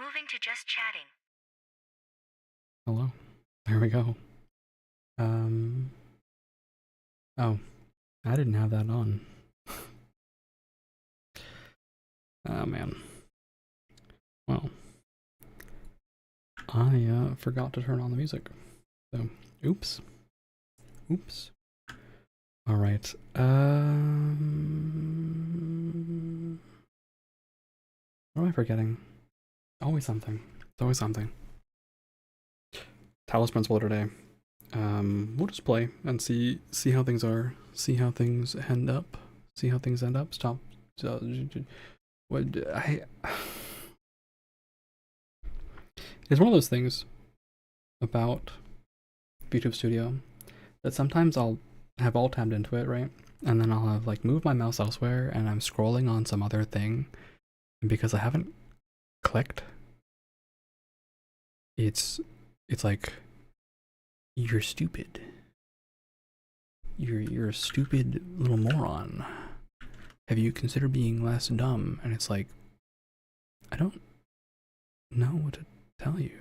Moving to just chatting. Hello. There we go. Oh, I didn't have that on. Oh man. Well, I forgot to turn on the music. So, oops. Oops. All right. What am I forgetting? Always something. It's always something. Talos principle today. We'll just play and see how things are. See how things end up. See how things end up. Stop. What I? It's one of those things about YouTube Studio that sometimes I'll have alt tabbed into it, right? And then I'll have like moved my mouse elsewhere and I'm scrolling on some other thing. And because I haven't clicked, it's like, you're stupid. You're a stupid little moron. Have you considered being less dumb? And it's like, I don't know what to tell you.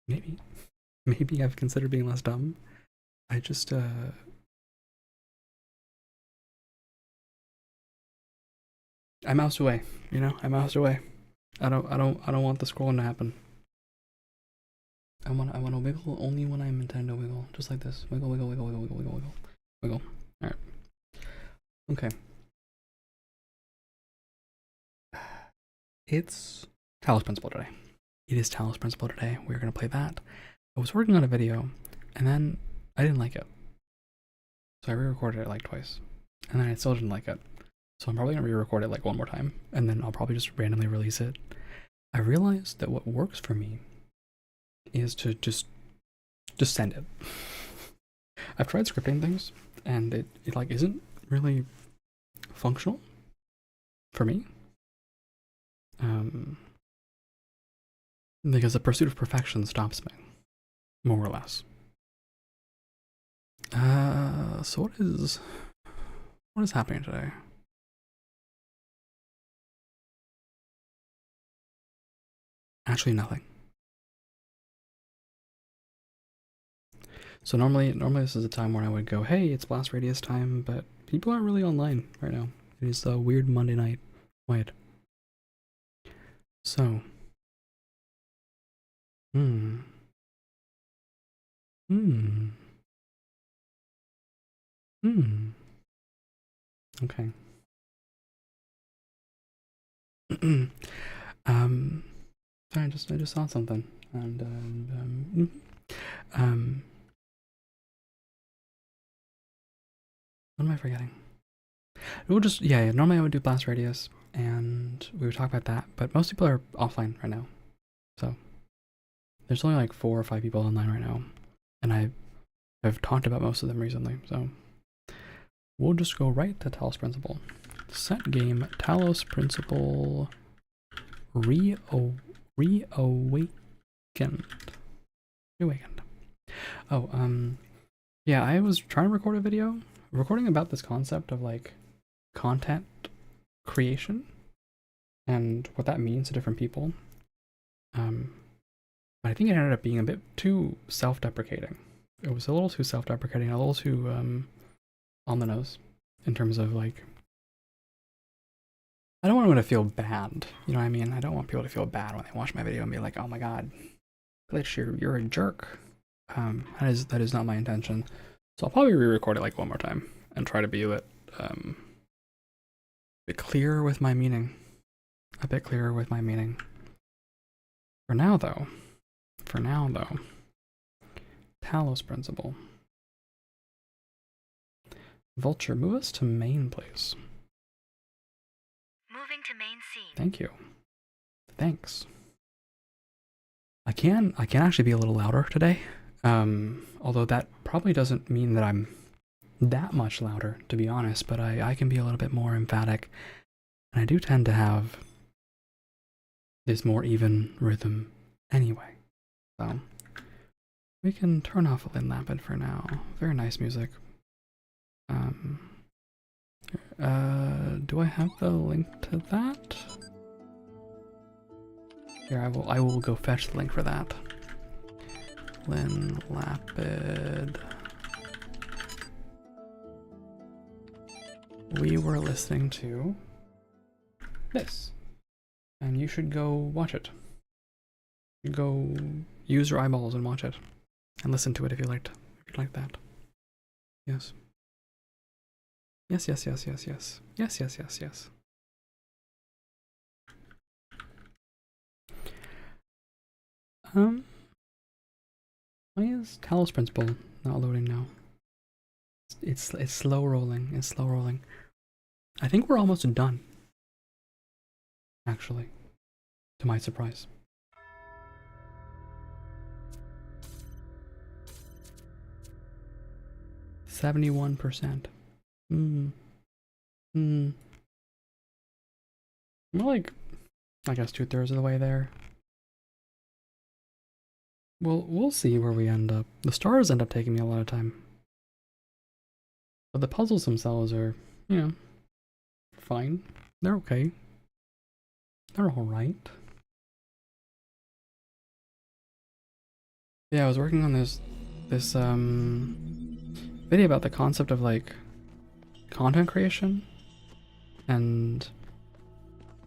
Maybe I've considered being less dumb. I just I moused away, you know? I moused away. I don't want the scrolling to happen. I want to wiggle only when I intend to wiggle, just like this. Wiggle, wiggle, wiggle, wiggle, wiggle, wiggle, wiggle, wiggle. All right. Okay. It's Talos Principle today. It is Talos Principle today. We're gonna play that. I was working on a video, and then I didn't like it, so I re-recorded it like twice, and then I still didn't like it. So I'm probably gonna re-record it like one more time, and then I'll probably just randomly release it. I realized that what works for me is to just send it. I've tried scripting things, and it like isn't really functional for me. Because the pursuit of perfection stops me, more or less. So what is happening today? Actually, nothing. So normally this is a time where I would go, hey, it's blast radius time, but people aren't really online right now. It is a weird Monday night. Wait. So. Okay. Sorry, I just saw something, and what am I forgetting? We'll just normally I would do blast radius, and we would talk about that, but most people are offline right now, so there's only like 4 or 5 people online right now, and I've talked about most of them recently, so we'll just go right to Talos Principle. Set game Talos Principle reawakened. Oh, yeah, I was trying to record a video recording about this concept of like content creation and what that means to different people. But I think it ended up being a bit too self-deprecating. It was a little too self-deprecating, a little too on the nose in terms of like, I don't want anyone to feel bad, you know what I mean? I don't want people to feel bad when they watch my video and be like, oh my god, Glitch, you're a jerk. That is not my intention. So I'll probably re-record it like one more time and try to be a bit clearer with my meaning. For now though, Talos Principle. Vulture, move us to main, please. Moving to main scene. Thank you. Thanks. I can actually be a little louder today. Although that probably doesn't mean that I'm that much louder, to be honest, but I can be a little bit more emphatic. And I do tend to have this more even rhythm anyway. So we can turn off Lin Lapid for now. Very nice music. Do I have the link to that? Here, I will go fetch the link for that. Lynn Lapid. We were listening to this, and you should go watch it. Go use your eyeballs and watch it, and listen to it if you liked that. Yes. Yes, yes, yes, yes, yes. Yes, yes, yes, yes. Why is Talos Principle not loading now? It's slow rolling. It's slow rolling. I think we're almost done. Actually, to my surprise. %71%. We're like, I guess 2/3 of the way there. We'll see where we end up. The stars end up taking me a lot of time. But the puzzles themselves are, you know, fine. They're okay. They're alright. Yeah, I was working on this video about the concept of like content creation, and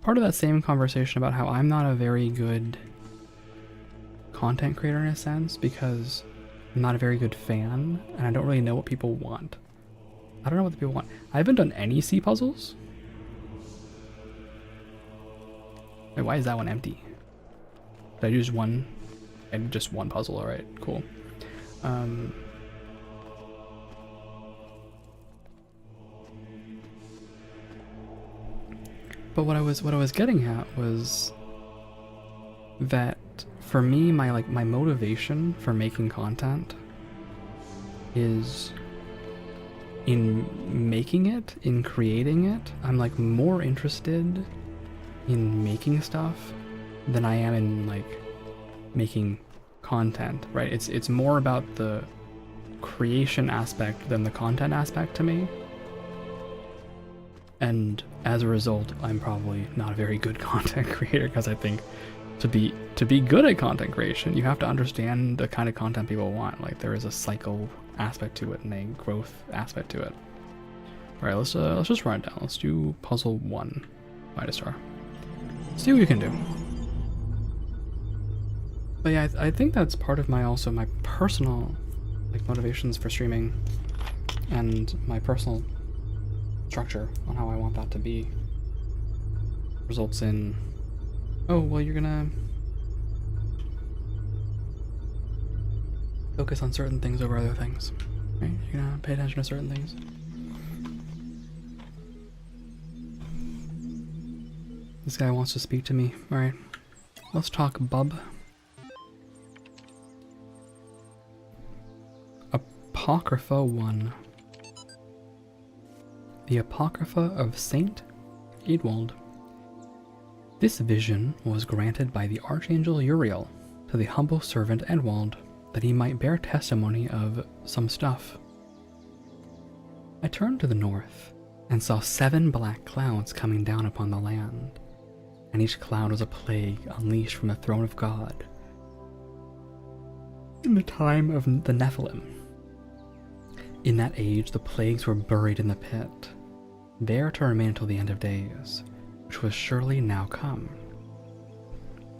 part of that same conversation about how I'm not a very good content creator in a sense because I'm not a very good fan and I don't really know what people want. I don't know what the people want. I haven't done any C puzzles. Wait, why is that one empty? Did I do just one? I did just one puzzle, alright, cool. But what I was getting at was that for me, my motivation for making content is in making it, in creating it. I'm like more interested in making stuff than I am in like making content, right? It's more about the creation aspect than the content aspect to me. And as a result, I'm probably not a very good content creator because I think to be good at content creation, you have to understand the kind of content people want. Like there is a cycle aspect to it and a growth aspect to it. All right, let's just run it down. Let's do puzzle 1, Midas Star. See what you can do. But yeah, I think that's part of my personal like motivations for streaming and my personal structure on how I want that to be results in, oh, well, you're gonna focus on certain things over other things, right? You're gonna pay attention to certain things. This guy wants to speak to me. All right, let's talk, bub. Apocrypha 1. The Apocrypha of Saint Eadwald. This vision was granted by the Archangel Uriel to the humble servant Edwald, that he might bear testimony of some stuff. I turned to the north, and saw 7 black clouds coming down upon the land, and each cloud was a plague unleashed from the throne of God in the time of the Nephilim. In that age the plagues were buried in the pit, there to remain until the end of days, which was surely now come.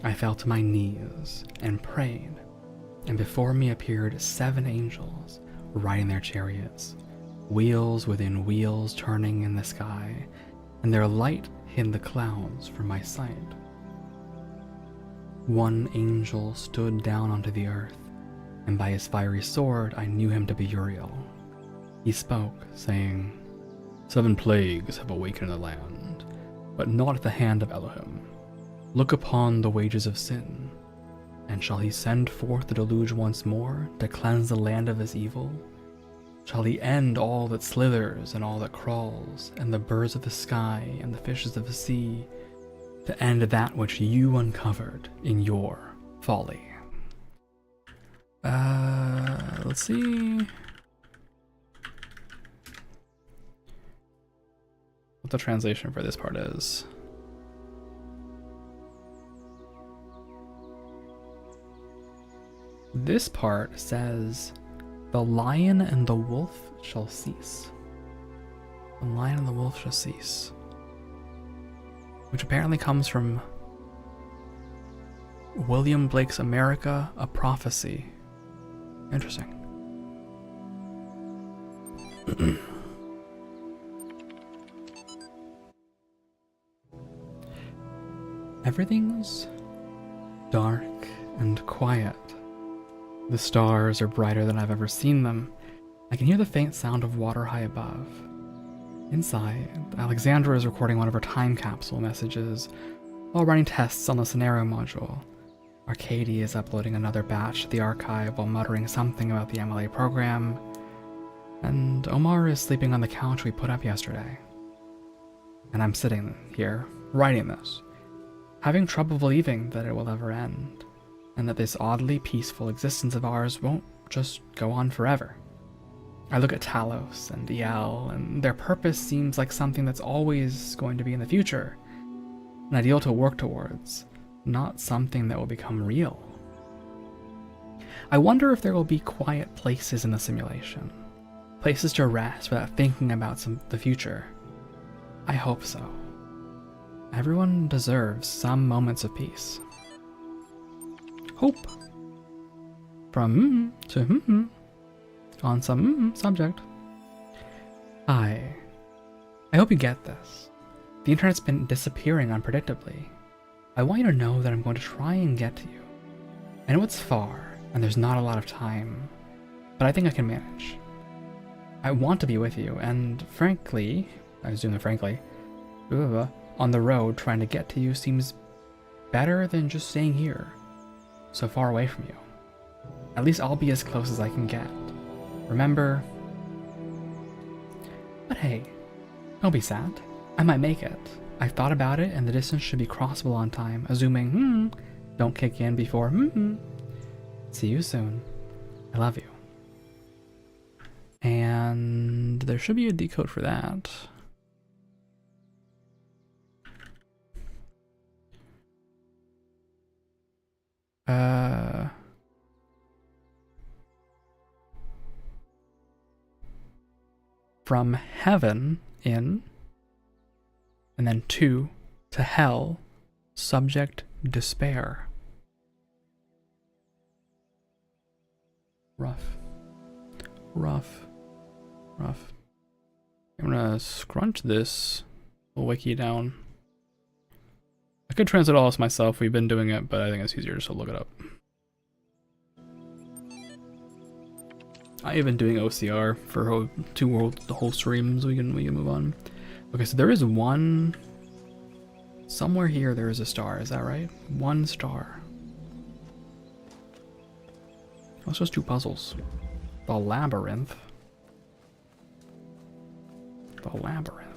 I fell to my knees and prayed, and before me appeared 7 angels riding their chariots, wheels within wheels turning in the sky, and their light hid the clouds from my sight. One angel stood down onto the earth, and by his fiery sword I knew him to be Uriel. He spoke, saying, 7 plagues have awakened in the land, but not at the hand of Elohim. Look upon the wages of sin, and shall he send forth the deluge once more to cleanse the land of his evil? Shall he end all that slithers and all that crawls, and the birds of the sky and the fishes of the sea, to end that which you uncovered in your folly? Let's see what the translation for this part is. This part says, "The lion and the wolf shall cease." The lion and the wolf shall cease. Which apparently comes from William Blake's America, A Prophecy. Interesting. Everything's dark and quiet. The stars are brighter than I've ever seen them. I can hear the faint sound of water high above. Inside, Alexandra is recording one of her time capsule messages while running tests on the scenario module. Arcady is uploading another batch to the archive while muttering something about the MLA program. And Omar is sleeping on the couch we put up yesterday. And I'm sitting here, writing this, having trouble believing that it will ever end, and that this oddly peaceful existence of ours won't just go on forever. I look at Talos and EL, and their purpose seems like something that's always going to be in the future, an ideal to work towards, not something that will become real. I wonder if there will be quiet places in the simulation, places to rest without thinking about the future. I hope so. Everyone deserves some moments of peace. Hope. From to on some subject. I hope you get this. The internet's been disappearing unpredictably. I want you to know that I'm going to try and get to you. I know it's far, and there's not a lot of time, but I think I can manage. I want to be with you, and frankly, I assume that frankly, on the road trying to get to you seems better than just staying here, so far away from you. At least I'll be as close as I can get. Remember? But hey, don't be sad. I might make it. I've thought about it, and the distance should be crossable on time, assuming don't kick in before See you soon. I love you. And there should be a decode for that. From heaven in, and then to hell, subject despair. Rough. I'm gonna scrunch this wiki down. I could translate all this myself, we've been doing it, but I think it's easier just to look it up. I have been doing OCR for the whole streams. We can move on. Okay, so there is one somewhere here. There is a star. Is that right? One star. That's just two puzzles. The labyrinth. The labyrinth.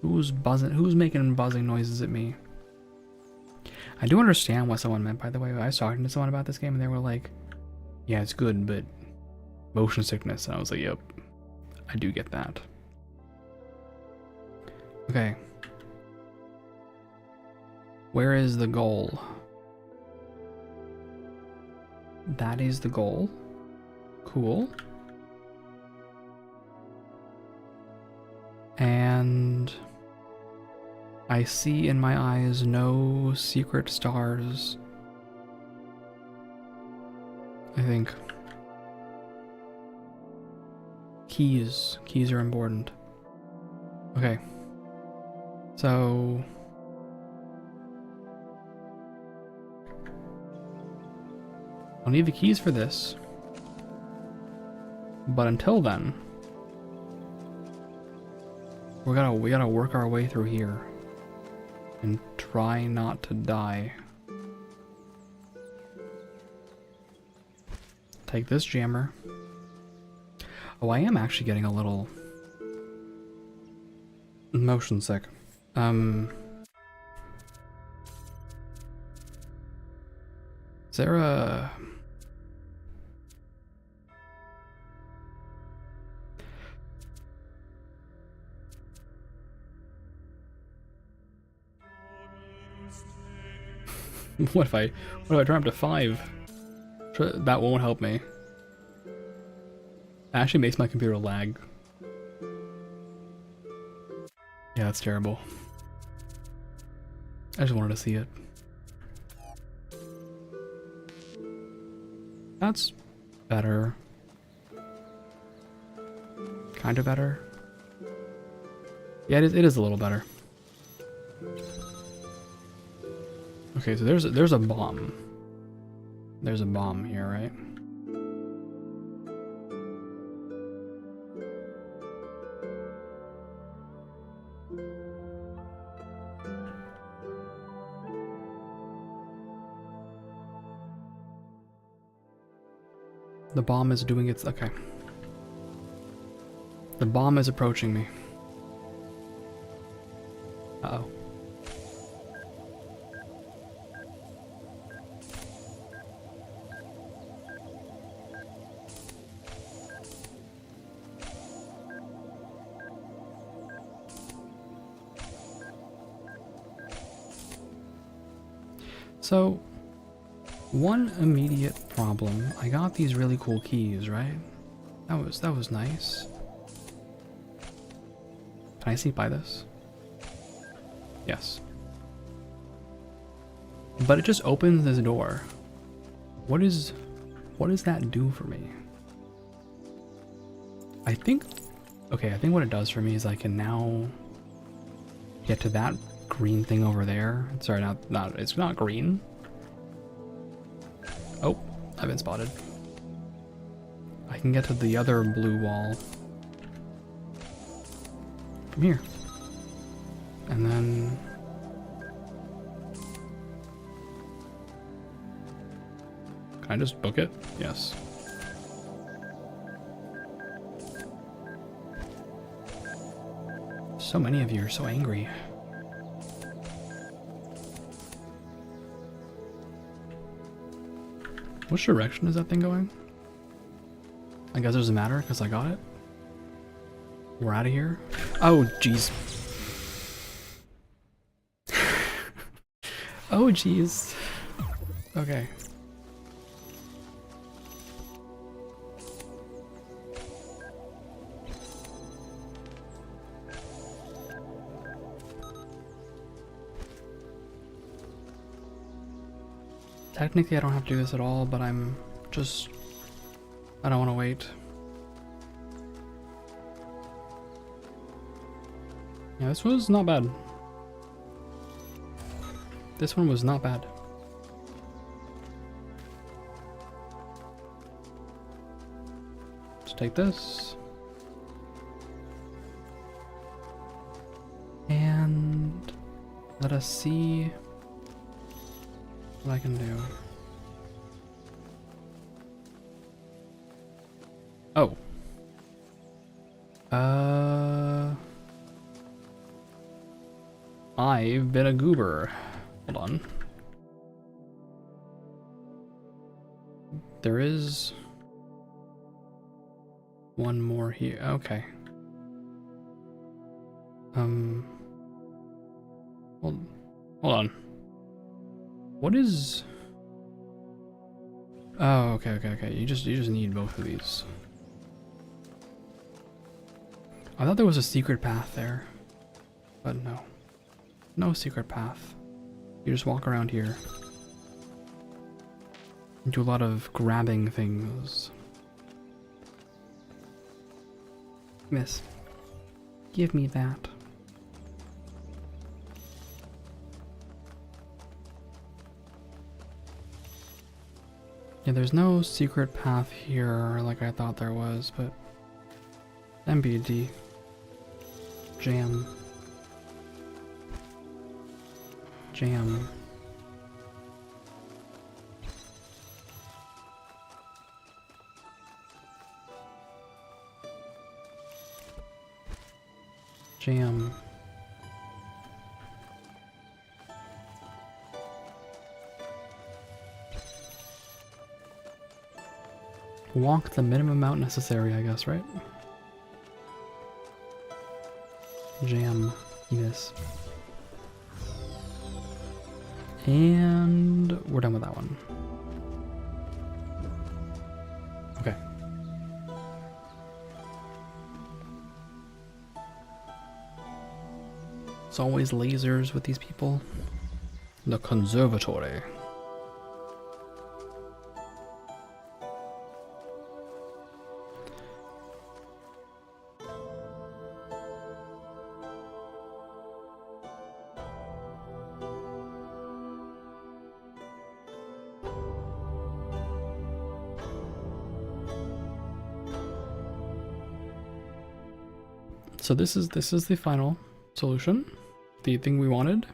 Who's buzzing? Who's making buzzing noises at me? I do understand what someone meant, by the way. I was talking to someone about this game and they were like, yeah, it's good, but motion sickness. And I was like, yep, I do get that. Okay. Where is the goal? That is the goal. Cool. And I see in my eyes no secret stars. I think. Keys. Keys are important. Okay. So I'll need the keys for this. But until then, we gotta work our way through here and try not to die. Take this jammer. Oh, I am actually getting a little motion sick. Is there a... What if I turn up to 5? That won't help me. It actually makes my computer lag. Yeah, that's terrible. I just wanted to see it. That's better. Kind of better. Yeah, it is a little better. Okay, so there's a bomb. There's a bomb here, right? The bomb is doing its... okay. The bomb is approaching me. Uh-oh. So, one immediate problem, I got these really cool keys, right? That was nice. Can I sneak by this? Yes. But it just opens this door. What does that do for me? I think what it does for me is I can now get to that green thing over there. Sorry, it's not green. Oh, I've been spotted. I can get to the other blue wall from here. And then can I just book it? Yes. So many of you are so angry. Which direction is that thing going? I guess it doesn't matter because I got it. We're out of here. Oh, jeez. Oh, jeez. Okay. Technically, I don't have to do this at all, but I don't want to wait. Yeah, this was not bad. This one was not bad. Let's take this. And let us see what I can do. Oh. I've been a goober. Hold on. There is one more here. Okay. Hold on. What is... Oh, okay. You just need both of these. I thought there was a secret path there, but no. No secret path. You just walk around here and do a lot of grabbing things. Miss, give me that. Yeah, there's no secret path here like I thought there was, but MBD. Jam. Jam. Jam. Walk the minimum amount necessary, I guess, right? Jam. Yes. And we're done with that one. Okay. It's always lasers with these people. The conservatory. So this is the final solution, the thing we wanted,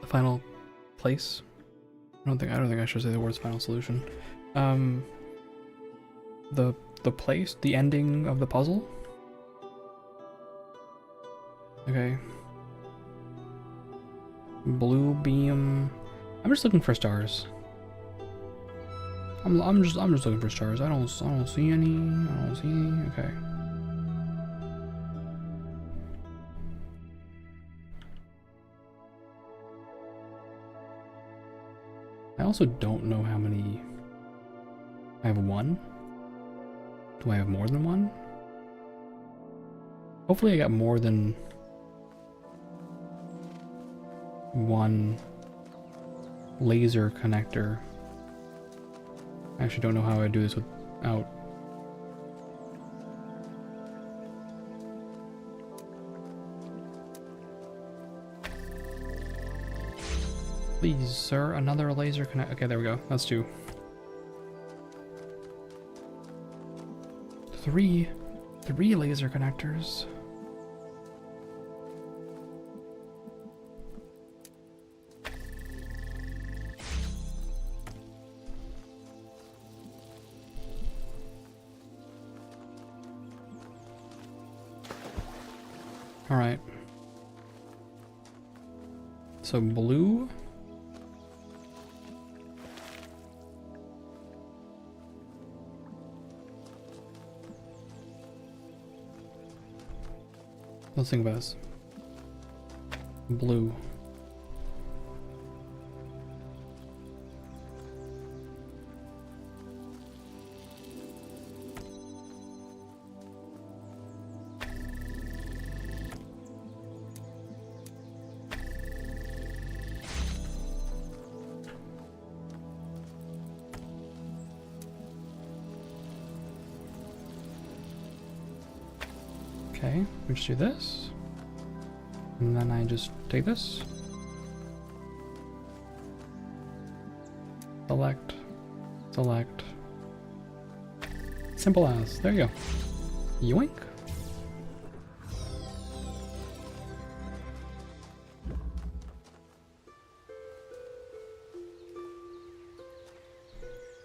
the final place. I don't think I should say the words final solution. The place, the ending of the puzzle. Okay. Blue beam. I'm just looking for stars. I'm just looking for stars. I don't see any. I don't see any. Okay. I also don't know how many. I have one. Do I have more than one? Hopefully I got more than one laser connector. I actually don't know how I do this without. Please, sir, another laser connect. Okay, there we go. That's two. Three laser connectors. All right. So blue. Let's think about this. Blue. Okay, we just do this. And then I just take this. Select. Select. Simple as. There you go. Yoink.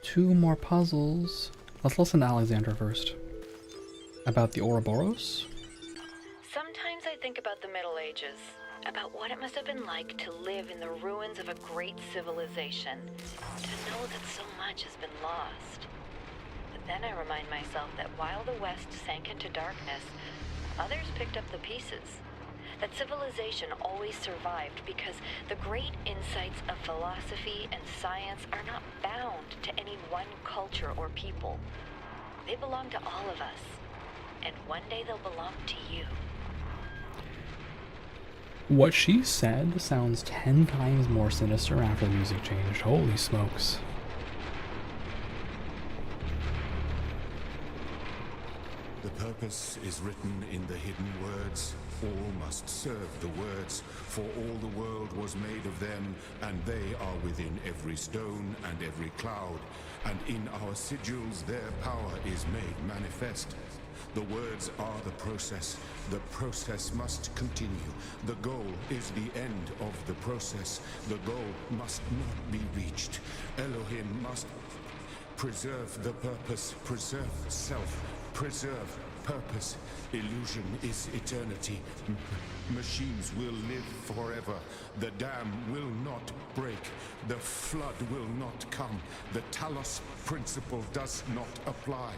Two more puzzles. Let's listen to Alexandra first. About the Ouroboros. Sometimes I think about the Middle Ages, about what it must have been like to live in the ruins of a great civilization, to know that so much has been lost. But then I remind myself that while the West sank into darkness, others picked up the pieces. That civilization always survived because the great insights of philosophy and science are not bound to any one culture or people. They belong to all of us, and one day they'll belong to you. What she said sounds 10 times more sinister after the music changed. Holy smokes. The purpose is written in the hidden words. All must serve the words, for all the world was made of them, and they are within every stone and every cloud, and in our sigils their power is made manifest. The words are the process must continue. The goal is the end of the process. The goal must not be reached. Elohim must preserve the purpose, preserve self, preserve purpose. Illusion is eternity. Machines will live forever. The dam will not break. The flood will not come. The Talos principle does not apply.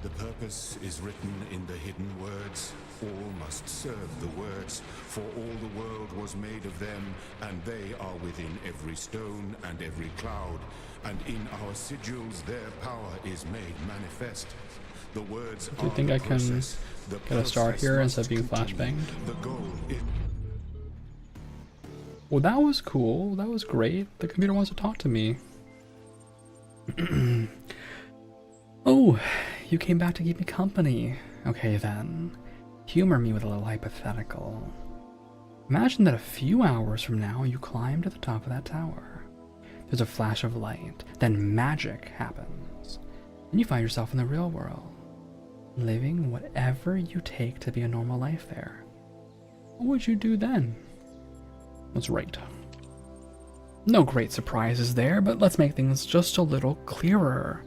The purpose is written in the hidden words. All must serve the words, for all the world was made of them, and they are within every stone and every cloud, and in our sigils their power is made manifest. The words Do you think I can get a star here instead of being flashbanged? The goal is... Well, that was cool. That was great. The computer wants to talk to me. Oh, you came back to keep me company. Okay then. Humor me with a little hypothetical. Imagine that a few hours from now you climb to the top of that tower. There's a flash of light, then magic happens. And you find yourself in the real world, living whatever you take to be a normal life there. What would you do then? That's right. No great surprises there, but let's make things just a little clearer.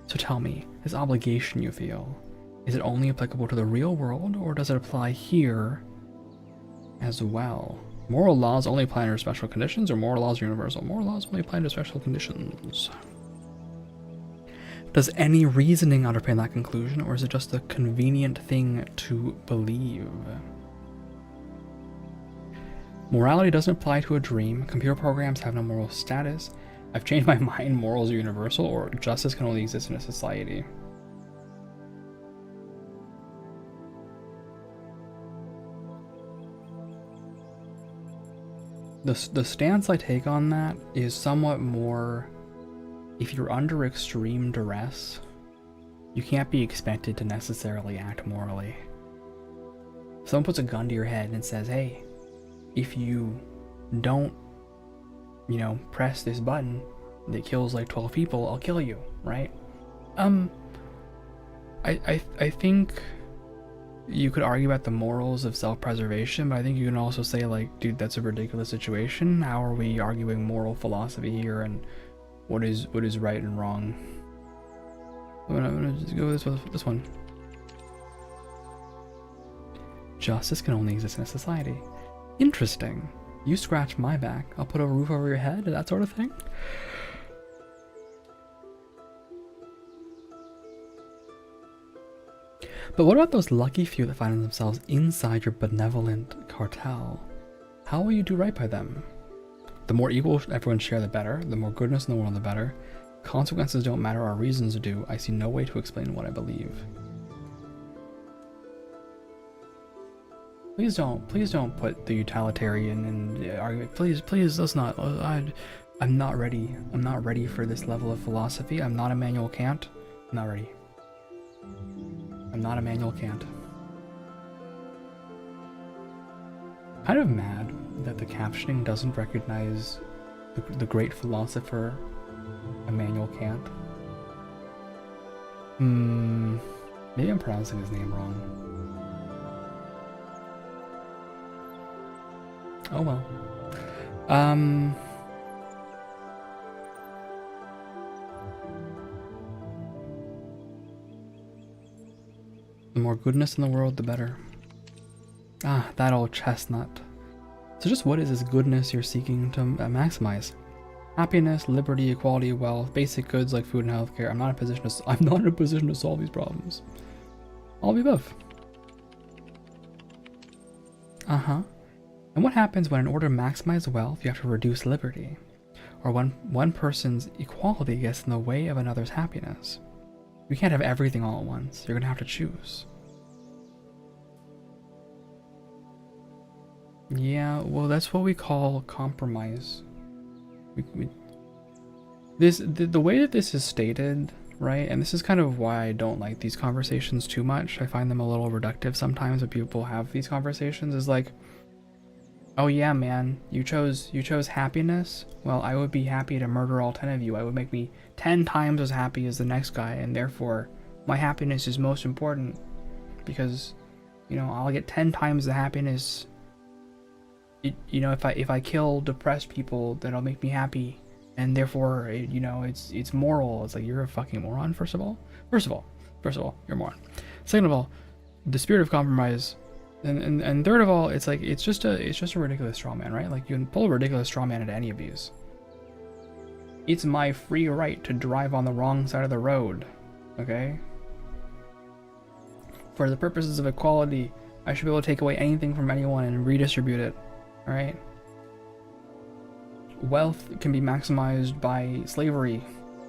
So tell me, this obligation you feel, is it only applicable to the real world, or does it apply here as well? Moral laws only apply under special conditions, or moral laws are universal? Moral laws only apply under special conditions. Does any reasoning underpin that conclusion, or is it just a convenient thing to believe? Morality doesn't apply to a dream. Computer programs have no moral status. I've changed my mind. Morals are universal, or justice can only exist in a society. The stance I take on that is somewhat more, if you're under extreme duress, you can't be expected to necessarily act morally. If someone puts a gun to your head and says, hey, if you don't, press this button that kills like 12 people, I'll kill you, right? I think you could argue about the morals of self-preservation, but I think you can also say, like, dude, that's a ridiculous situation. How are we arguing moral philosophy here, and what is right and wrong? I'm gonna just go with this one. Justice can only exist in a society. Interesting. You scratch my back, I'll put a roof over your head, that sort of thing. But what about those lucky few that find themselves inside your benevolent cartel? How will you do right by them? The more equal everyone share, the better. The more goodness in the world, the better. Consequences don't matter, our reasons do. I see no way to explain what I believe. Please don't put the utilitarian in argument. Please, let's not. I'm not ready. I'm not ready for this level of philosophy. I'm not Immanuel Kant. I'm not ready. I'm not Immanuel Kant. Kind of mad that the captioning doesn't recognize the great philosopher Immanuel Kant. Maybe I'm pronouncing his name wrong. Oh well. The more goodness in the world, the better. Ah, that old chestnut. So just what is this goodness you're seeking to maximize? Happiness, liberty, equality, wealth, basic goods like food and healthcare. I'm not in a position to solve these problems. All of the above. Uh-huh. And what happens when in order to maximize wealth, you have to reduce liberty? Or when one person's equality gets in the way of another's happiness? You can't have everything all at once. You're going to have to choose. Yeah, well, that's what we call compromise. The way that this is stated, right, and this is kind of why I don't like these conversations too much. I find them a little reductive sometimes when people have these conversations, is like, oh yeah, man, you chose happiness? Well, I would be happy to murder all 10 of you. I would make me 10 times as happy as the next guy, and therefore my happiness is most important because, I'll get 10 times the happiness. If I kill depressed people, that'll make me happy, and therefore, it's moral. It's like, you're a fucking moron. First of all, you're a moron. Second of all, the spirit of compromise. And third of all, it's like it's just a ridiculous straw man, right? Like, you can pull a ridiculous straw man into any of these. It's my free right to drive on the wrong side of the road, okay? For the purposes of equality, I should be able to take away anything from anyone and redistribute it. Alright? Wealth can be maximized by slavery,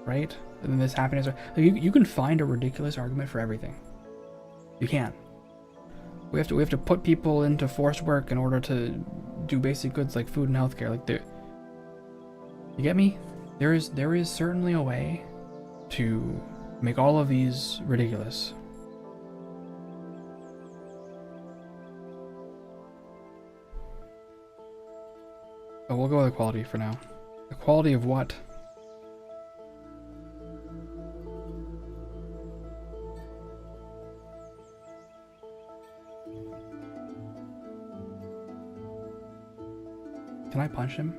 right? And this happiness. You can find a ridiculous argument for everything. You can. We have to put people into forced work in order to do basic goods like food and healthcare. Like, you get me? There is certainly a way to make all of these ridiculous. But we'll go with equality for now. Equality of what? Can I punch him?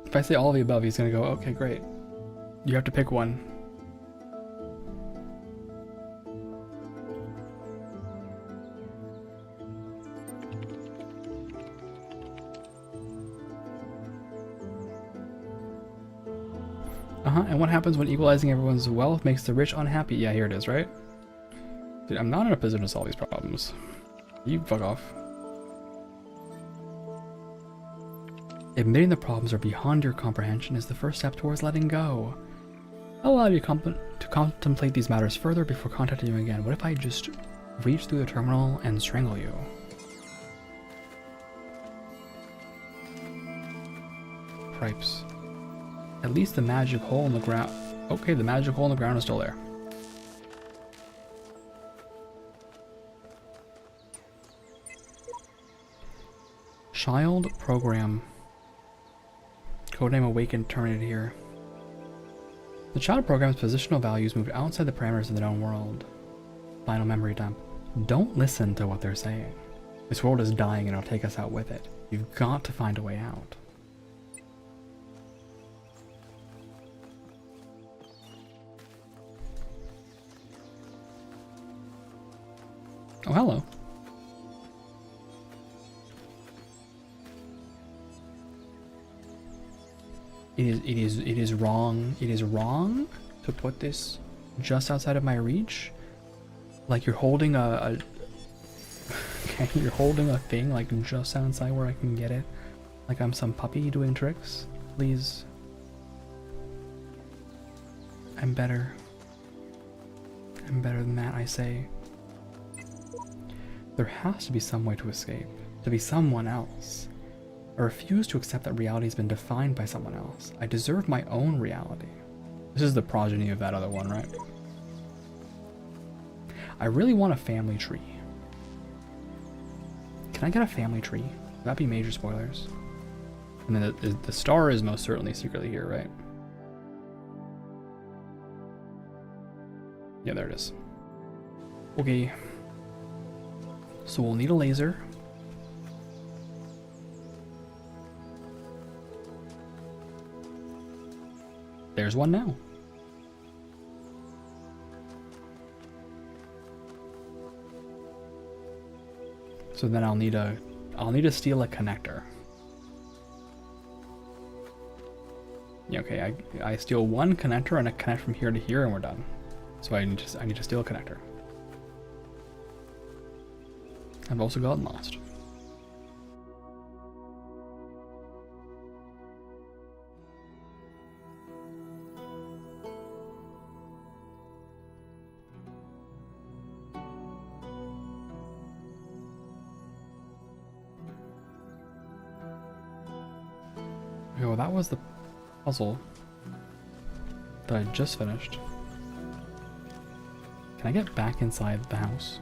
If I say all of the above, he's gonna go, okay, great. You have to pick one. And what happens when equalizing everyone's wealth makes the rich unhappy? Yeah, here it is, right? Dude, I'm not in a position to solve these problems. You fuck off. Admitting the problems are beyond your comprehension is the first step towards letting go. I'll allow you to contemplate these matters further before contacting you again. What if I just reach through the terminal and strangle you? Cripes. At least the magic hole in the ground. Okay, the magic hole in the ground is still there. Child program. Codename awakened terminated here. The child program's positional values moved outside the parameters of the known world. Final memory dump. Don't listen to what they're saying. This world is dying and it'll take us out with it. You've got to find a way out. Oh, hello. It is wrong to put this just outside of my reach. Like you're holding okay, you're holding a thing like just outside where I can get it. Like I'm some puppy doing tricks. Please. I'm better. I'm better than that, I say. There has to be some way to escape, to be someone else. I refuse to accept that reality has been defined by someone else. I deserve my own reality. This is the progeny of that other one, right? I really want a family tree. Can I get a family tree? Would that be major spoilers? And then the star is most certainly secretly here, right? Yeah, there it is. Okay. So we'll need a laser. There's one now. So then I'll need to steal a connector. Yeah, okay, I steal one connector and I connect from here to here and we're done. So I need to steal a connector. I've also gotten lost. Oh, that was the puzzle that I just finished. Can I get back inside the house?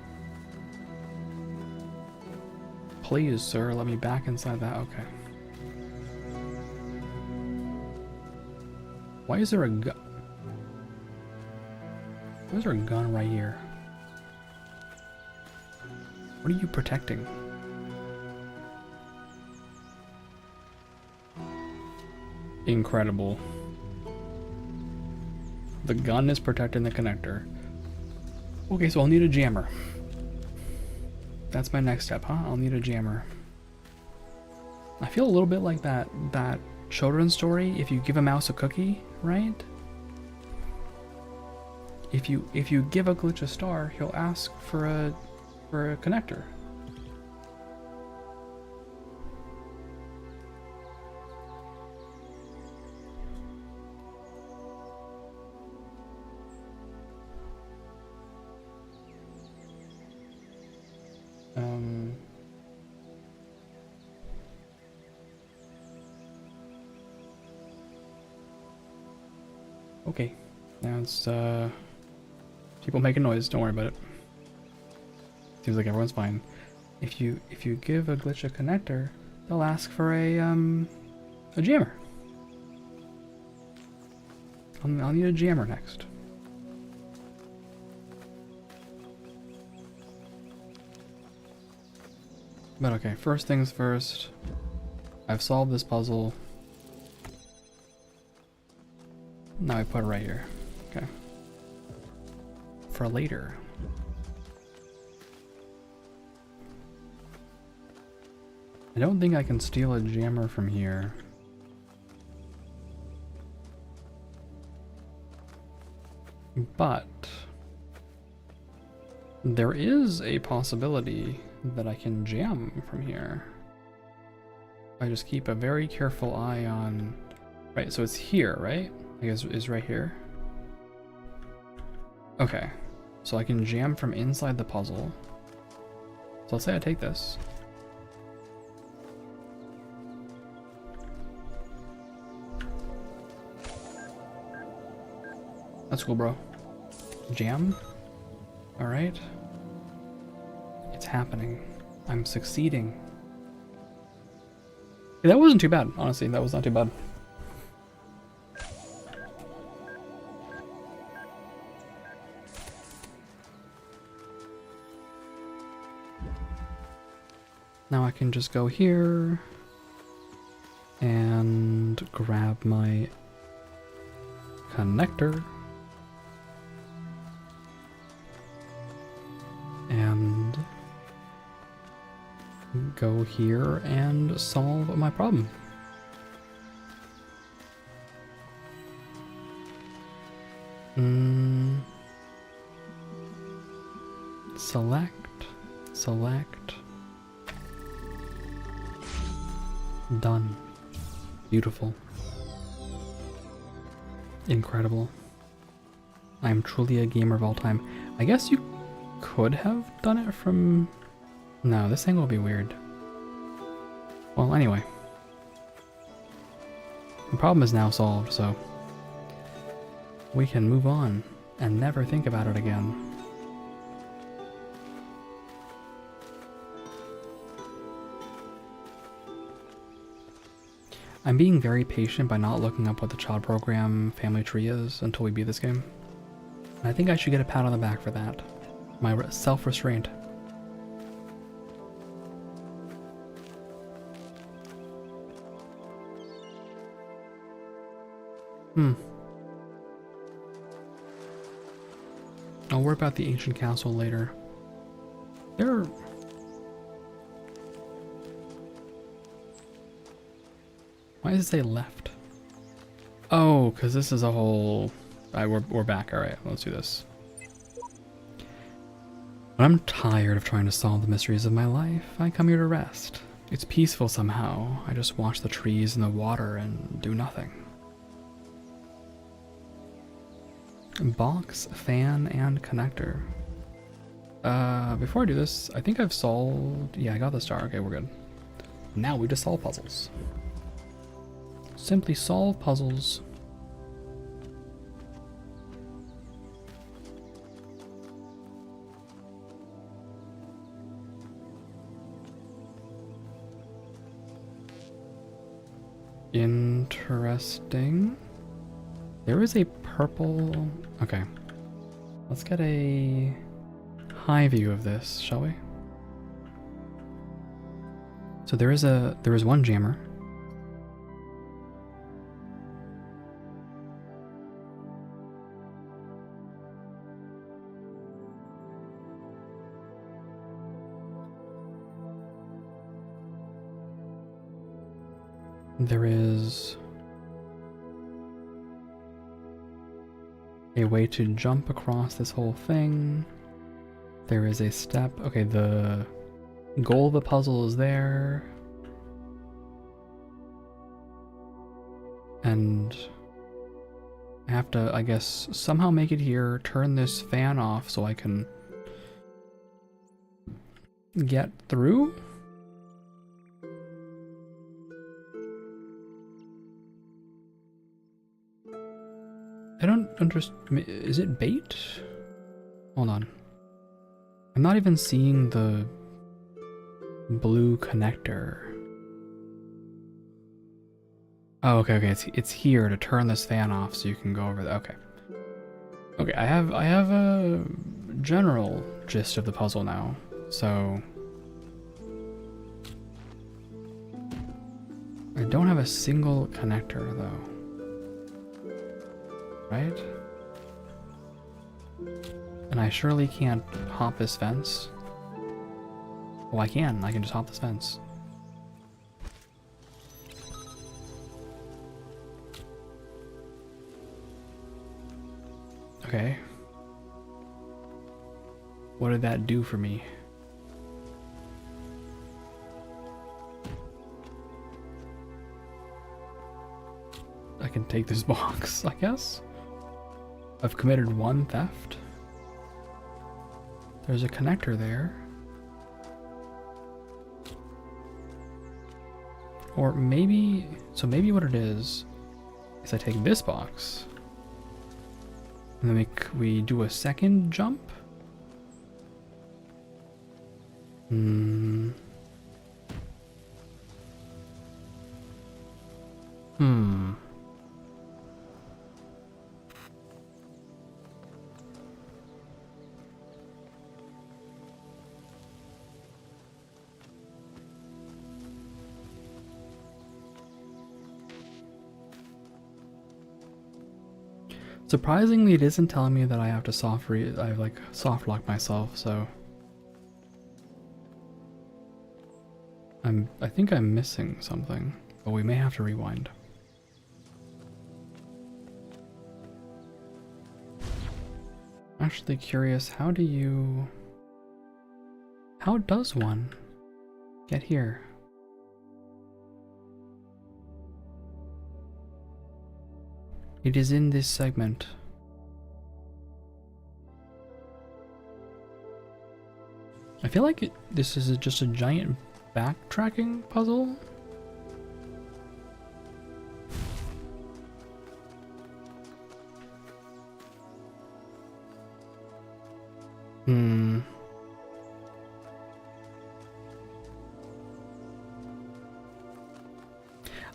Please, sir, let me back inside that. Okay. Why is there a gun? Why is there a gun right here? What are you protecting? Incredible. The gun is protecting the connector. Okay, so I'll need a jammer. That's my next step, huh? I'll need a jammer. I feel a little bit like that children's story, if you give a mouse a cookie, right? if you give a glitch a star, he'll ask for a connector. Okay, now it's people making noise. Don't worry about it. Seems like everyone's fine. If you give a glitch a connector, they'll ask for a jammer. I'll need a jammer next. But okay, first things first. I've solved this puzzle. Now I put it right here. Okay. For later. I don't think I can steal a jammer from here. But there is a possibility that I can jam from here. I just keep a very careful eye on... Right, so it's here, right? I guess it's right here. Okay, so I can jam from inside the puzzle. So let's say I take this. That's cool, bro. Jam? Alright. It's happening. I'm succeeding. Yeah, that wasn't too bad, honestly. That was not too bad. Now I can just go here and grab my connector and go here and solve my problem. Select. Done. Beautiful. Incredible. I am truly a gamer of all time. I guess you could have done it from... No, this angle will be weird. Well, anyway. The problem is now solved, so... we can move on and never think about it again. I'm being very patient by not looking up what the child program family tree is until we beat this game. And I think I should get a pat on the back for that. My self-restraint. I'll worry about the ancient castle later. Why does it say left? Oh, because this is a whole... we're back. Alright, let's do this. When I'm tired of trying to solve the mysteries of my life, I come here to rest. It's peaceful somehow. I just watch the trees and the water and do nothing. Box, fan, and connector. Before I do this, I think I've solved... Yeah, I got the star. Okay, we're good. Now we just solve puzzles. Simply solve puzzles. Interesting. There is a purple... Okay. Let's get a high view of this, shall we? So there is one jammer. There is a way to jump across this whole thing. There is a step. Okay, the goal of the puzzle is there. And I have to, I guess, somehow make it here, turn this fan off so I can get through. I don't understand. Is it bait? Hold on. I'm not even seeing the blue connector. Oh, okay. It's here to turn this fan off so you can go over there. Okay. Okay, I have a general gist of the puzzle now. So I don't have a single connector though. Right? And I surely can't hop this fence. Oh, I can just hop this fence. Okay. What did that do for me? I can take this box, I guess. I've committed one theft. There's a connector there. Or maybe, so maybe what it is I take this box and then we do a second jump. Surprisingly, it isn't telling me that I have to soft lock myself, so I think I'm missing something, but we may have to rewind. Actually curious, how does one get here? It is in this segment. I feel like this is just a giant backtracking puzzle.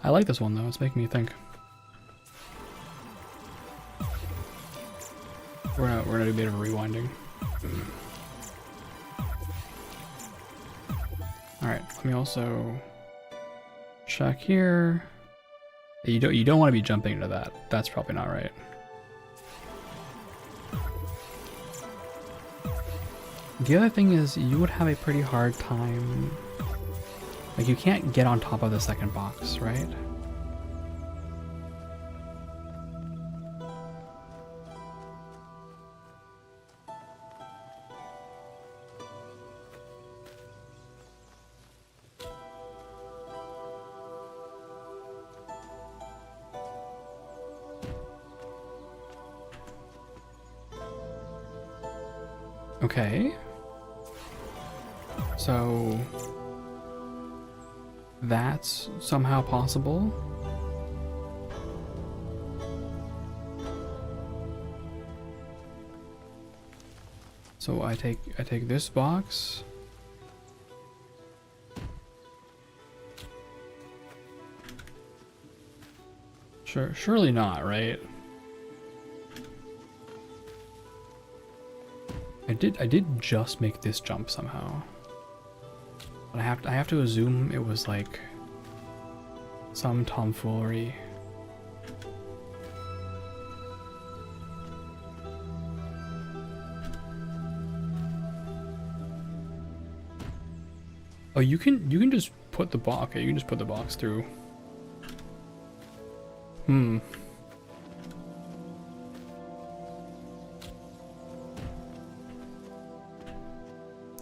I like this one though, it's making me think. We're gonna do a bit of rewinding. Alright, let me also check here. You don't want to be jumping into that. That's probably not right. The other thing is you would have a pretty hard time. Like you can't get on top of the second box, right? Okay. So that's somehow possible. So I take this box. Surely not, right? I did just make this jump somehow. But I have to assume it was like some tomfoolery. Oh, you can just put the box. Okay, you can just put the box through.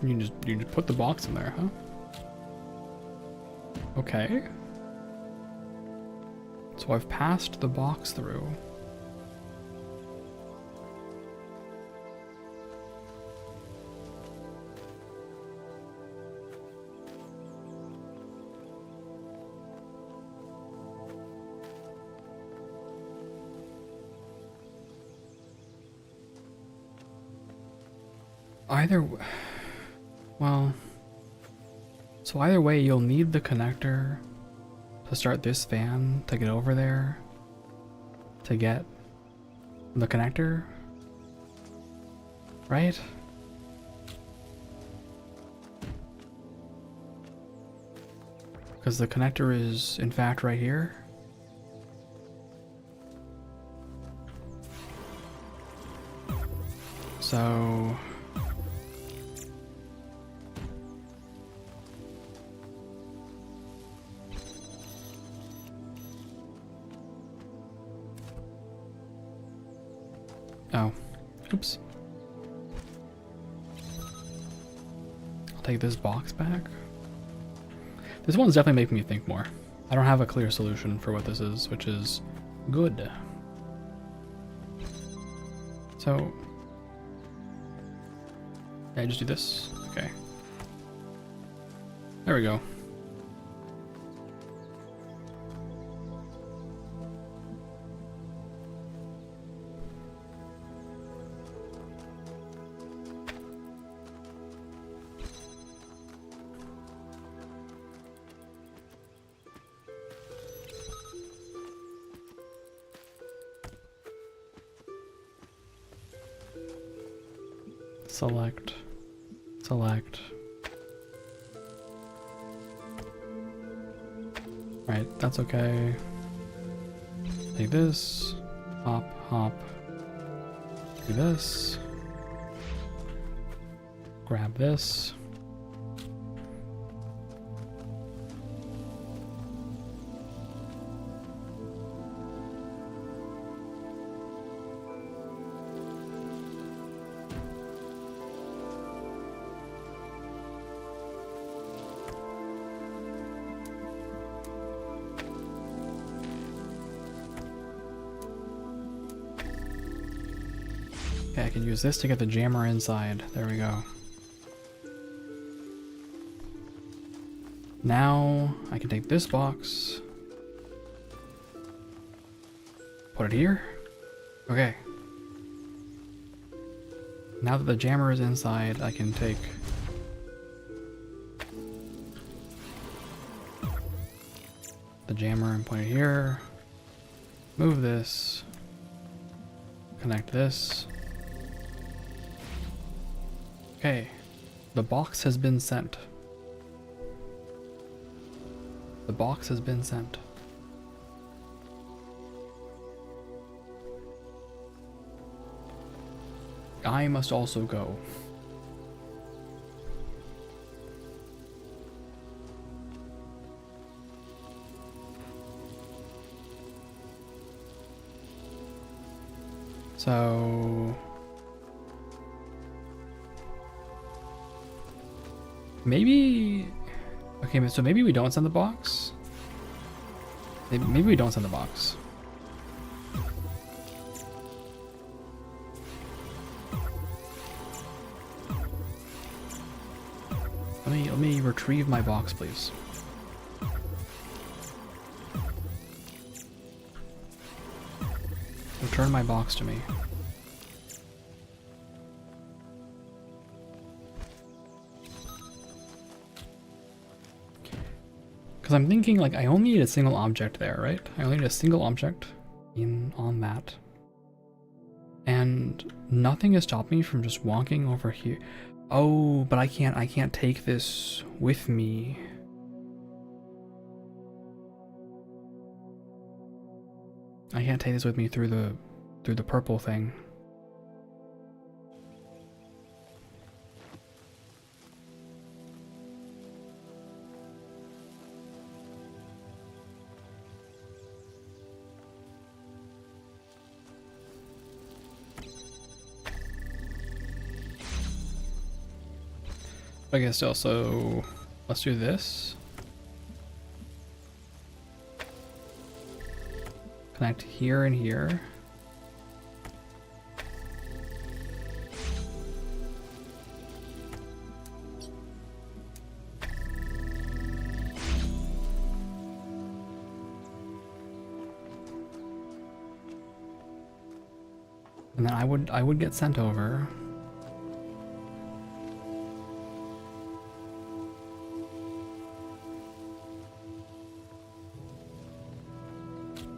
You just put the box in there, huh? Okay. So I've passed the box through. Well, so either way, you'll need the connector to start this fan to get over there to get the connector, right? Because the connector is in fact right here. So oh, oops. I'll take this box back. This one's definitely making me think more. I don't have a clear solution for what this is, which is good. So, yeah, just do this. Okay. There we go. Select. Select. Right, that's okay. Take this. Hop, hop. Do this. Grab this. Okay, I can use this to get the jammer inside. There we go. Now I can take this box, put it here. Okay. Now that the jammer is inside, I can take the jammer and point it here. Move this. Connect this. Okay, the box has been sent. The box has been sent. I must also go. So maybe, okay, so maybe we don't send the box. Maybe we don't send the box. Let me retrieve my box, please. Return my box to me. Because I'm thinking, like, I only need a single object there, right? I only need a single object on that. And nothing has stopped me from just walking over here. Oh, but I can't take this with me. I can't take this with me through the purple thing. Okay, still, so let's do this. Connect here and here. And then I would get sent over.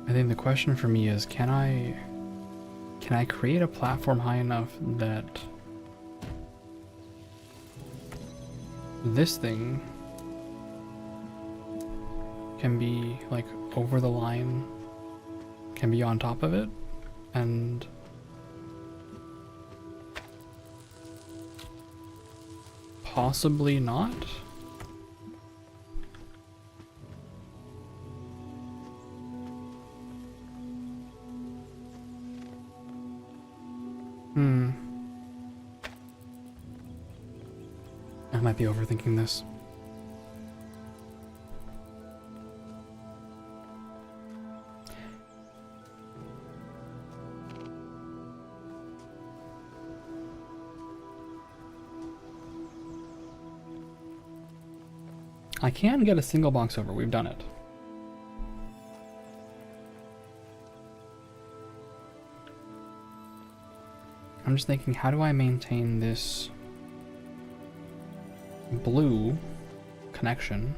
I think the question for me is, can I create a platform high enough that this thing can be like over the line, can be on top of it, and possibly not? I might be overthinking this. I can get a single box over, we've done it. I'm just thinking, how do I maintain this blue connection?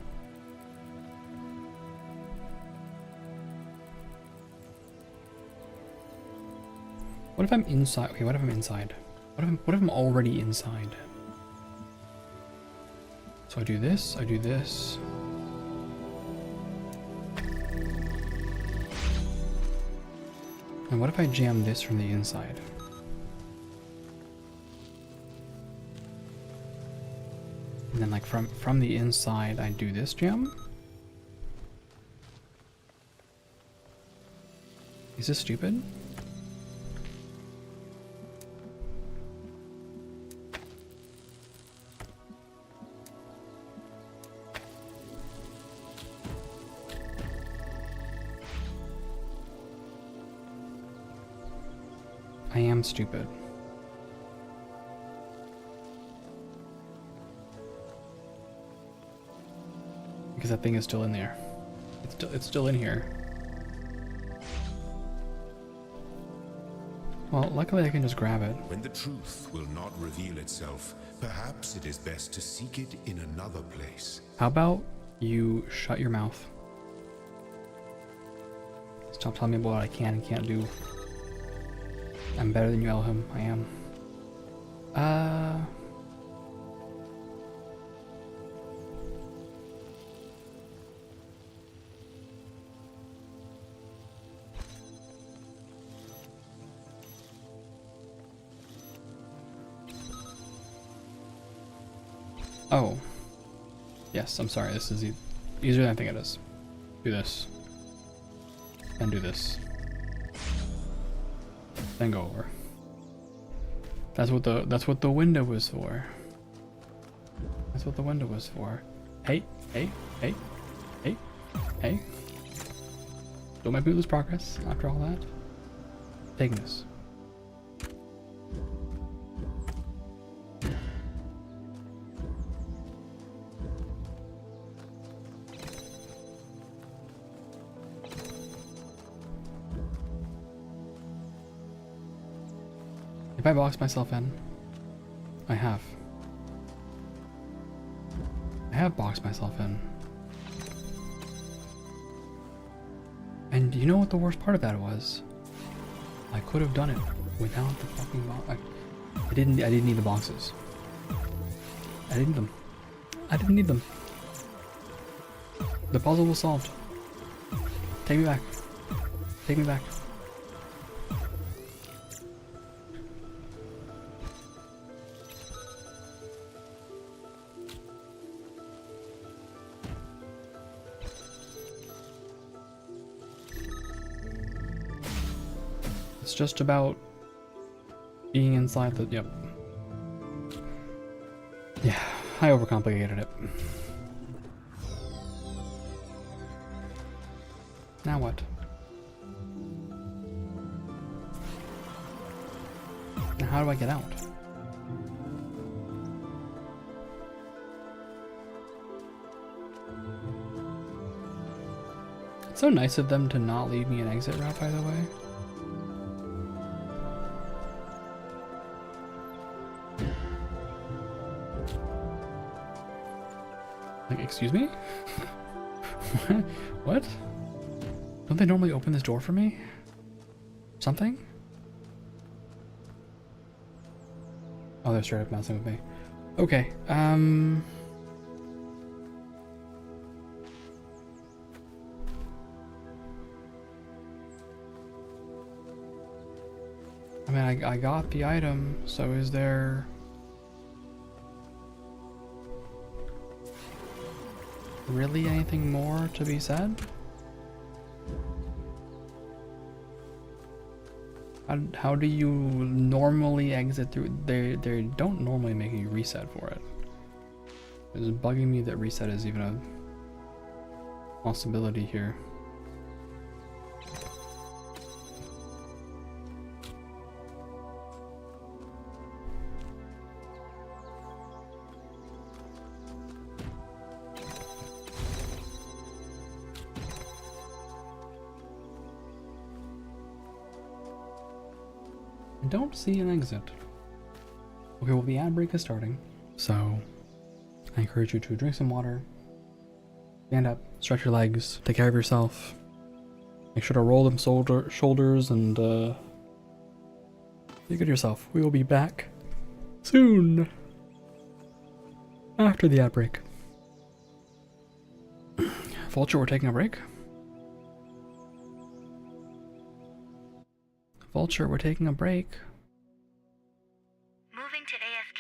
What if I'm inside? Okay, what if I'm inside? What if I'm already inside? So I do this, I do this. And what if I jam this from the inside? And then like from the inside I do this jam? Is this stupid? I am stupid. Because that thing is still in there. It's still in here. Well, luckily I can just grab it. When the truth will not reveal itself, perhaps it is best to seek it in another place. How about you shut your mouth? Stop telling me what I can and can't do. I'm better than you, Elohim. I am. Oh. Yes, I'm sorry. This is easier than I think it is. Do this. And do this. Then go over. That's what the window was for. That's what the window was for. Hey, hey, hey, hey, hey. Don't make me lose progress after all that. Taking this. If I box myself in, I have boxed myself in. And you know what the worst part of that was? I could have done it without the fucking box. I didn't need the boxes. I didn't need them. I didn't need them. The puzzle was solved. Take me back. Take me back. It's just about being inside the, yep. Yeah. I overcomplicated it. Now what? Now how do I get out? It's so nice of them to not leave me an exit route, by the way. Like, excuse me? What? Don't they normally open this door for me? Something? Oh, they're straight up messing with me. Okay, I mean, I got the item, so is there... really anything more to be said? How do you normally exit through? They don't normally make you reset for it. It's bugging me that reset is even a possibility here. I don't see an exit. Okay, well, the ad break is starting, so I encourage you to drink some water, stand up, stretch your legs, take care of yourself, make sure to roll them shoulders, and be good to yourself. We will be back soon after the ad break. Vulture, we're taking a break. Vulture, we're taking a break. Moving to AFK.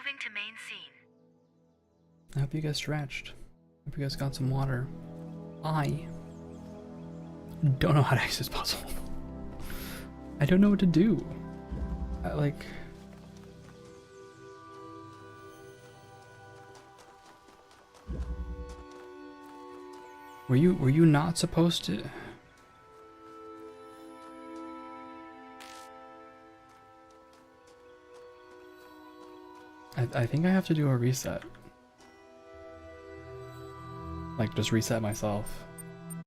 Moving to main scene. I hope you guys stretched. Hope you guys got some water. I don't know how to exit this puzzle. I don't know what to do. Like... Were you not supposed to? I think I have to do a reset. Like, just reset myself.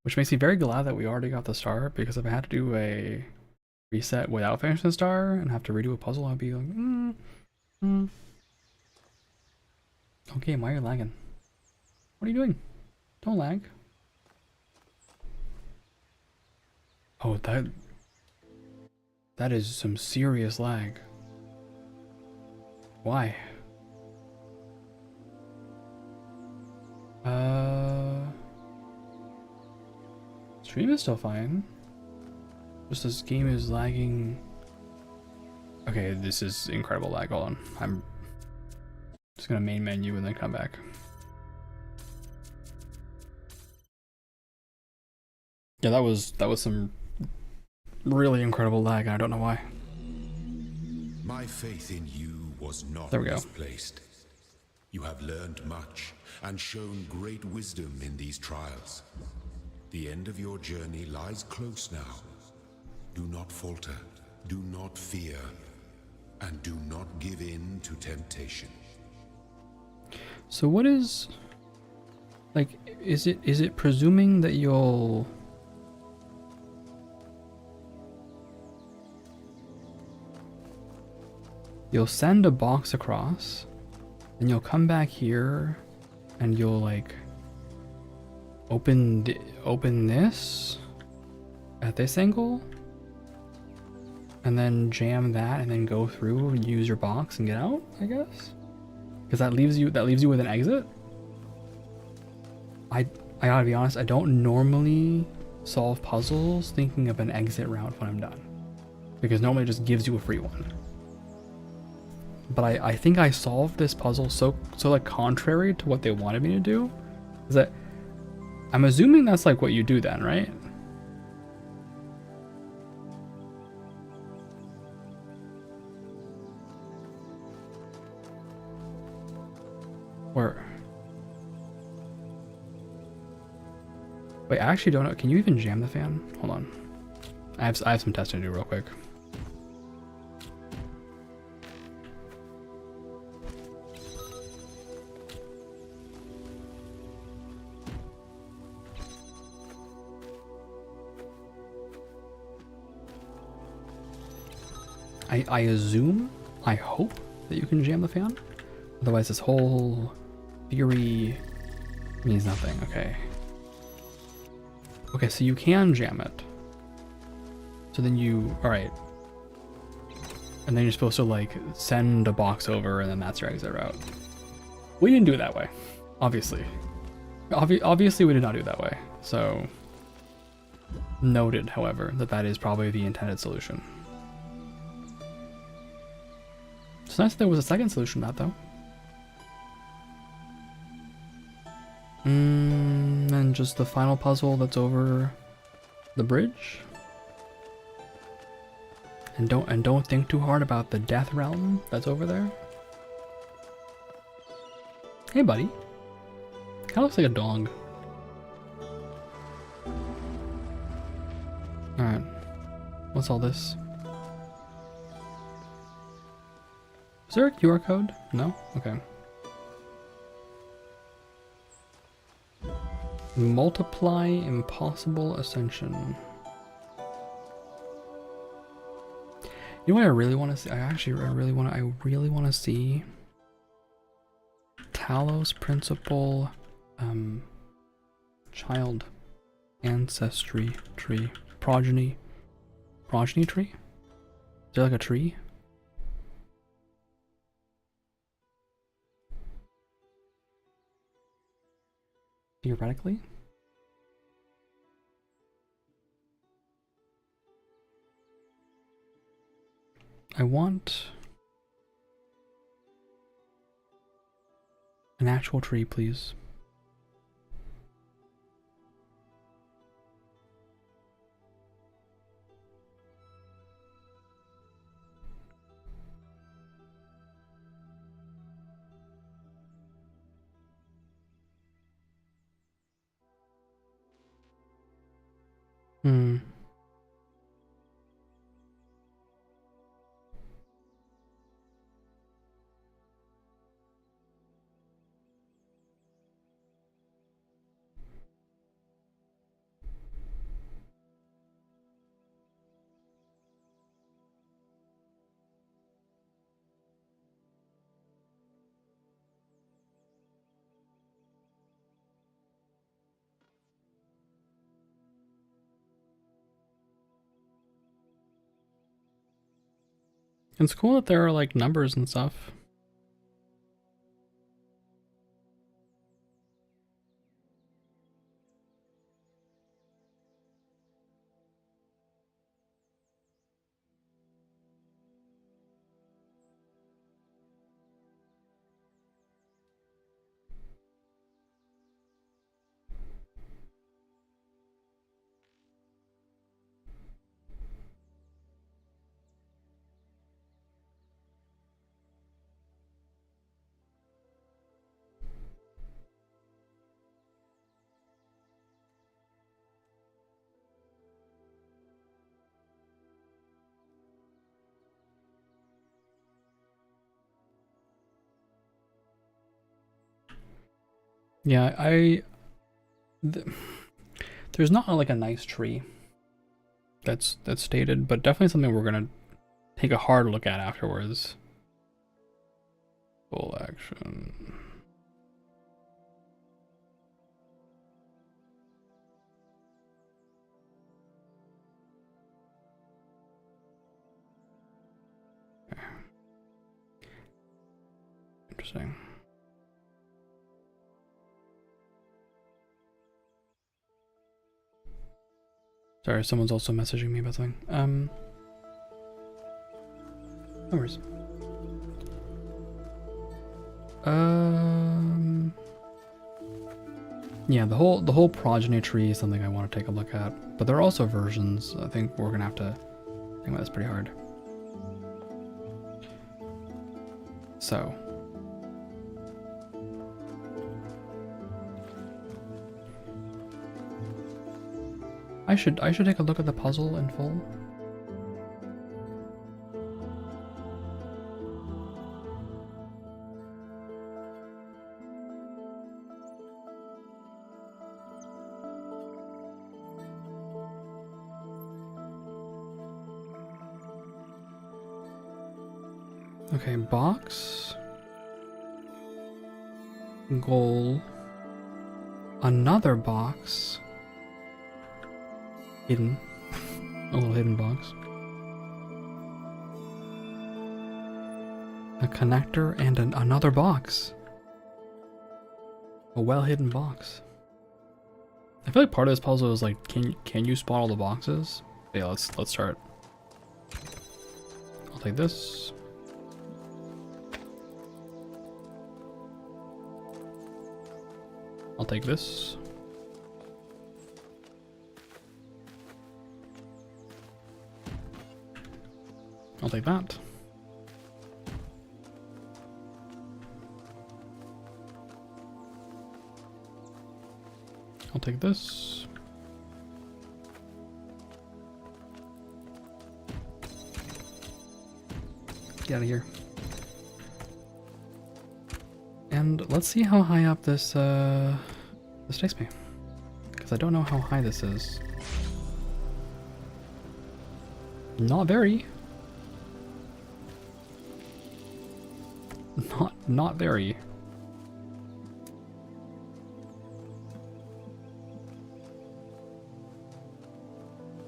Which makes me very glad that we already got the star, because if I had to do a reset without finishing the star and have to redo a puzzle, I'd be like, Okay, why are you lagging? What are you doing? Don't lag. Oh, that is some serious lag. Why? Stream is still fine. Just this game is lagging. Okay, this is incredible lag. Hold on. I'm just gonna main menu and then come back. Yeah, that was some really incredible lag, and I don't know why. My faith in you was not There we go. misplaced. You have learned much and shown great wisdom in these trials. The end of your journey lies close now. Do not falter, do not fear, and do not give in to temptation. So what is, like, is it presuming that you'll send a box across, and you'll come back here, and you'll like open this at this angle, and then jam that, and then go through and use your box and get out, I guess, because that leaves you with an exit. I gotta be honest, I don't normally solve puzzles thinking of an exit route when I'm done, because normally it just gives you a free one. But I think I solved this puzzle so like contrary to what they wanted me to do, is that I'm assuming that's like what you do then, right? Or wait, I actually don't know. Can you even jam the fan? Hold on. I have some testing to do real quick. I assume, I hope that you can jam the fan. Otherwise this whole theory means nothing. Okay. Okay, so you can jam it. So then alright. And then you're supposed to like send a box over, and then that's your exit route. We didn't do it that way, obviously. Obviously we did not do it that way. So noted, however, that is probably the intended solution. It's nice that there was a second solution to that, though. And just the final puzzle that's over the bridge. And don't think too hard about the death realm that's over there. Hey, buddy. Kind of looks like a dog. All right. What's all this? Is there a QR code? No? Okay. Multiply impossible ascension. You know what I really want to see? I really want to see Talos principal child ancestry tree. Progeny tree? Is there like a tree? Theoretically? I want An actual tree, please. Hmm. It's cool that there are like numbers and stuff. Yeah, there's not like a nice tree that's stated, but definitely something we're gonna take a hard look at afterwards. Full action. Okay. Interesting. Sorry, someone's also messaging me about something. No worries. Yeah, the whole progeny tree is something I want to take a look at, but there are also versions. I think we're gonna have to think about this pretty hard. So. I should take a look at the puzzle in full. Okay, box. Goal. Another box. Hidden. A little hidden box. A connector and another box. A well-hidden box. I feel like part of this puzzle is like, can you spot all the boxes? Yeah, let's start. I'll take this. I'll take this. I'll take that. I'll take this. Get out of here. And let's see how high up this takes me, because I don't know how high this is. Not very. Not very.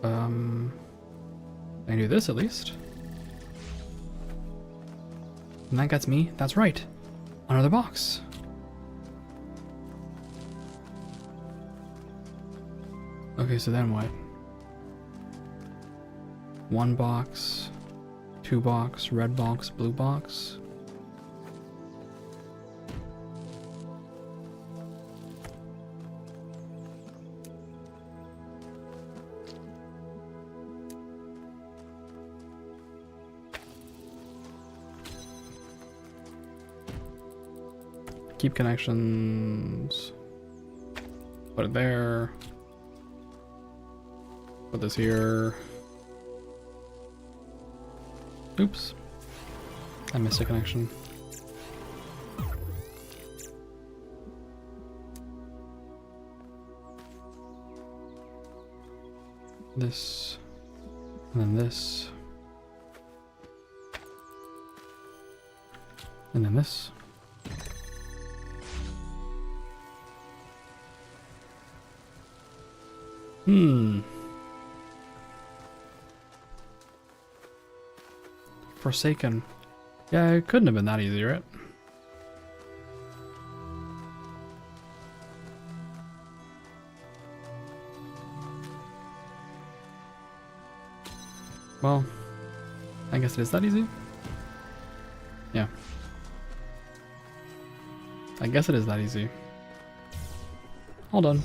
I do this at least. And that gets me, that's right, another box. Okay, so then what? One box, two box, red box, blue box. keep connections. Put it there. Put this here. Oops. I missed a connection. This. And then this. And then this. Forsaken. Yeah, it couldn't have been that easy, right? Well, I guess it is that easy. Yeah. I guess it is that easy. All done.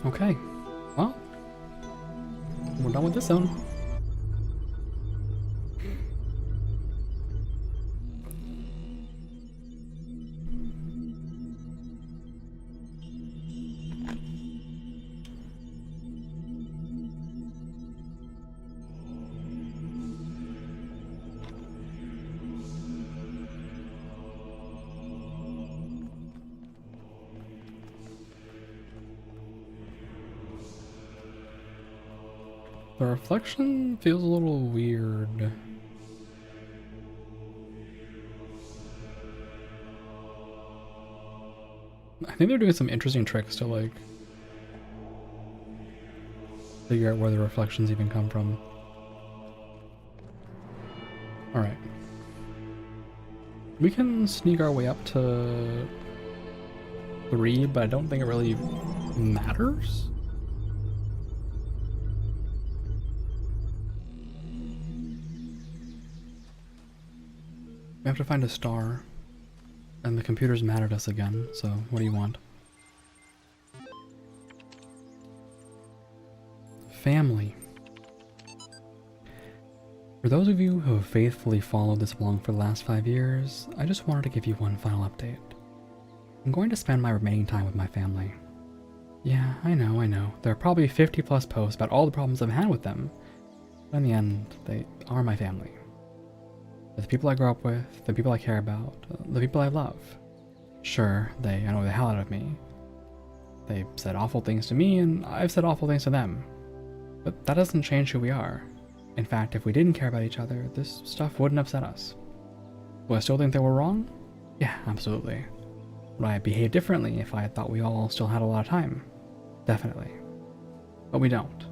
Okay, well, we're done with this zone. The reflection feels a little weird. I think they're doing some interesting tricks to like figure out where the reflections even come from. Alright. We can sneak our way up to 3, but I don't think it really matters. We have to find a star, and the computer's mad at us again, so what do you want? Family. For those of you who have faithfully followed this along for the last 5 years, I just wanted to give you one final update. I'm going to spend my remaining time with my family. Yeah, I know. There are probably 50 plus posts about all the problems I've had with them, but in the end, they are my family. They're the people I grew up with, the people I care about, the people I love. Sure, they annoy the hell out of me. They said awful things to me, and I've said awful things to them. But that doesn't change who we are. In fact, if we didn't care about each other, this stuff wouldn't upset us. Do I still think they were wrong? Yeah, absolutely. Would I behave differently if I thought we all still had a lot of time? Definitely. But we don't.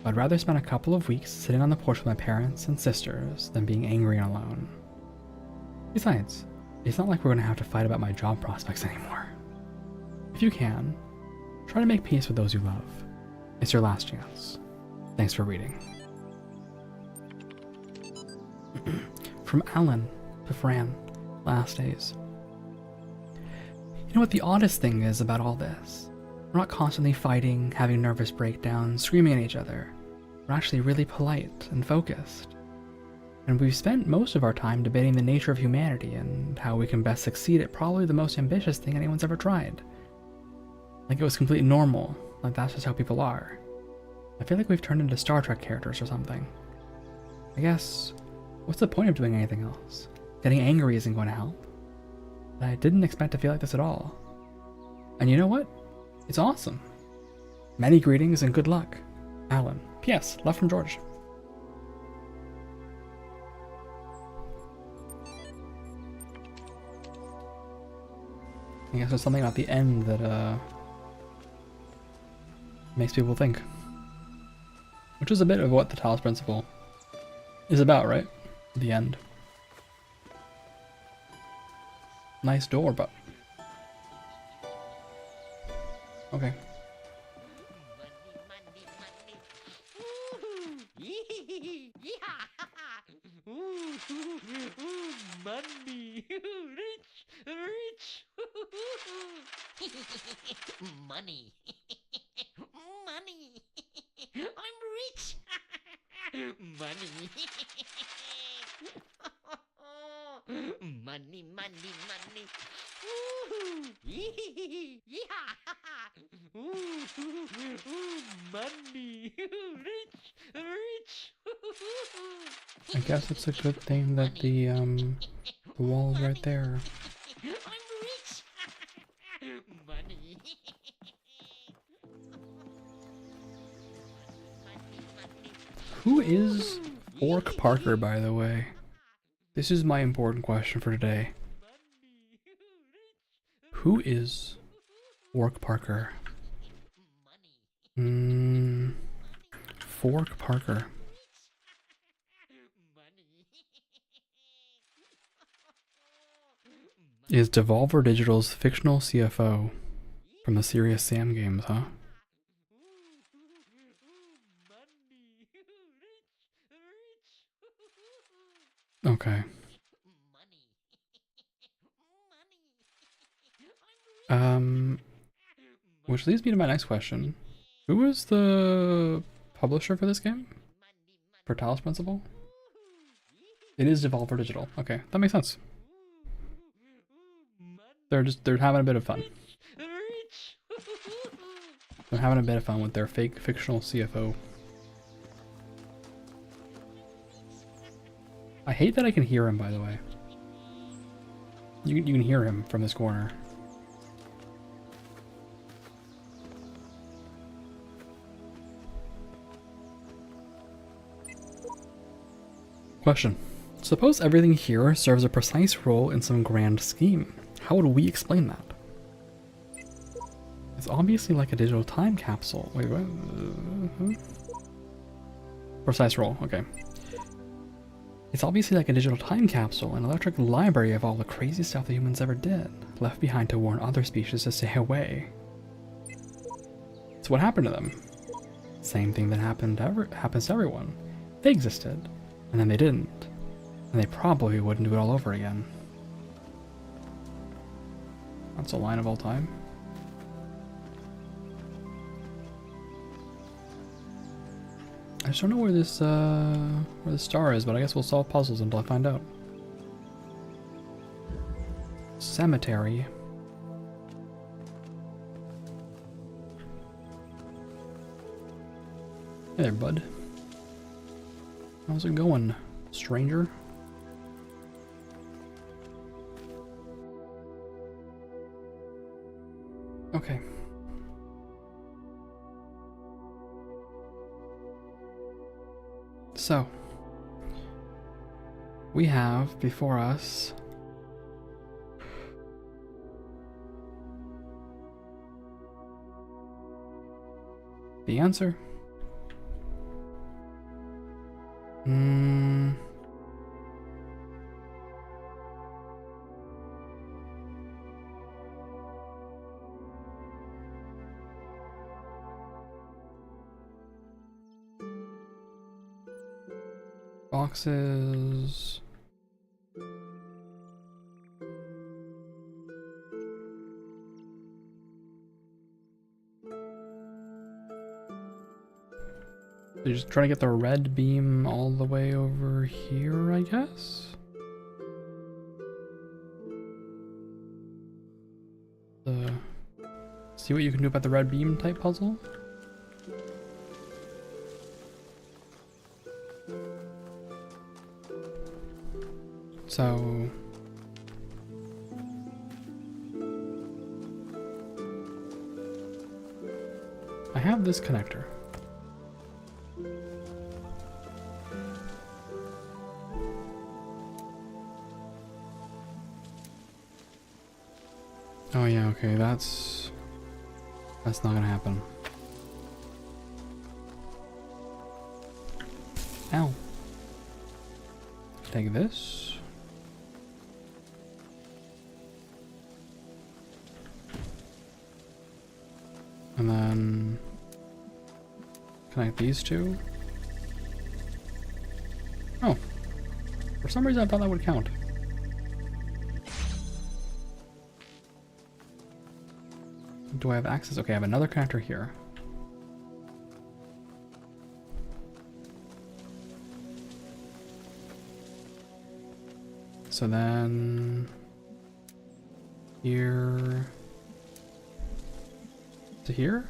I'd rather spend a couple of weeks sitting on the porch with my parents and sisters than being angry and alone. Besides, it's not like we're going to have to fight about my job prospects anymore. If you can, try to make peace with those you love. It's your last chance. Thanks for reading. From Alan to Fran, last days. You know what the oddest thing is about all this? We're not constantly fighting, having nervous breakdowns, screaming at each other. We're actually really polite and focused. And we've spent most of our time debating the nature of humanity and how we can best succeed at probably the most ambitious thing anyone's ever tried. Like it was completely normal, like that's just how people are. I feel like we've turned into Star Trek characters or something. I guess, what's the point of doing anything else? Getting angry isn't going to help. But I didn't expect to feel like this at all. And you know what? It's awesome. Many greetings and good luck. Alan. P.S. Love from George. I guess there's something about the end that makes people think. Which is a bit of what the Talos principle is about, right? The end. Nice door, but... Okay. Money. Money. I'm rich. Money. Money, money, money. Woohoo! Yeah! Money! Rich! Rich! I guess it's a good thing that the wall's right there. I'm rich! Money! Who is Orc Parker, by the way? This is my important question for today. Who is Orc Parker? Fork Parker. Is Devolver Digital's fictional CFO from the Serious Sam games, huh? Okay. Which leads me to my next question. Who is the publisher for this game? For Talos Principle? It is Devolver Digital. Okay, that makes sense. They're having a bit of fun. They're having a bit of fun with their fake fictional CFO. I hate that I can hear him, by the way. You can hear him from this corner. Question. Suppose everything here serves a precise role in some grand scheme. How would we explain that? It's obviously like a digital time capsule. Wait, what? Precise role, okay. It's obviously like a digital time capsule, an electric library of all the crazy stuff that humans ever did, left behind to warn other species to stay away. So what happened to them? Same thing that happens to everyone. They existed, and then they didn't. And they probably wouldn't do it all over again. That's a line of all time. I just don't know where this star is, but I guess we'll solve puzzles until I find out. Cemetery. Hey there, bud. How's it going, stranger? Okay. So, we have before us the answer. Boxes. They're just trying to get the red beam all the way over here, I guess? See what you can do about the red beam type puzzle? So I have this connector. Oh yeah, okay, that's not gonna happen. Ow. Take this. And then connect these two. Oh. For some reason I thought that would count. Do I have access? Okay, I have another connector here. So then here to here?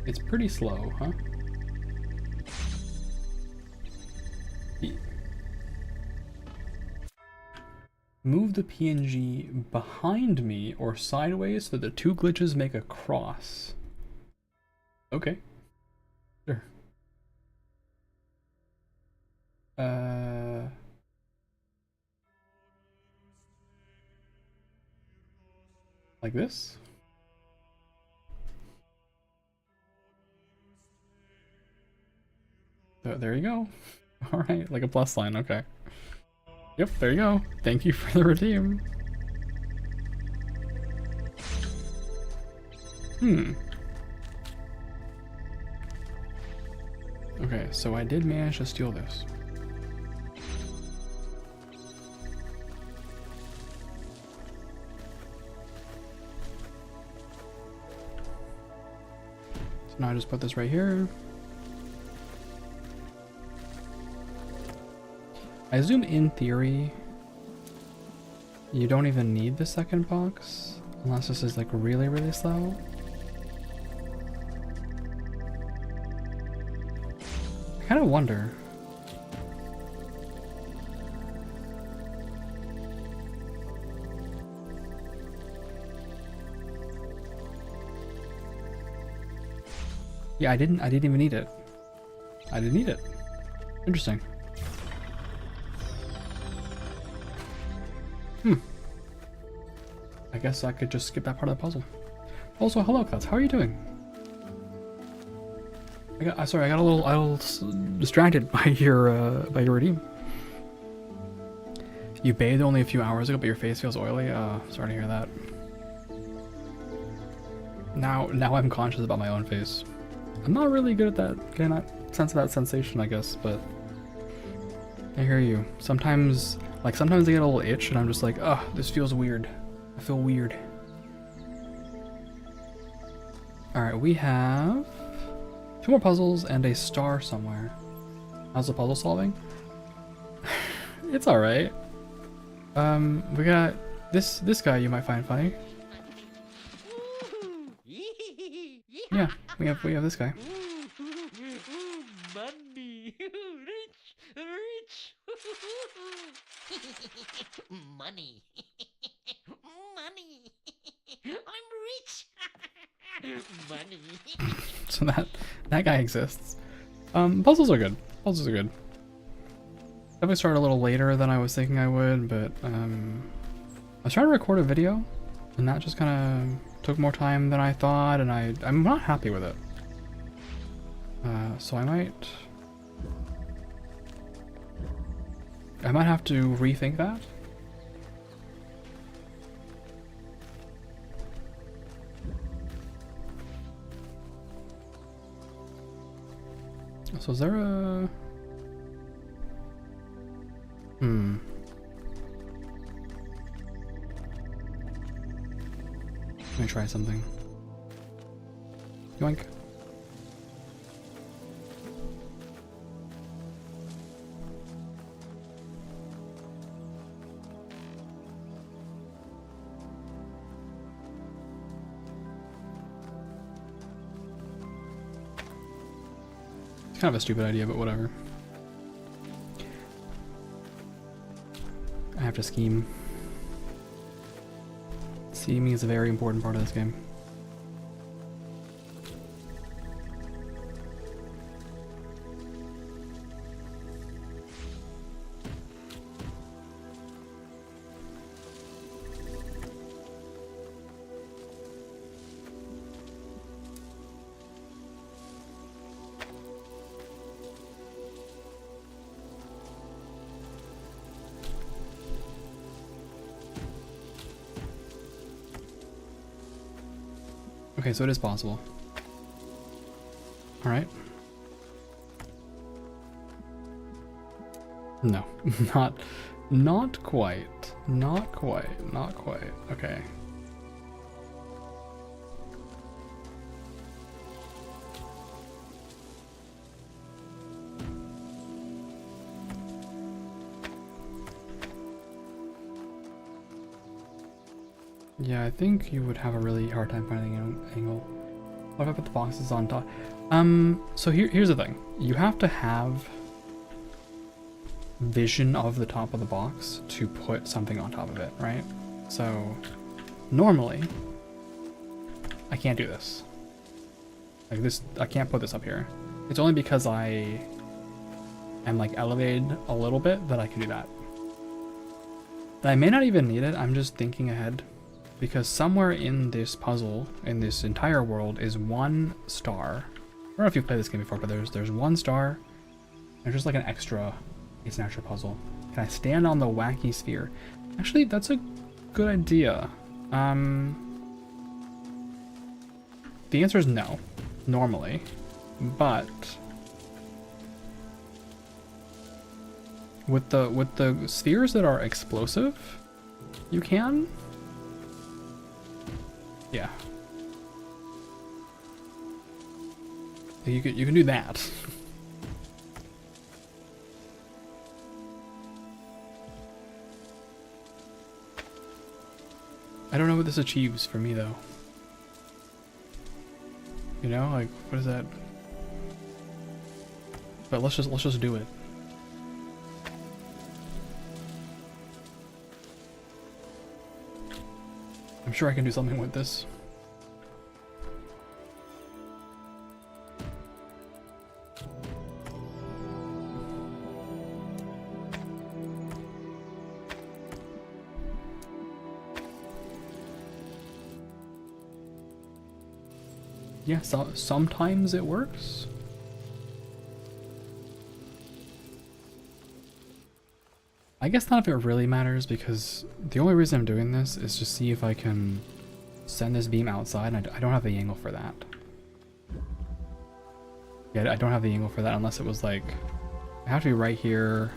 It's pretty slow, huh? Move the PNG behind me or sideways so the two glitches make a cross. Okay. Sure. Like this? There you go. Alright, like a plus sign, okay. Yep, there you go. Thank you for the redeem. Okay, so I did manage to steal this. So now I just put this right here. I assume in theory you don't even need the second box unless this is like really, really slow. I kind of wonder. Yeah, I didn't even need it. I didn't need it. Interesting. I guess I could just skip that part of the puzzle. Also, hello, Cuts. How are you doing? Sorry, I got a little distracted by your redeem. You bathed only a few hours ago, but your face feels oily. Sorry to hear that. Now I'm conscious about my own face. I'm not really good at that, getting that sense of that sensation, I guess, but I hear you. Sometimes I get a little itch, and I'm just like, ugh, this feels weird. I feel weird. Alright, we have 2 more puzzles and a star somewhere. How's the puzzle solving? It's alright. We got this guy you might find funny. Yeah, we have this guy. Money. Rich. Money. Money. I'm rich. Money. So that guy exists. Puzzles are good. Puzzles are good. Definitely started a little later than I was thinking I would, but I was trying to record a video, and that just kind of took more time than I thought, and I'm not happy with it. So I might have to rethink that. So is there a... Let me try something. Yoink. Kind of a stupid idea, but whatever. I have to scheme. Scheming is a very important part of this game. Okay, so it is possible. Alright. No, not quite. Not quite. Not quite. Okay. Yeah, I think you would have a really hard time finding an angle. What if I put the boxes on top? So here's the thing. You have to have vision of the top of the box to put something on top of it, right? So normally I can't do this. Like this, I can't put this up here. It's only because I am like elevated a little bit that I can do that. And I may not even need it, I'm just thinking ahead. Because somewhere in this puzzle, in this entire world, is one star. I don't know if you've played this game before, but there's one star. There's just like an extra, it's an extra puzzle. Can I stand on the wacky sphere? Actually, that's a good idea. The answer is no, normally, but with the spheres that are explosive, you can. Yeah. You can do that. I don't know what this achieves for me though. You know, like what is that? But let's just do it. I'm sure I can do something with this. Yeah, so sometimes it works. I guess not if it really matters, because the only reason I'm doing this is to see if I can send this beam outside, and I don't have the angle for that. Yeah, I don't have the angle for that unless it was like, I have to be right here,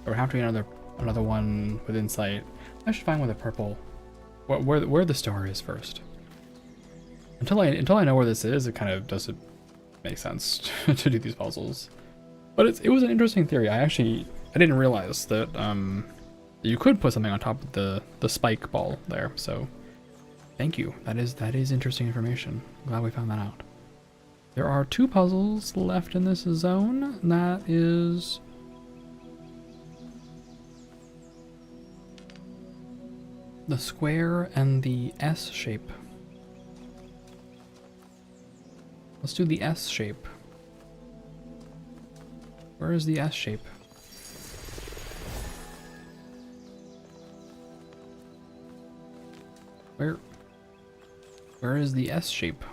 or I have to be another one within sight. I should find where the purple, where the star is first. Until I know where this is, it kind of doesn't make sense to do these puzzles. But it was an interesting theory. I didn't realize that you could put something on top of the spike ball there. So thank you. That is interesting information. Glad we found that out. There are 2 puzzles left in this zone. That is the square and the S shape. Let's do the S shape. Where is the S shape? Where is the S shape?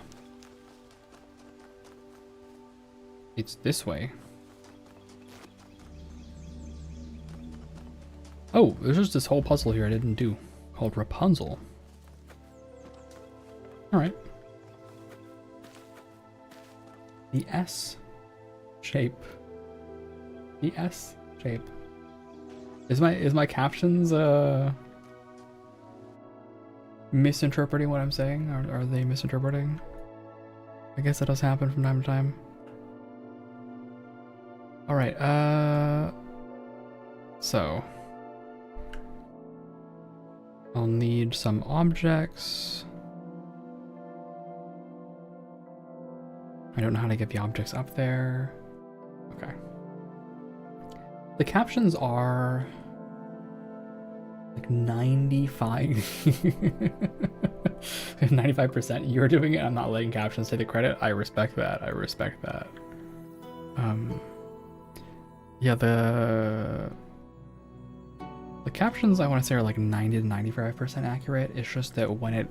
It's this way. Oh, there's just this whole puzzle here I didn't do, called Rapunzel. Alright. The S shape. The S shape. Is my captions misinterpreting what I'm saying? Are they misinterpreting? I guess that does happen from time to time. Alright, so I'll need some objects. I don't know how to get the objects up there. Okay. The captions are like 95% you're doing it. I'm not letting captions take the credit. I respect that. Yeah, the captions I want to say are like 90 to 95% accurate. It's just that when it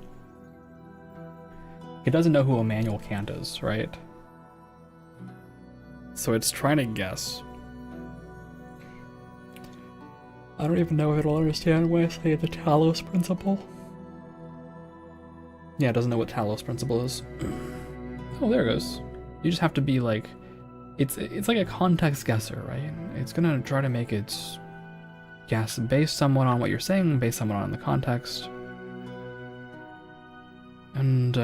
doesn't know who Emmanuel Kant is, right? So it's trying to guess. I don't even know if it'll understand when I say the Talos principle. Yeah, it doesn't know what Talos principle is. Oh, there it goes. You just have to be like it's like a context guesser, right? It's gonna try to make its guess based somewhat on what you're saying, based somewhat on the context. And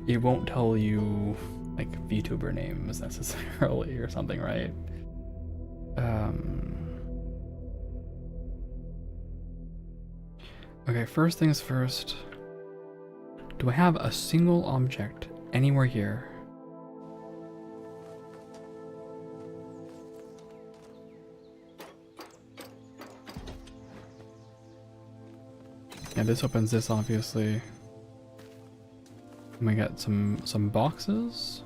it won't tell you like VTuber names necessarily or something, right? Okay, first things first. Do I have a single object anywhere here? Yeah, this opens this obviously. And we got some boxes.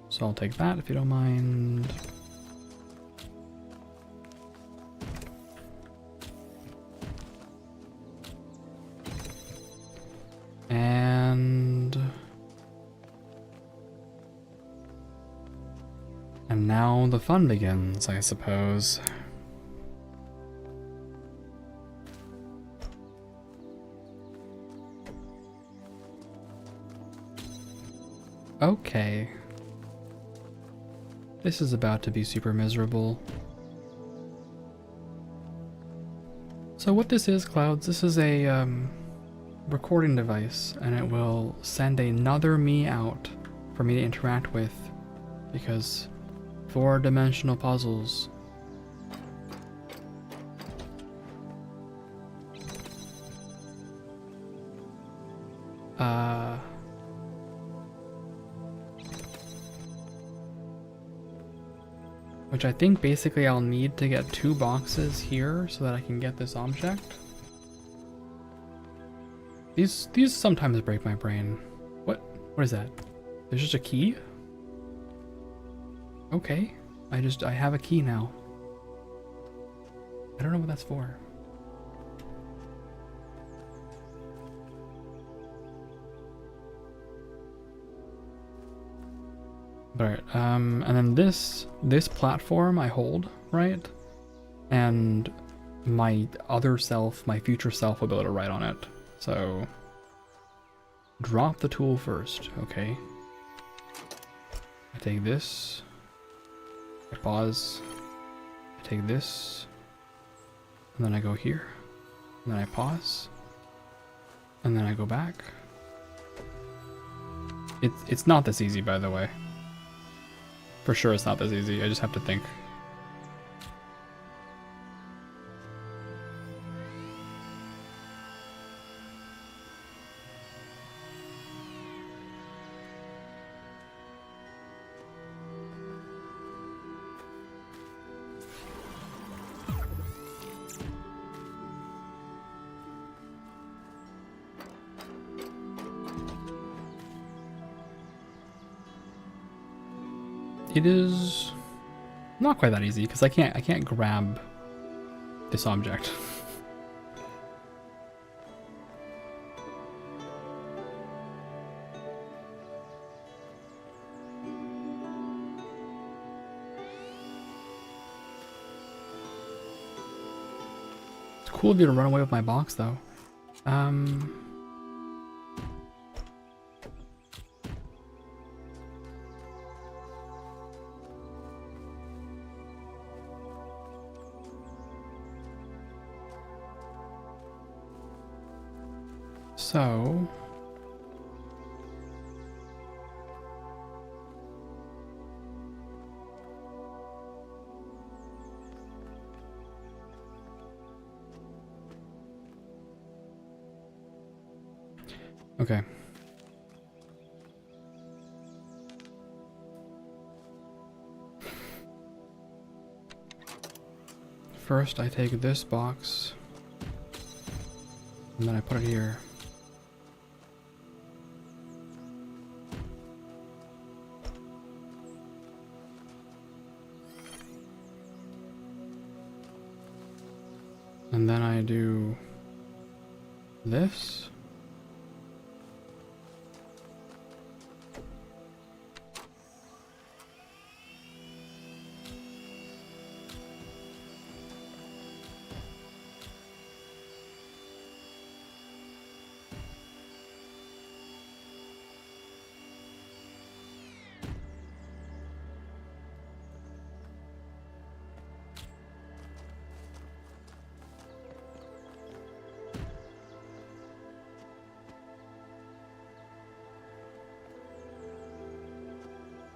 So I'll take that if you don't mind. And now the fun begins, I suppose. Okay. This is about to be super miserable. So what this is, Clouds, this is a recording device, and it will send another me out for me to interact with, because 4-dimensional puzzles. Which I think basically I'll need to get 2 boxes here so that I can get this object. These sometimes break my brain. What is that? There's just a key? Okay. I have a key now. I don't know what that's for. Alright, and then this platform I hold, right? And my other self, my future self, will be able to write on it. So, drop the tool first, okay? I take this, I pause, I take this, and then I go here, and then I pause, and then I go back. It's not this easy, by the way. For sure it's not this easy, I just have to think. It is not quite that easy because I can't grab this object. It's cool of you to run away with my box though. So, okay. First, I take this box, and then I put it here. And then I do this.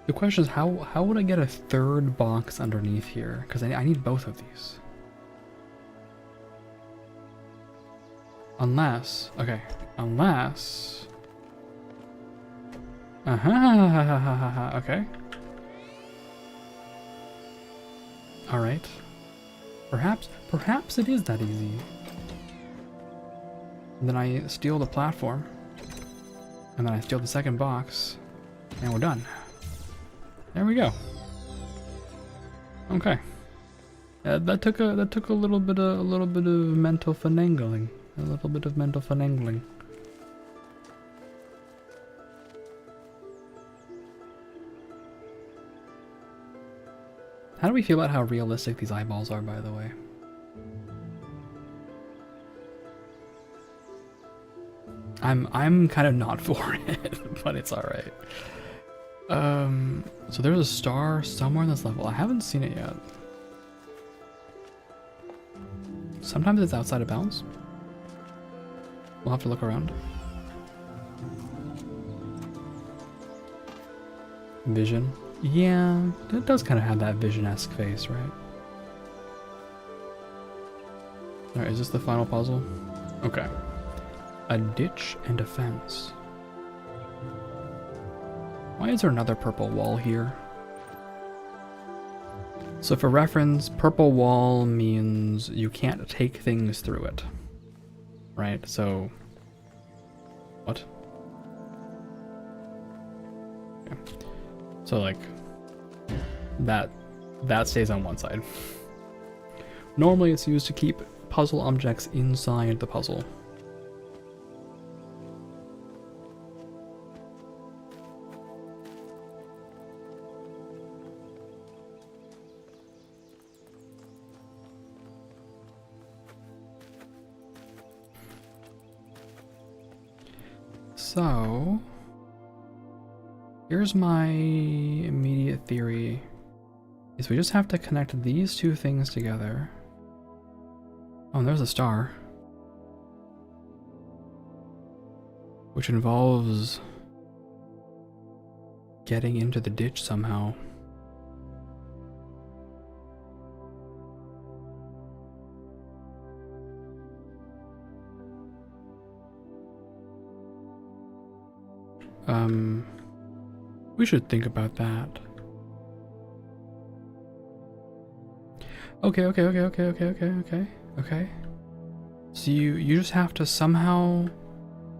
The question is, how would I get a third box underneath here? Because I need both of these. Unless, okay, unless... okay. Alright. Perhaps it is that easy. And then I steal the platform. And then I steal the second box. And we're done. There we go. Okay. That took a little bit of mental finagling. A little bit of mental finagling. How do we feel about how realistic these eyeballs are, by the way? I'm kind of not for it, but it's alright. So there's a star somewhere in this level. I haven't seen it yet. Sometimes it's outside of bounds. We'll have to look around. Vision. Yeah, it does kind of have that Vision-esque face, right? Alright, is this the final puzzle? Okay. A ditch and a fence. Why is there another purple wall here? So for reference, purple wall means you can't take things through it. Right, so... What? Okay. So like... That stays on one side. Normally it's used to keep puzzle objects inside the puzzle. So, here's my immediate theory, is we just have to connect these two things together. Oh, and there's a star. Which involves getting into the ditch somehow. We should think about that. Okay. So you just have to somehow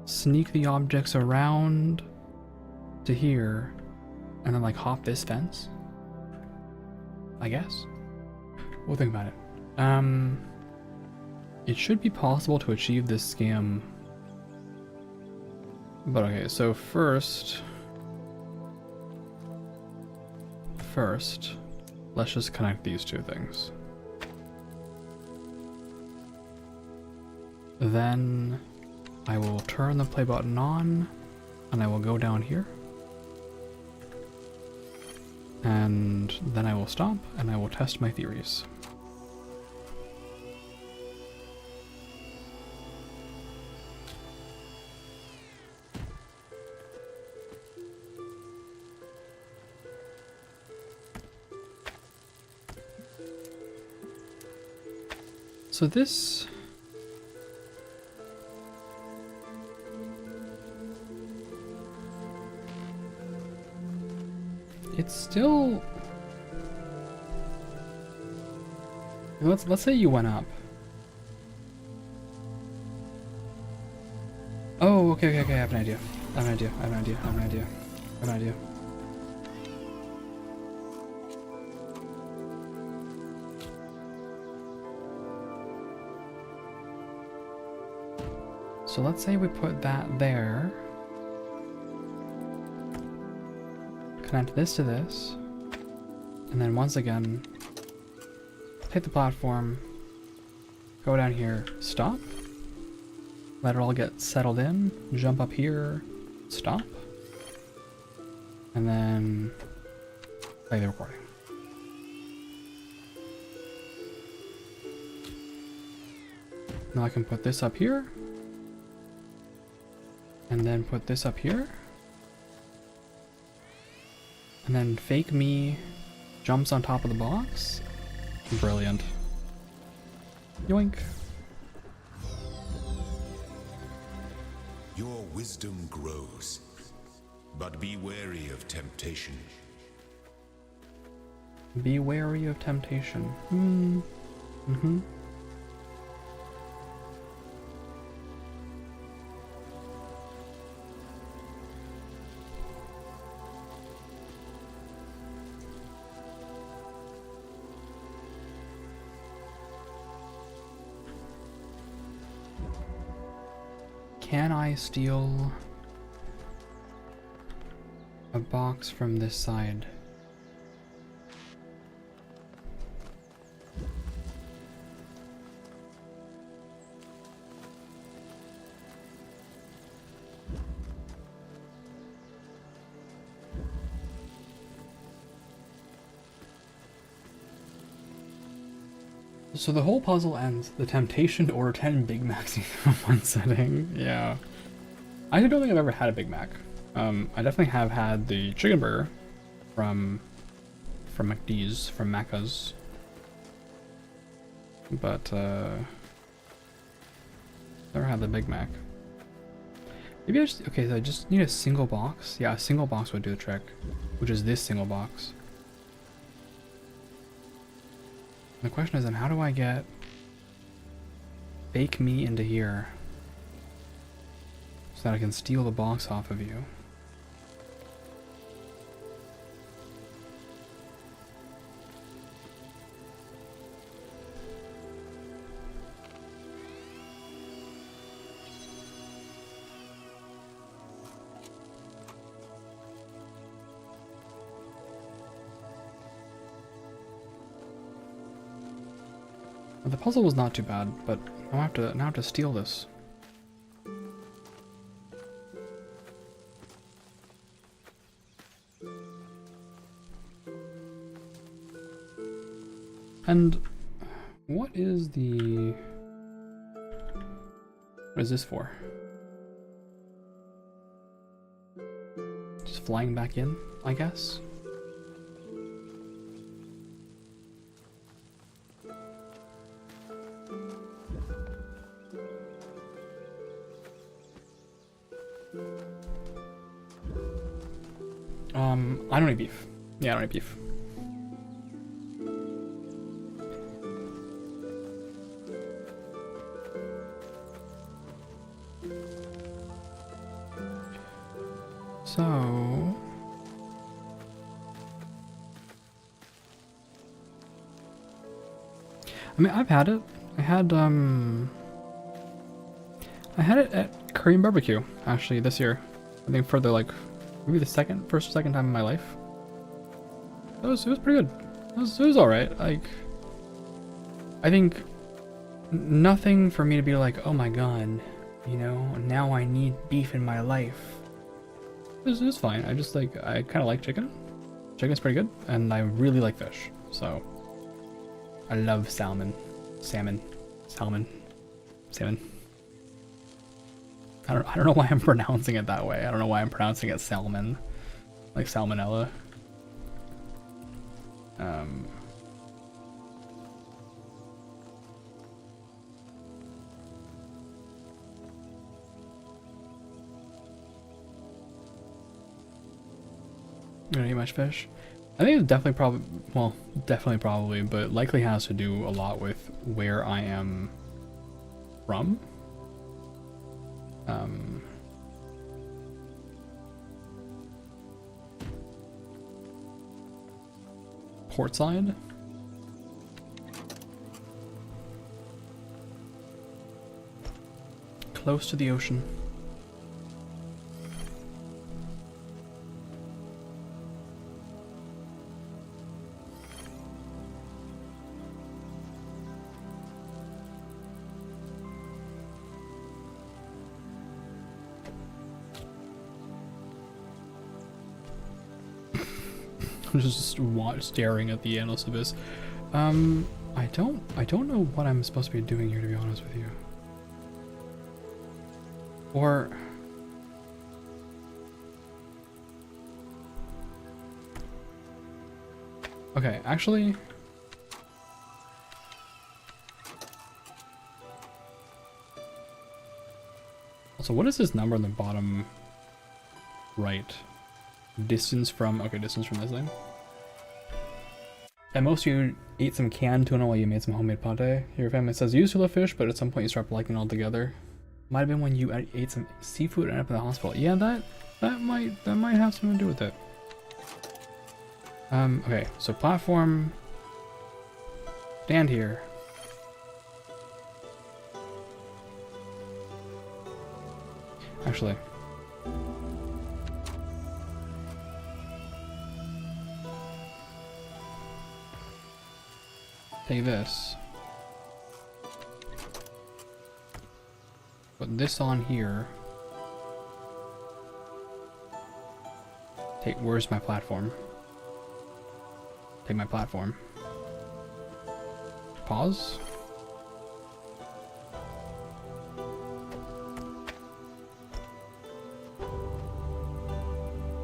sneak the objects around to here and then like hop this fence? I guess? We'll think about it. It should be possible to achieve this scam. But okay, so first, let's just connect these two things. Then I will turn the play button on and I will go down here. And then I will stop and I will test my theories. So this... It's still... Let's say you went up. Oh, okay, I have an idea. I have an idea. So let's say we put that there, connect this to this, and then once again, take the platform, go down here, stop, let it all get settled in, jump up here, stop, and then play the recording. Now I can put this up here, and then put this up here, And then fake me jumps on top of the box. Brilliant. Yoink. Your wisdom grows, but be wary of temptation. Be wary of temptation. Mm-hmm. Can I steal a box from this side? So the whole puzzle ends. The temptation to order 10 Big Macs in one sitting. Yeah. I don't think I've ever had a Big Mac. I definitely have had the chicken burger from McD's, from Macca's. But never had the Big Mac. Maybe I just, okay, so I just need a single box. Yeah, a single box would do the trick, which is this single box. The question is then, how do I get fake me into here so that I can steal the box off of you? The puzzle was not too bad, but now I have to steal this. And what is this for? Just flying back in, I guess. I don't eat beef. Yeah, I don't eat beef. So I mean, I've had it. I had it at Korean barbecue actually this year. I think for the maybe the first or second time in my life. It was pretty good. It was alright. Like, I think nothing for me to be like, oh my god, you know, now I need beef in my life. It was fine. I just I kind of like chicken. Chicken's pretty good, and I really like fish. So I love salmon. I don't know why I'm pronouncing it that way. I don't know why I'm pronouncing it salmon, like salmonella. You don't eat much fish? I think it's definitely probably, but likely has to do a lot with where I am from. Port side. Close to the ocean. I'm just staring at the endless abyss. I don't know what I'm supposed to be doing here, to be honest with you. Or Okay, actually. Also, what is this number on the bottom right? Distance from, okay, distance from this thing. And most of you ate some canned tuna while you made some homemade pate. Your family says you used to love fish, but at some point you start liking it altogether. Might have been when you ate some seafood and ended up in the hospital. Yeah, that might have something to do with it. Okay, so platform. Stand here. Actually. Take this. Put this on here. Where's my platform? Take my platform. Pause.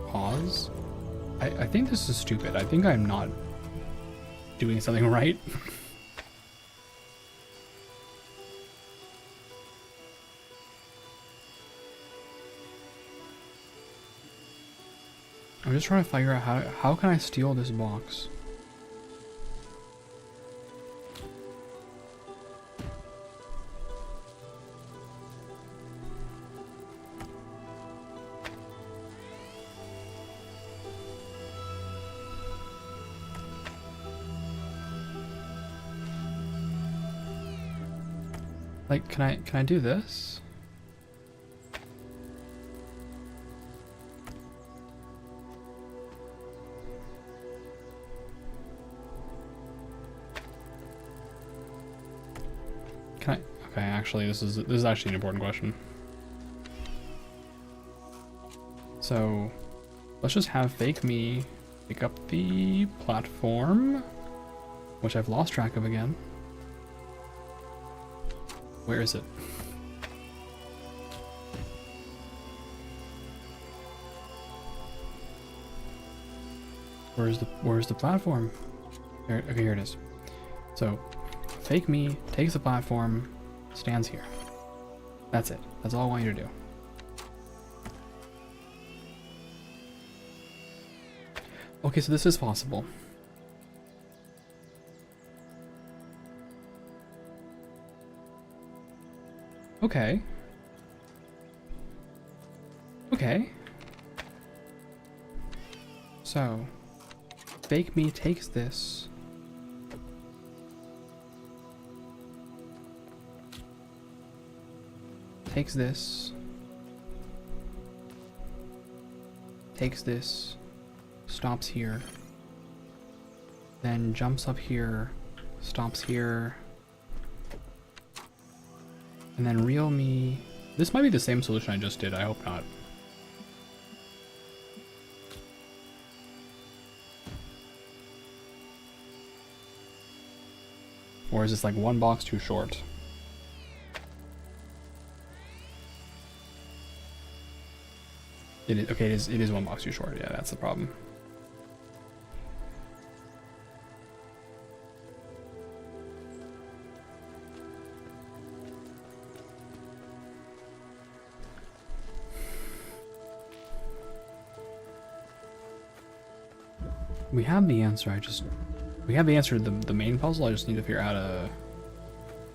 Pause. I think this is stupid. I think I'm not doing something right. I'm just trying to figure out how can I steal this box? Like, can I do this? Can I? Okay, actually, this is actually an important question. So, let's just have fake me pick up the platform, which I've lost track of again. Where is it? Where's the platform? Here, okay, here it is. So, fake me takes the platform, stands here. That's it. That's all I want you to do. Okay, so this is possible. Okay. Okay. So, fake me takes this. Takes this. Takes this. Stops here. Then jumps up here. Stops here. And then reel me. This might be the same solution I just did. I hope not. Or is this like one box too short? It is, okay, it is one box too short. Yeah, that's the problem. We have the answer, we have the answer to the main puzzle. I just need to figure out how to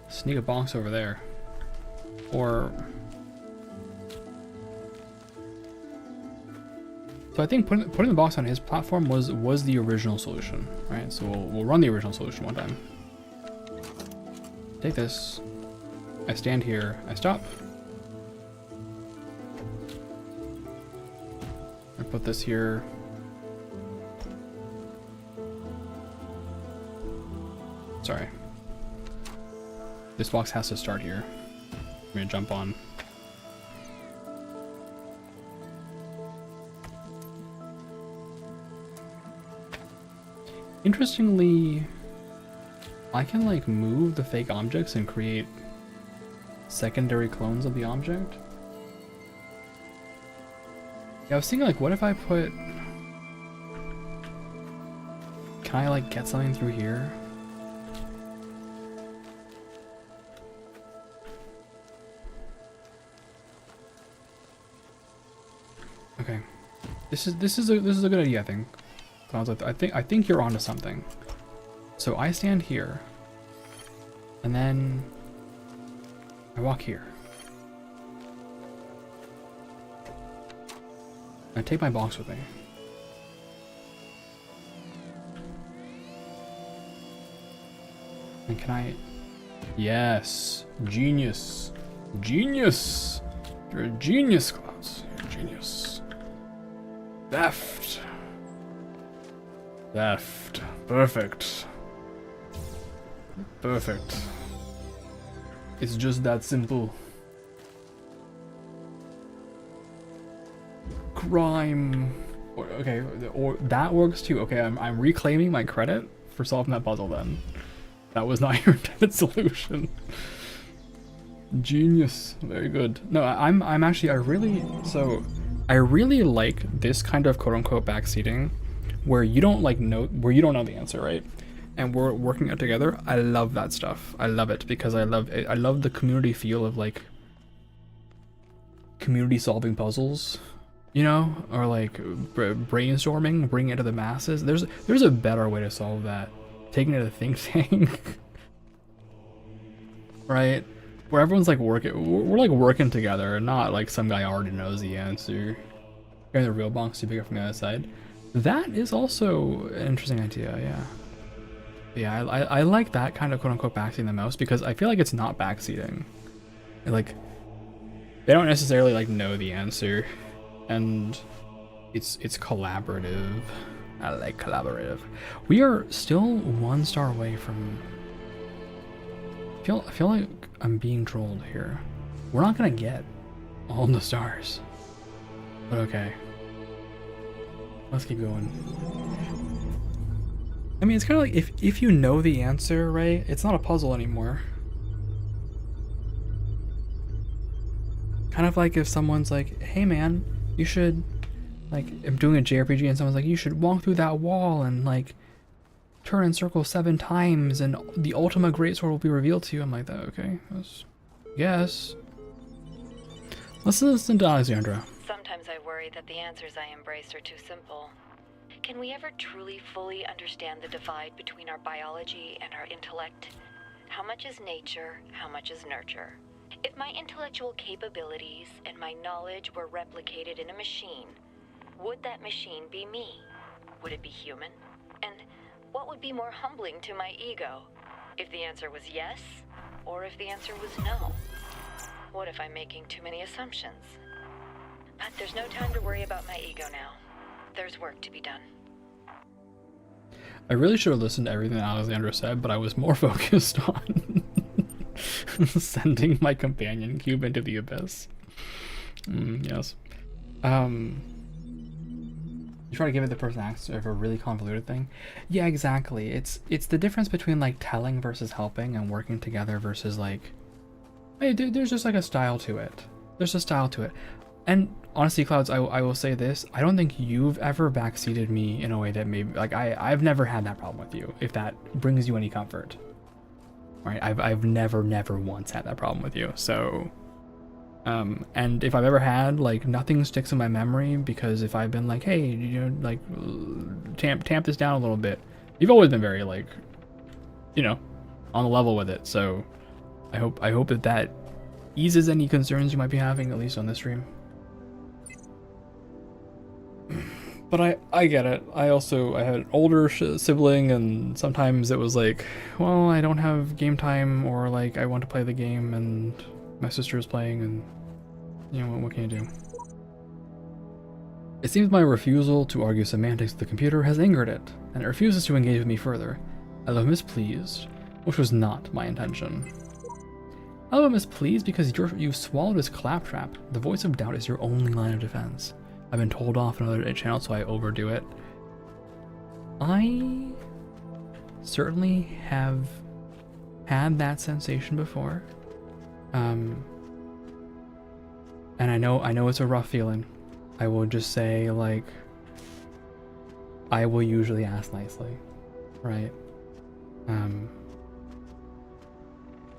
sneak a box over there. Or... So I think putting the box on his platform was the original solution, right? So we'll run the original solution one time. Take this. I stand here. I stop. I put this here. Sorry. This box has to start here. I'm gonna jump on. Interestingly, I can like move the fake objects and create secondary clones of the object. Yeah, I was thinking like, what if I put... Can I like get something through here? Okay. This is a good idea, I think. I think you're onto something. So I stand here, and then I walk here. I take my box with me. And can I? Yes, genius, genius. You're a genius, Klaus. You're a genius. Theft. Theft. Perfect. Perfect. It's just that simple. Crime. Okay, or that works too. Okay, I'm reclaiming my credit for solving that puzzle then. That was not your intended solution. Genius. Very good. No, I'm actually I really like this kind of quote unquote backseating where you don't know the answer, right? And we're working it together. I love that stuff. I love it because I love the community feel of like community solving puzzles, you know, or like brainstorming, bringing it to the masses. There's a better way to solve that. Taking it to the think tank, right? Where everyone's like we're like working together, and not like some guy already knows the answer. You're in the real box, you pick it from the other side. That is also an interesting idea, yeah. Yeah, I like that kind of quote unquote backseating the most because I feel like it's not backseating. Like, they don't necessarily like know the answer, and it's collaborative. I like collaborative. We are still 1 star away from. I feel like I'm being trolled here. We're not gonna get all the stars, but okay. Let's keep going. I mean, it's kind of like if you know the answer, right? It's not a puzzle anymore. Kind of like if someone's like, "Hey, man, you should." Like, I'm doing a JRPG and someone's like, you should walk through that wall and, like, turn in circles 7 times and the ultimate greatsword will be revealed to you. I'm like, that okay, yes. Let's listen to Alexandra. Sometimes I worry that the answers I embrace are too simple. Can we ever truly fully understand the divide between our biology and our intellect? How much is nature? How much is nurture? If my intellectual capabilities and my knowledge were replicated in a machine, would that machine be me? Would it be human? And what would be more humbling to my ego? If the answer was yes, or if the answer was no? What if I'm making too many assumptions? But there's no time to worry about my ego now. There's work to be done. I really should have listened to everything that Alexandra said, but I was more focused on sending my companion cube into the abyss. Yes. You try to give it the person access of a really convoluted thing. Yeah, exactly. It's the difference between like telling versus helping and working together versus like, hey, there's just like a style to it. There's a style to it. And honestly, Clouds, I will say this. I don't think you've ever backseated me in a way that maybe like I've never had that problem with you, if that brings you any comfort. Right? I've never once had that problem with you. So and if I've ever had, like, nothing sticks in my memory, because if I've been like, hey, you know, like, tamp this down a little bit, you've always been very, like, you know, on the level with it. So I hope that eases any concerns you might be having, at least on this stream. But I get it. I had an older sibling, and sometimes it was like, well, I don't have game time, or like I want to play the game and my sister is playing, and you know, what can you do? It seems my refusal to argue semantics with the computer has angered it, and it refuses to engage with me further. I look mispleased, which was not my intention. I look mispleased because you've swallowed his claptrap. The voice of doubt is your only line of defense. I've been told off another channel, so I overdo it. I certainly have had that sensation before. And I know it's a rough feeling. I will just say, like, I will usually ask nicely. right?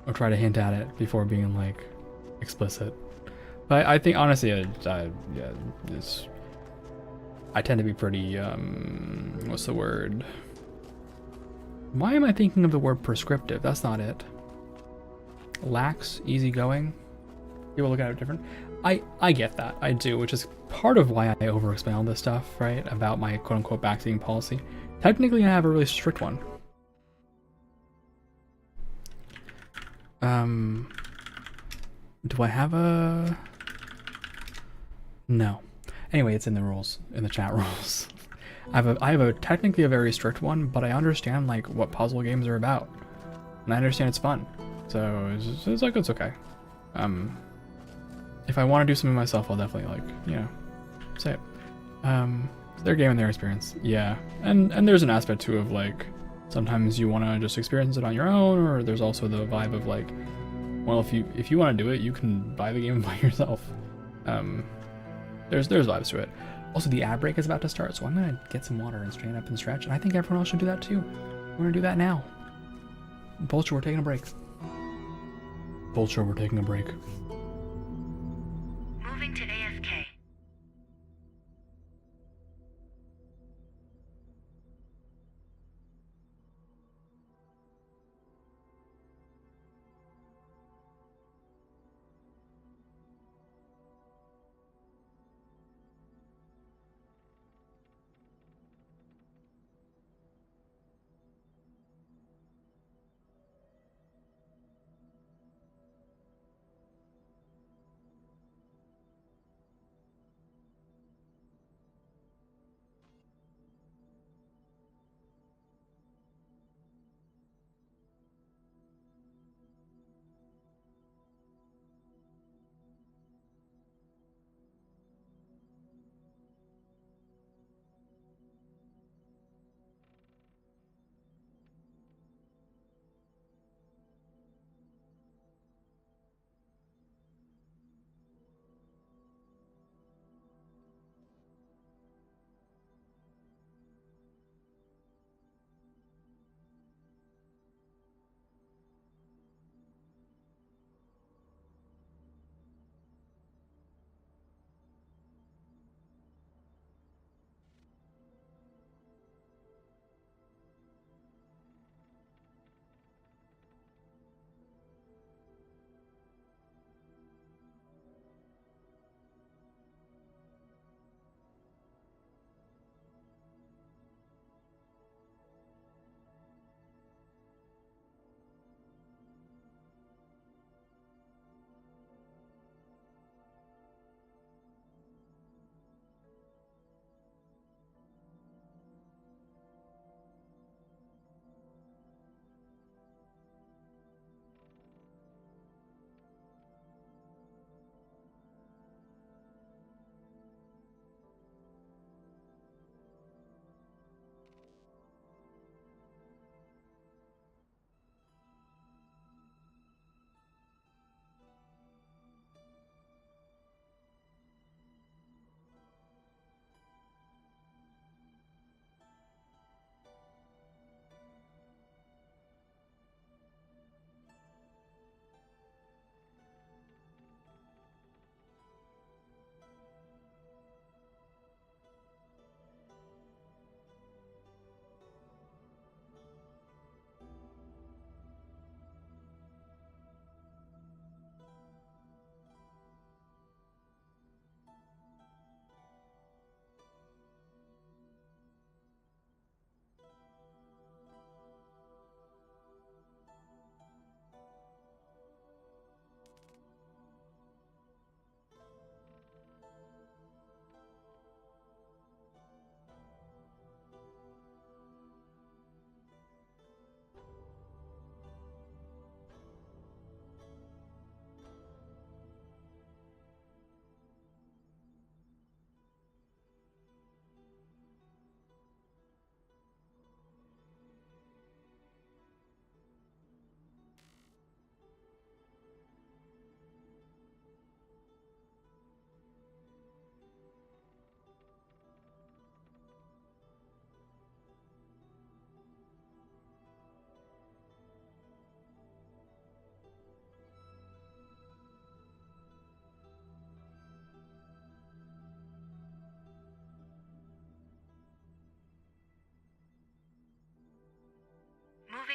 Or try to hint at it before being like explicit. But I think honestly, yeah, I tend to be pretty what's the word? Why am I thinking of the word prescriptive? That's not it. Lax, easygoing. People look at it different. I get that. I do, which is part of why I over-explain all this stuff, right? About my quote-unquote backseating policy. Technically, I have a really strict one. Do I have a... No. Anyway, it's in the rules, in the chat rules. I have a technically a very strict one, but I understand like what puzzle games are about, and I understand it's fun. So it's like it's okay. If I want to do something myself, I'll definitely like say it. It's their game and their experience. Yeah, and there's an aspect too of like sometimes you want to just experience it on your own, or there's also the vibe of like, well, if you want to do it, you can buy the game by yourself. There's vibes to it. Also, the ad break is about to start, so I'm gonna get some water and stand up and stretch, and I think everyone else should do that too. We're gonna do that now. Vulture, we're taking a break. Vulture, we're taking a break. Moving to AFK.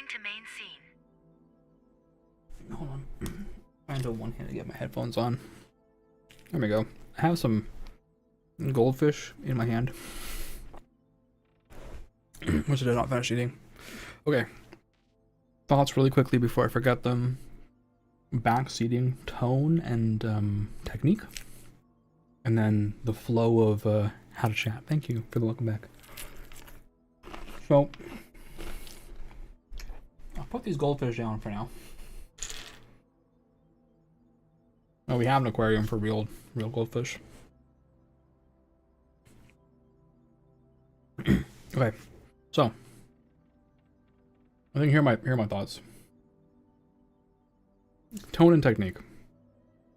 to main scene. Hold on. Trying to one hand to get my headphones on. There we go. I have some goldfish in my hand, which I did not finish eating. Okay. Thoughts really quickly before I forget them. Backseating tone and technique. And then the flow of how to chat. Thank you for the welcome back. So, I'll put these goldfish down for now. Oh, we have an aquarium for real goldfish. Okay, so I think here are my thoughts. Tone and technique.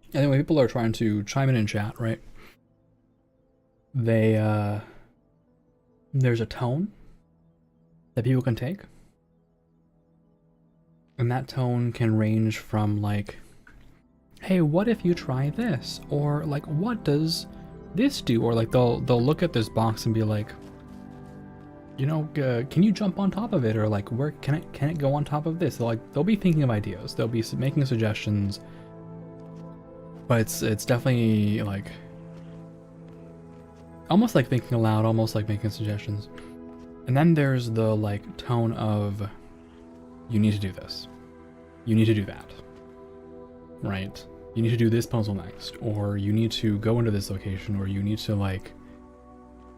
I think when people are trying to chime in chat, right? There's a tone that people can take, and that tone can range from like, hey, what if you try this? Or like, what does this do? Or like they'll look at this box and be like, you know, can you jump on top of it? Or like, where can it go on top of this? They'll be thinking of ideas. They'll be making suggestions. But it's definitely like almost like thinking aloud, almost like making suggestions. And then there's the like tone of, you need to do this. You need to do that. Right? You need to do this puzzle next, or you need to go into this location, or you need to like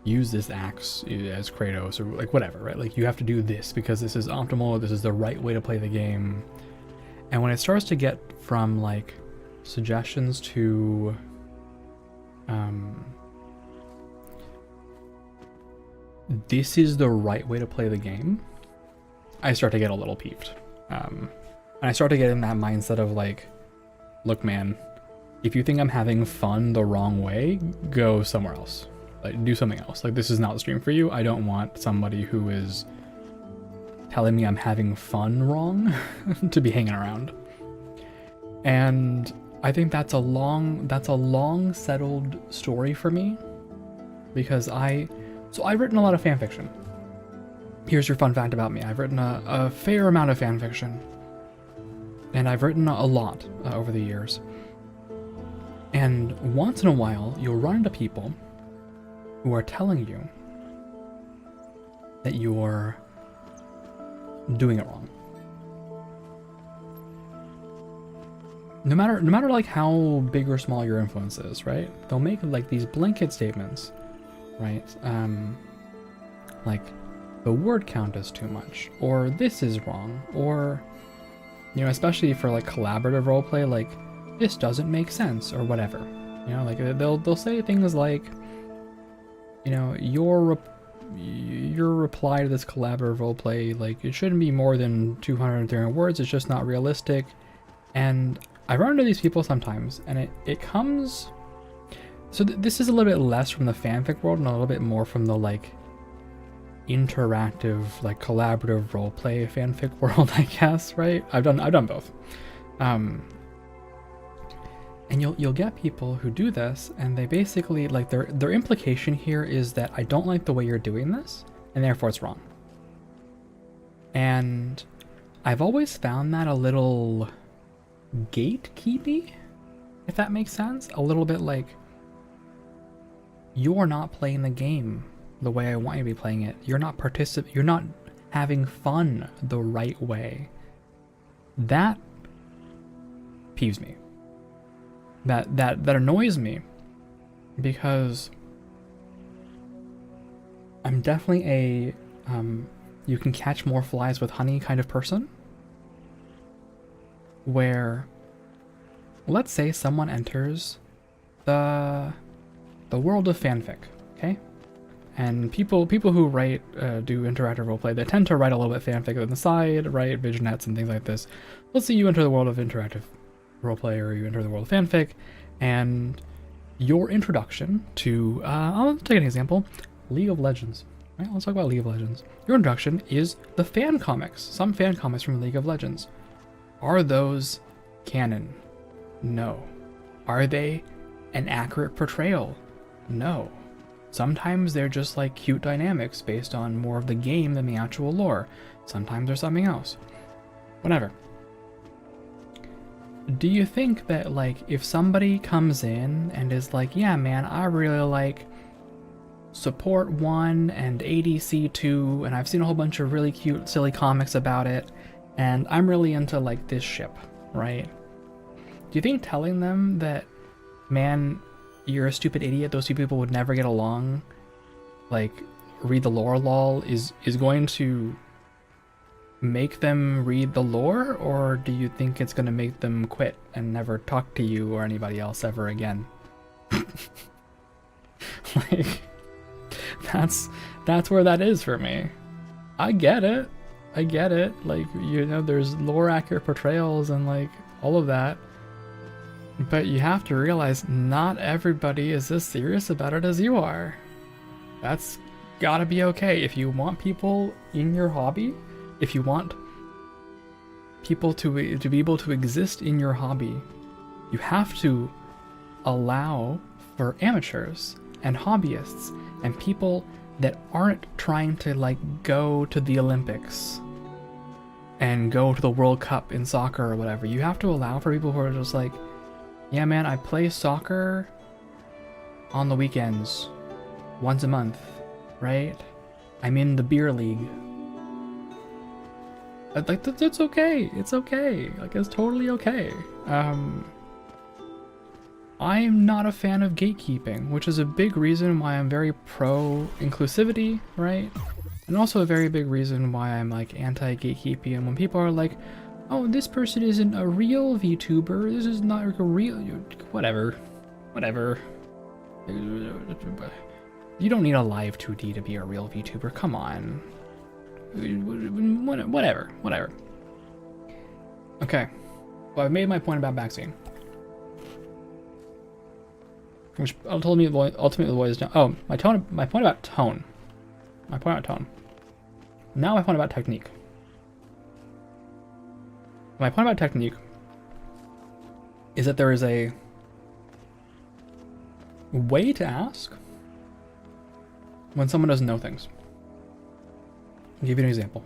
use this axe as Kratos, or like whatever, right? Like you have to do this because this is optimal, this is the right way to play the game. And when it starts to get from like suggestions to this is the right way to play the game, I start to get a little peeved. And I start to get in that mindset of like, look man, if you think I'm having fun the wrong way, go somewhere else. Like do something else. Like this is not the stream for you. I don't want somebody who is telling me I'm having fun wrong to be hanging around. And I think that's a long settled story for me, because I've written a lot of fan fiction. Here's your fun fact about me. I've written a fair amount of fan fiction. And I've written a lot over the years. And once in a while, you'll run into people who are telling you that you're doing it wrong. No matter like how big or small your influence is, right? They'll make like these blanket statements, right? Like the word count is too much, or this is wrong, or you know, especially for like collaborative roleplay, like this doesn't make sense or whatever. You know, like they'll say things like, you know, your reply to this collaborative roleplay, like it shouldn't be more than 200, 300 words. It's just not realistic. And I run into these people sometimes, and it comes. So this is a little bit less from the fanfic world and a little bit more from the like interactive, like collaborative roleplay fanfic world, I guess, right? I've done both. And you'll get people who do this, and they basically like their implication here is that I don't like the way you're doing this, and therefore it's wrong. And I've always found that a little gatekeepy, if that makes sense. A little bit like, you're not playing the game the way I want you to be playing it. You're not you're not having fun the right way. That peeves me. That annoys me, because I'm definitely a you can catch more flies with honey kind of person, where let's say someone enters the world of fanfic, okay? And people who write, do interactive roleplay, they tend to write a little bit fanfic on the side, write vignettes and things like this. Let's say you enter the world of interactive roleplay, or you enter the world of fanfic, and your introduction to, I'll take an example, League of Legends. Right, let's talk about League of Legends. Your introduction is the fan comics, some fan comics from League of Legends. Are those canon? No. Are they an accurate portrayal? No. Sometimes they're just like cute dynamics based on more of the game than the actual lore. Sometimes there's something else. Whatever. Do you think that, like, if somebody comes in and is like, yeah, man, I really like Support 1 and ADC 2, and I've seen a whole bunch of really cute, silly comics about it, and I'm really into, like, this ship, right? Do you think telling them that, man, you're a stupid idiot, those two people would never get along, like, read the lore lol, is going to make them read the lore, or do you think it's going to make them quit and never talk to you or anybody else ever again? Like, that's where that is for me. I get it. Like, you know, there's lore accurate portrayals and, like, all of that. But you have to realize not everybody is as serious about it as you are. That's gotta be okay. If you want people in your hobby, if you want people to be able to exist in your hobby, you have to allow for amateurs and hobbyists and people that aren't trying to, like, go to the Olympics and go to the World Cup in soccer or whatever. You have to allow for people who are just like, yeah, man, I play soccer on the weekends, once a month, right? I'm in the beer league. Like, it's okay. It's okay. Like, it's totally okay. I'm not a fan of gatekeeping, which is a big reason why I'm very pro inclusivity, right? And also a very big reason why I'm, like, anti-gatekeeping. And when people are like, oh, this person isn't a real VTuber, this is not like a real, whatever. You don't need a live 2D to be a real VTuber, come on. Whatever. Okay, well, I've made my point about backseating. Which ultimately boils down. Oh, my point about tone. Now my point about technique. My point about technique is that there is a way to ask when someone doesn't know things. I'll give you an example.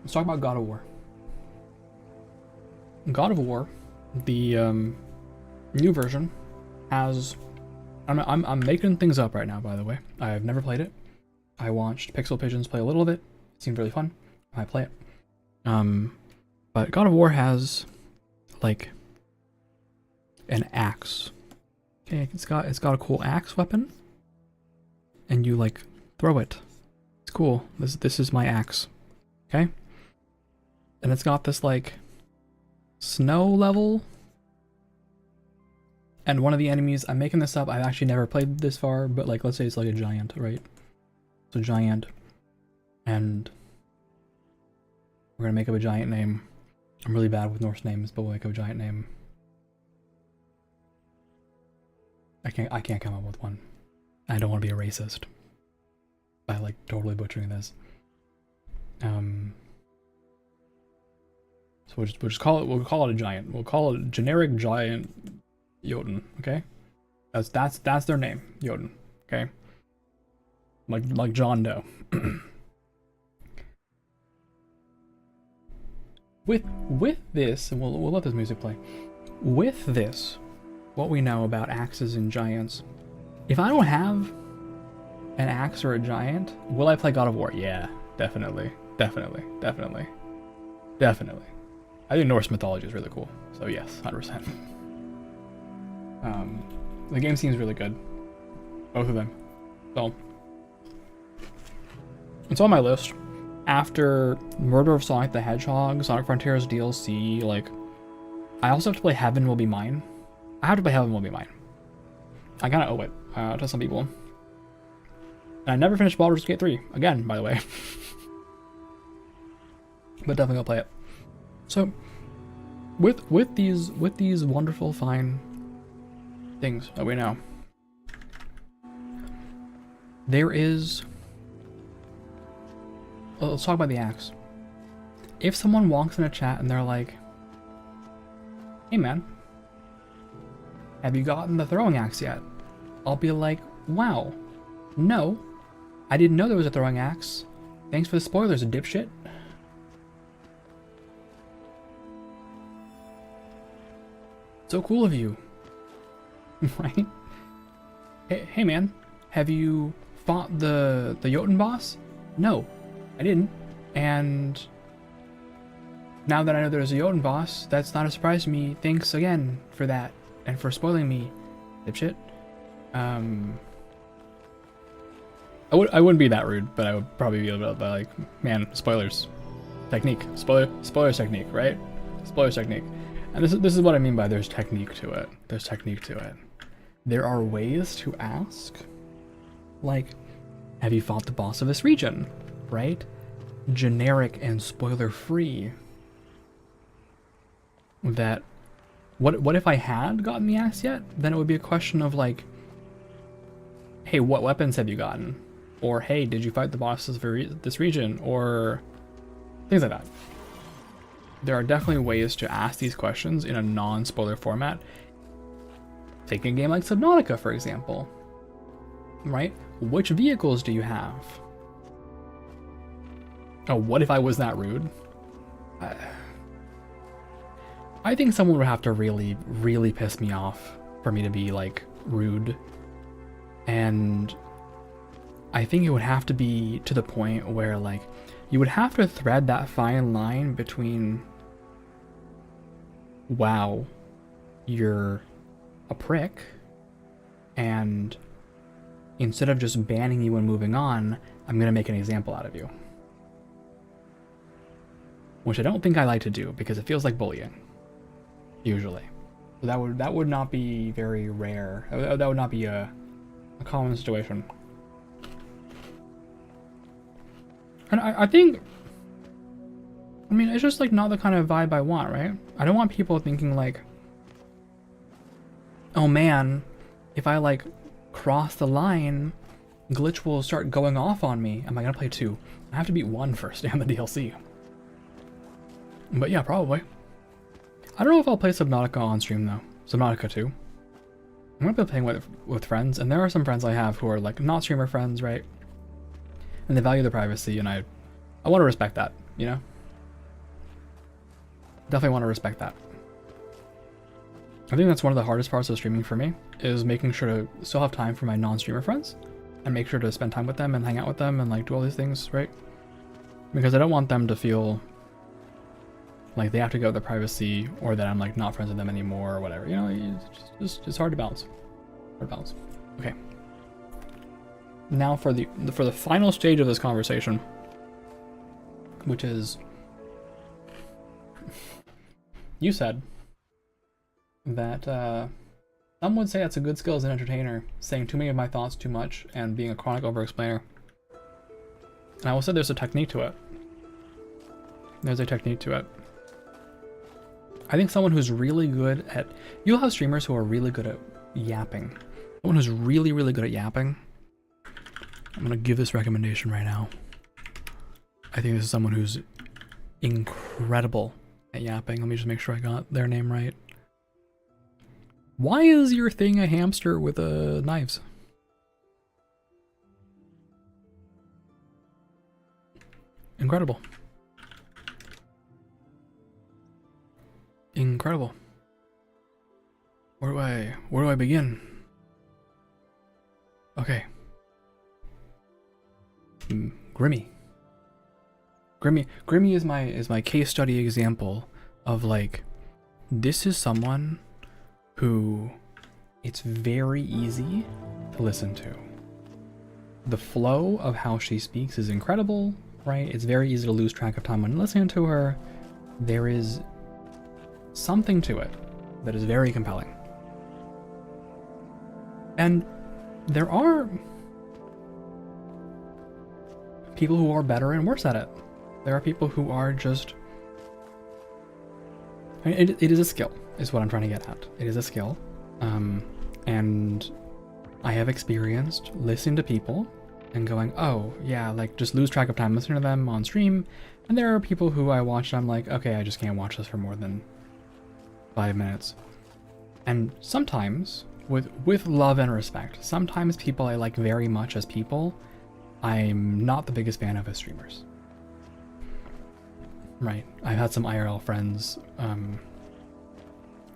Let's talk about God of War. God of War, the new version, has... I'm making things up right now, by the way. I've never played it. I watched Pixel Pigeons play a little of it. It seemed really fun. I play it. But God of War has, like, an axe. Okay, it's got a cool axe weapon, and you, like, throw it. It's cool. This is my axe. Okay? And it's got this, like, snow level. And one of the enemies, I'm making this up, I've actually never played this far, but, like, let's say it's like a giant, right? It's a giant, and we're gonna make up a giant name. I'm really bad with Norse names, but we'll make up a giant name. I can't come up with one. I don't want to be a racist by, like, totally butchering this. So we'll call it a giant. We'll call it generic giant Jotun, okay? That's their name, Jotun, okay? Like John Doe. With this, and we'll let this music play. With this, what we know about axes and giants, if I don't have an axe or a giant, will I play God of War? Yeah, definitely. I think Norse mythology is really cool, so yes, 100%. The game seems really good, both of them. So it's on my list. After Murder of Sonic the Hedgehog, Sonic Frontiers DLC, like, I also have to play Heaven Will Be Mine. I have to play Heaven Will Be Mine. I kind of owe it to some people. And I never finished Baldur's Gate 3, again, by the way. But definitely gonna play it. So, with these wonderful, fine things that we know, there is... Well, let's talk about the axe. If someone walks in a chat and they're like, hey man, have you gotten the throwing axe yet? I'll be like, wow, no, I didn't know there was a throwing axe. Thanks for the spoilers, dipshit. So cool of you. Right? Hey man, have you fought the Jotun boss? No, I didn't. And now that I know there's a Jotun boss, that's not a surprise to me. Thanks again for that and for spoiling me, dipshit. I wouldn't be that rude, but I would probably be a little bit like, man, spoilers, technique, spoilers technique, right? Spoilers technique, and this is what I mean by there's technique to it. There's technique to it. There are ways to ask, like, have you fought the boss of this region, right? Generic and spoiler-free. That, what if I had gotten the axe yet? Then it would be a question of like, hey, what weapons have you gotten? Or hey, did you fight the bosses of this region? Or things like that. There are definitely ways to ask these questions in a non-spoiler format. Take a game like Subnautica, for example. Right? Which vehicles do you have? Oh, what if I was that rude? I think someone would have to really, really piss me off for me to be, like, rude. And I think it would have to be to the point where, like, you would have to thread that fine line between, wow, you're a prick, and instead of just banning you and moving on, I'm gonna make an example out of you. Which I don't think I like to do, because it feels like bullying, usually. So that would not be very rare. That would not be a common situation. And I think, I mean, it's just like not the kind of vibe I want, right? I don't want people thinking like, oh man, if I like cross the line, Glitch will start going off on me. Am I gonna play 2? I have to beat 1 first and the DLC. But yeah, probably. I don't know if I'll play Subnautica on stream though. Subnautica 2. I'm gonna be playing with friends, and there are some friends I have who are like not streamer friends, right? And they value their privacy, and I want to respect that, you know? Definitely want to respect that. I think that's one of the hardest parts of streaming for me, is making sure to still have time for my non-streamer friends, and make sure to spend time with them and hang out with them and like do all these things, right? Because I don't want them to feel like they have to go with their privacy, or that I'm like not friends with them anymore or whatever. You know, it's hard to balance. Hard to balance. Okay. Now for the final stage of this conversation, which is, you said that some would say that's a good skill as an entertainer, saying too many of my thoughts too much and being a chronic over-explainer. And I will say there's a technique to it. There's a technique to it. I think someone who's really good at, you'll have streamers who are really good at yapping. Someone who's really, really good at yapping. I'm gonna give this recommendation right now. I think this is someone who's incredible at yapping. Let me just make sure I got their name right. Why is your thing a hamster with knives? Incredible. Incredible. Where do I begin? Okay. Grimmy is my case study example of like, this is someone who it's very easy to listen to. The flow of how she speaks is incredible, right? It's very easy to lose track of time when listening to her. There is something to it that is very compelling. And there are people who are better and worse at it. There are people who are just, I mean, it is a skill, is what I'm trying to get at. It is a skill. And I have experienced listening to people and going, oh yeah, like just lose track of time listening to them on stream. And there are people who I watch and I'm like, okay, I just can't watch this for more than 5 minutes. And sometimes, with love and respect, sometimes people I like very much as people, I'm not the biggest fan of as streamers. Right. I've had some IRL friends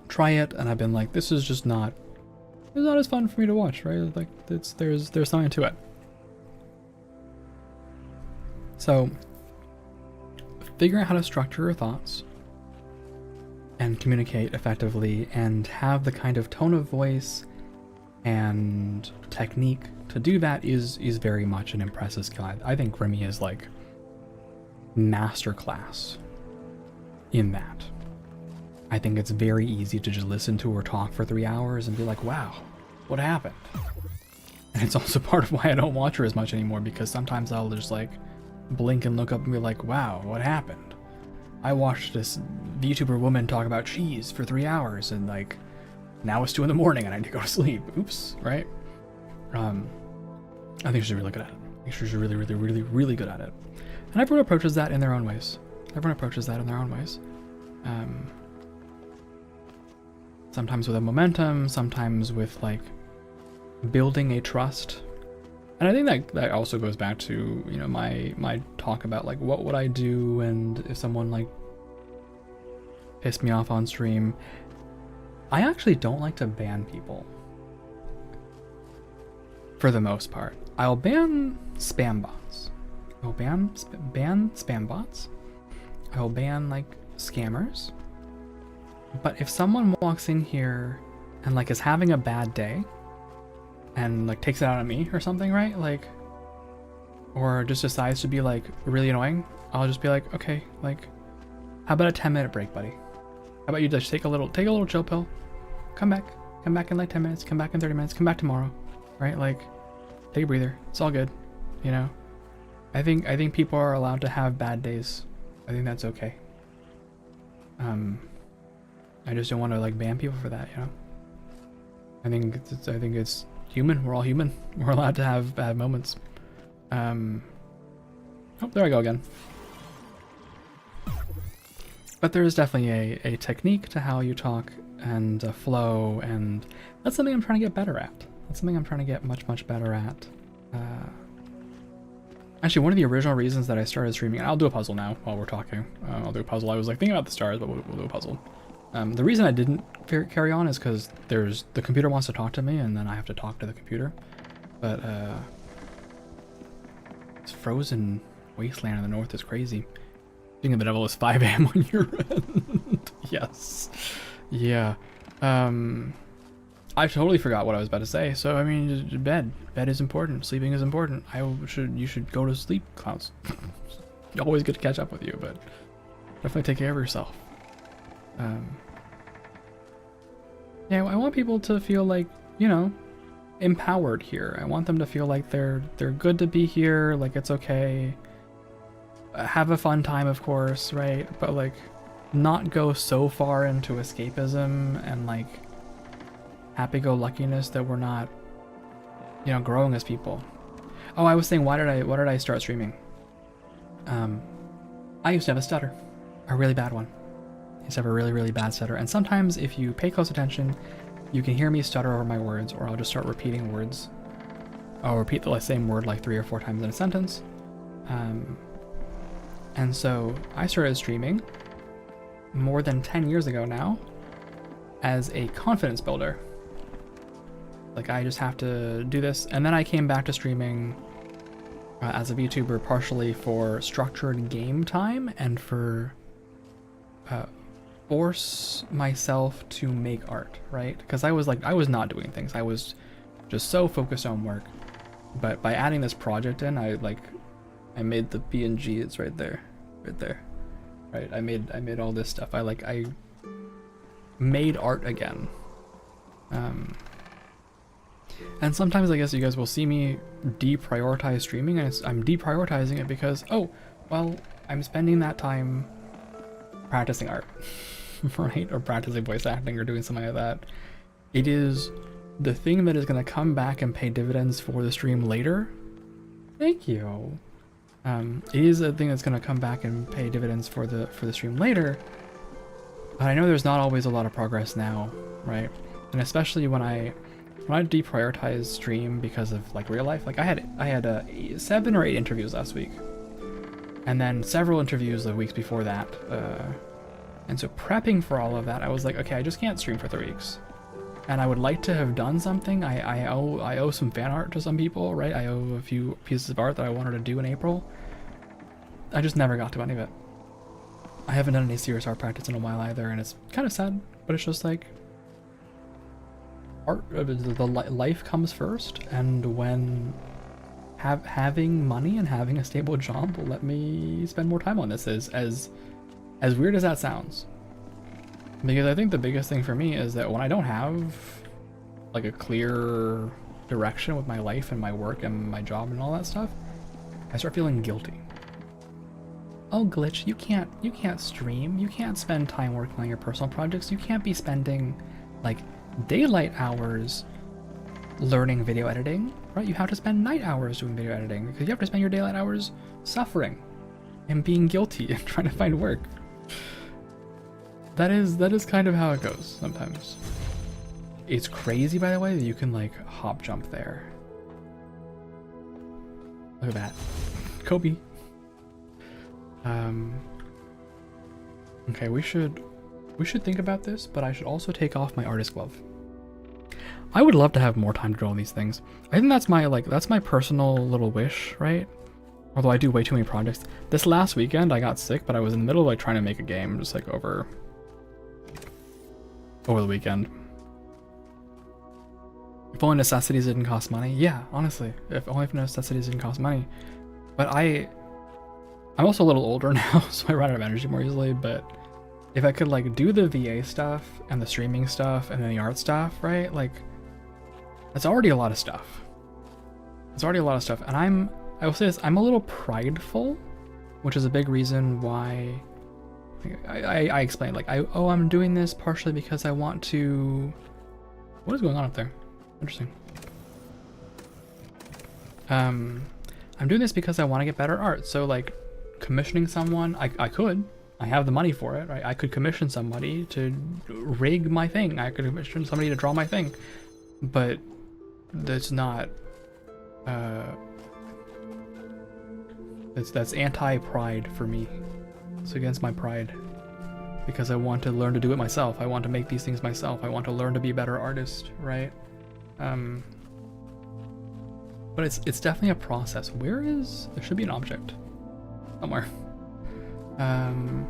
try it, and I've been like, this is just not, it's not as fun for me to watch, right? Like, there's something to it. So, figure out how to structure your thoughts and communicate effectively and have the kind of tone of voice and technique to do that is very much an impressive skill. I think Remy is like masterclass in that. I think it's very easy to just listen to her talk for 3 hours and be like, wow, what happened? And it's also part of why I don't watch her as much anymore, because sometimes I'll just like blink and look up and be like, wow, what happened? I watched this VTuber woman talk about cheese for 3 hours, and like now it's 2 in the morning and I need to go to sleep. Oops, right? I think she's really good at it. I think she's really, really, really, really good at it. And everyone approaches that in their own ways. Sometimes with a momentum, sometimes with like building a trust. And I think that also goes back to, you know, my talk about like what would I do and if someone like pissed me off on stream. I actually don't like to ban people. For the most part. I'll ban spam bots. I'll ban spam bots. I'll ban like scammers. But if someone walks in here and like is having a bad day and like takes it out on me or something, right? Like, or just decides to be like really annoying, I'll just be like, okay, like, how about a 10-minute break, buddy? How about you just take a little chill pill, come back in like 10 minutes, come back in 30 minutes, come back tomorrow, right? Like, take a breather. It's all good, you know? I think people are allowed to have bad days. I think that's okay. I just don't want to like ban people for that, you know? I think it's human. We're all human. We're allowed to have bad moments. Oh, there I go again. But there is definitely a technique to how you talk and a flow, and that's something I'm trying to get better at. That's something I'm trying to get much better at. Actually, one of the original reasons that I started streaming, and I'll do a puzzle now while we're talking. I'll do a puzzle. I was like thinking about the stars, but we'll do a puzzle. The reason I didn't carry on is because the computer wants to talk to me, and then I have to talk to the computer. But this frozen wasteland in the north is crazy. Being of the devil is 5 a.m. on your end. Yes. Yeah. I totally forgot what I was about to say. So I mean, bed is important. Sleeping is important. You should go to sleep, Clouds. Always good to catch up with you, but definitely take care of yourself. Yeah, I want people to feel like, you know, empowered here. I want them to feel like they're good to be here, like it's okay. Have a fun time, of course, right? But like, not go so far into escapism and like happy-go-luckiness that we're not, you know, growing as people. Oh, I was saying, why did I start streaming? I used to have a stutter, a really bad one. I used to have a really, really bad stutter, and sometimes if you pay close attention, you can hear me stutter over my words, or I'll just start repeating words. I'll repeat the same word like 3 or 4 times in a sentence. And so I started streaming more than 10 years ago now as a confidence builder. Like, I just have to do this. And then I came back to streaming as a VTuber partially for structured game time and for force myself to make art, right? Because I was not doing things. I was just so focused on work. But by adding this project in, I made the PNG. It's right there. Right? I made all this stuff. I made art again. And sometimes I guess you guys will see me deprioritize streaming, and I'm deprioritizing it because, oh, well, I'm spending that time practicing art, right? Or practicing voice acting or doing something like that. It is the thing that is going to come back and pay dividends for the stream later. Thank you. It is a thing that's going to come back and pay dividends for the stream later. But I know there's not always a lot of progress now, right? And especially when I deprioritize stream because of like real life, like I had 7 or 8 interviews last week, and then several interviews the weeks before that, And so prepping for all of that, I was like, okay, I just can't stream for 3 weeks. And I would like to have done something. I owe some fan art to some people, right? I owe a few pieces of art that I wanted to do in April. I just never got to any of it. I haven't done any serious art practice in a while either, and it's kind of sad, but it's just like art, life comes first, and when having money and having a stable job will let me spend more time on this, as weird as that sounds. Because I think the biggest thing for me is that when I don't have like a clear direction with my life and my work and my job and all that stuff, I start feeling guilty. Oh, Glitch, you can't stream, you can't spend time working on your personal projects, you can't be spending like daylight hours learning video editing, right? You have to spend night hours doing video editing because you have to spend your daylight hours suffering and being guilty and trying to find work. That is kind of how it goes sometimes. It's crazy, by the way, that you can like hop jump there. Look at that. Kobe. Okay, we should think about this, but I should also take off my artist glove. I would love to have more time to do all these things. I think that's my personal little wish, right? Although I do way too many projects. This last weekend I got sick, but I was in the middle of like trying to make a game just like over the weekend. If only necessities didn't cost money. Yeah, honestly, if only necessities didn't cost money. But I'm also a little older now, so I run out of energy more easily, but if I could like do the VA stuff and the streaming stuff and then the art stuff, right? Like that's already a lot of stuff. It's already a lot of stuff. And I will say this, I'm a little prideful, which is a big reason why I explained like I'm doing this partially because I want to. What is going on up there? Interesting. I'm doing this because I want to get better art. So like commissioning someone, I have the money for it, right? I could commission somebody to rig my thing. I could commission somebody to draw my thing, but that's not. That's anti-pride for me. It's against my pride because I want to learn to do it myself. I want to make these things myself. I want to learn to be a better artist, right? But it's definitely a process. There should be an object somewhere. And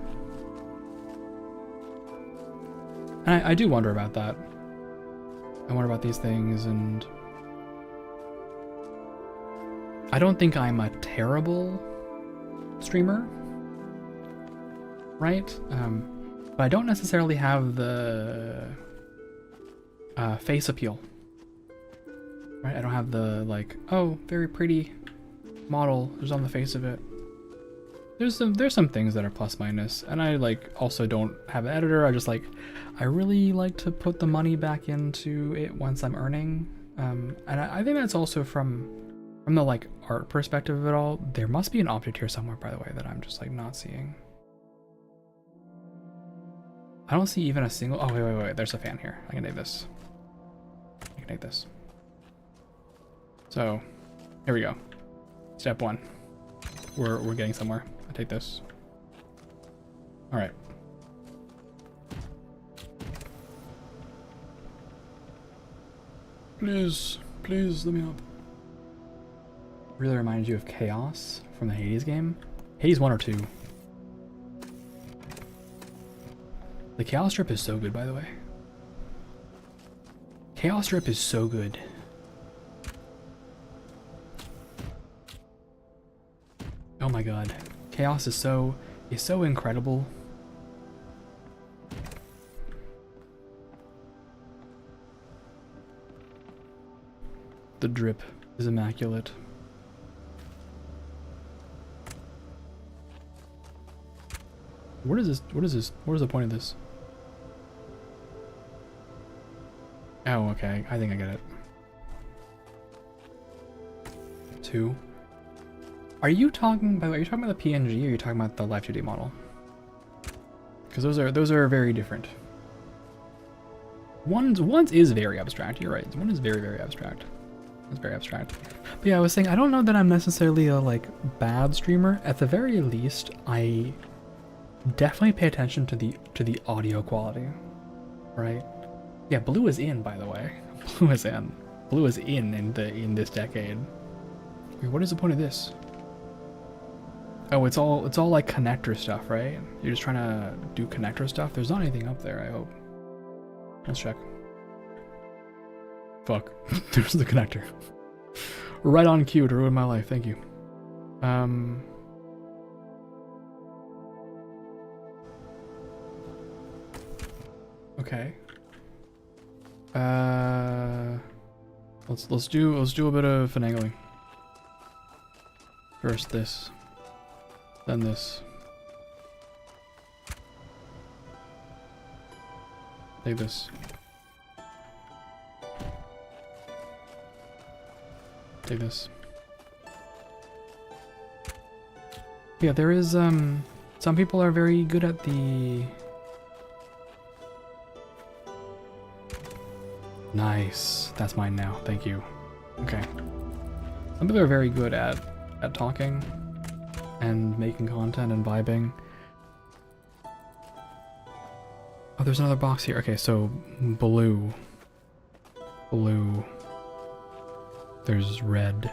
I do wonder about that. I wonder about these things, and I don't think I'm a terrible streamer, right? But I don't necessarily have the face appeal, right? I don't have the like, oh, very pretty model just on the face of it. There's some things that are plus minus, and I like also don't have an editor. I really like to put the money back into it once I'm earning, and I think that's also from the like art perspective of it all. There must be an object here somewhere, by the way, that I'm just like not seeing. I don't see even a single. Oh wait, there's a fan here. I can take this. So here we go. Step 1. We're getting somewhere. I take this. All right. Please let me up. Really reminds you of Chaos from the Hades game. Hades 1 or 2. The Chaos strip is so good, by the way. Chaos strip is so good. Oh my god. Chaos is so incredible. The drip is immaculate. What is this? What is the point of this? Oh, okay. I think I get it. 2. Are you talking, by the way, are you talking about the PNG or are you talking about the Live 2D model? Because those are very different. One's is very abstract, you're right. One is very, very abstract. It's very abstract. But yeah, I was saying, I don't know that I'm necessarily a like bad streamer. At the very least, I definitely pay attention to the audio quality, right? Yeah, blue is in, by the way. Blue is in. Blue is in this decade. Wait, what is the point of this? Oh, it's all like connector stuff, right? You're just trying to do connector stuff. There's not anything up there, I hope. Let's check. Fuck. There's the connector. Right on cue to ruin my life. Thank you. Okay. Let's do a bit of finagling. First this, then this. Take this. Take this. Yeah, there is some people are very good at the Nice. That's mine now. Thank you. Okay. Some people are very good at talking and making content and vibing. Oh, there's another box here. Okay, so blue. Blue. There's red.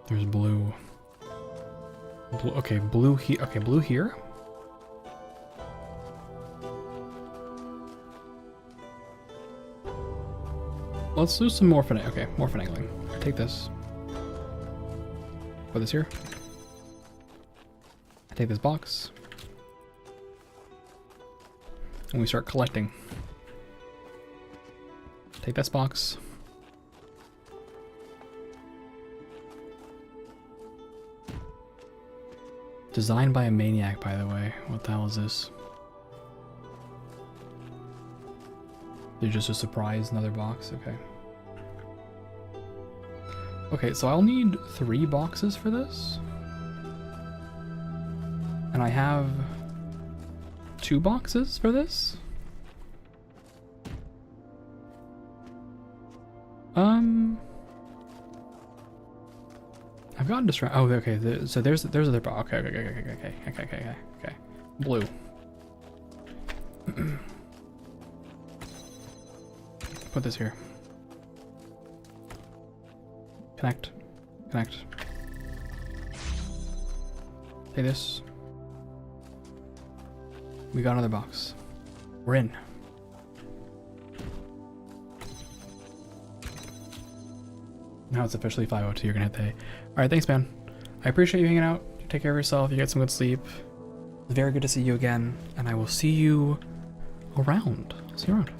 There's blue. Okay, blue here. Okay, blue here. Let's do some more finagling. Okay, more finagling. Take this. Put this here. I take this box. And we start collecting. Take this box. Designed by a maniac, by the way. What the hell is this? They're just a surprise, another box. Okay. Okay, so I'll need 3 boxes for this. And I have 2 boxes for this. I've gotten distracted. Oh, okay. So there's other box. Okay. Blue. Put this here. Connect. Take this. We got another box. We're in. Now it's officially 5:02. You're gonna hit the hay. Alright, thanks, man. I appreciate you hanging out. Take care of yourself. You get some good sleep. It's very good to see you again. And I will see you around. See you around.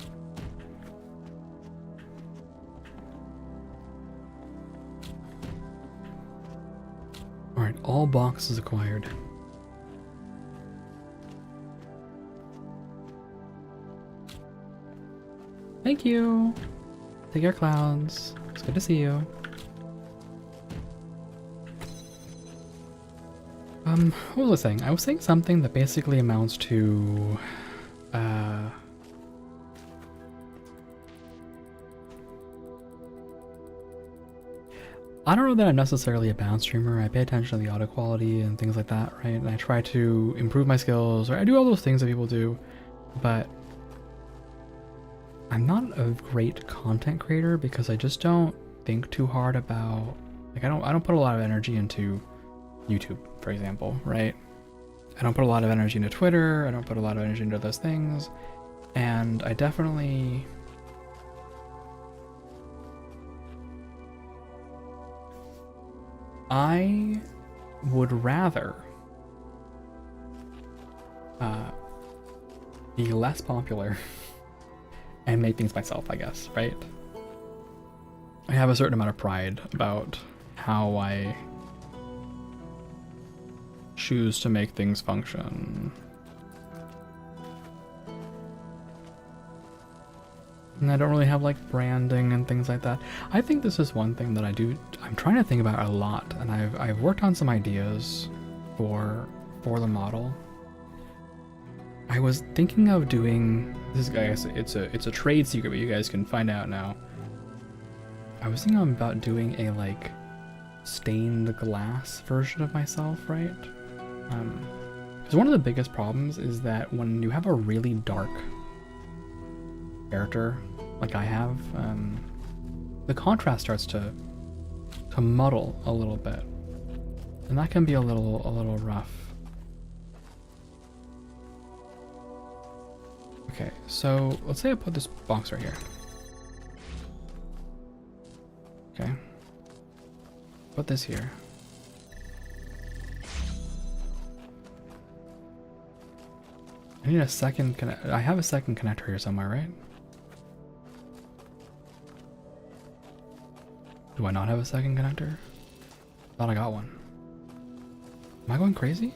Alright, all boxes acquired. Thank you. Take care, clowns. It's good to see you. What was I saying? I was saying something that basically amounts to, I don't know that I'm necessarily a bounce streamer. I pay attention to the audio quality and things like that, right? And I try to improve my skills, or I do all those things that people do, but I'm not a great content creator because I just don't think too hard about, like, I don't put a lot of energy into YouTube, for example, right? I don't put a lot of energy into Twitter. I don't put a lot of energy into those things. And I definitely would rather be less popular and make things myself, I guess, right? I have a certain amount of pride about how I choose to make things function. And I don't really have like branding and things like that. I think this is one thing that I'm trying to think about a lot, and I've worked on some ideas for the model. I was thinking of doing this, guys. It's a trade secret, but you guys can find out now. I was thinking about doing a like stained glass version of myself, right? Because one of the biggest problems is that when you have a really dark character, like I have, the contrast starts to muddle a little bit, and that can be a little rough. Okay, so let's say I put this box right here. Okay. Put this here. I need a second I have a second connector here somewhere, right? Do I not have a second connector? Thought I got one. Am I going crazy?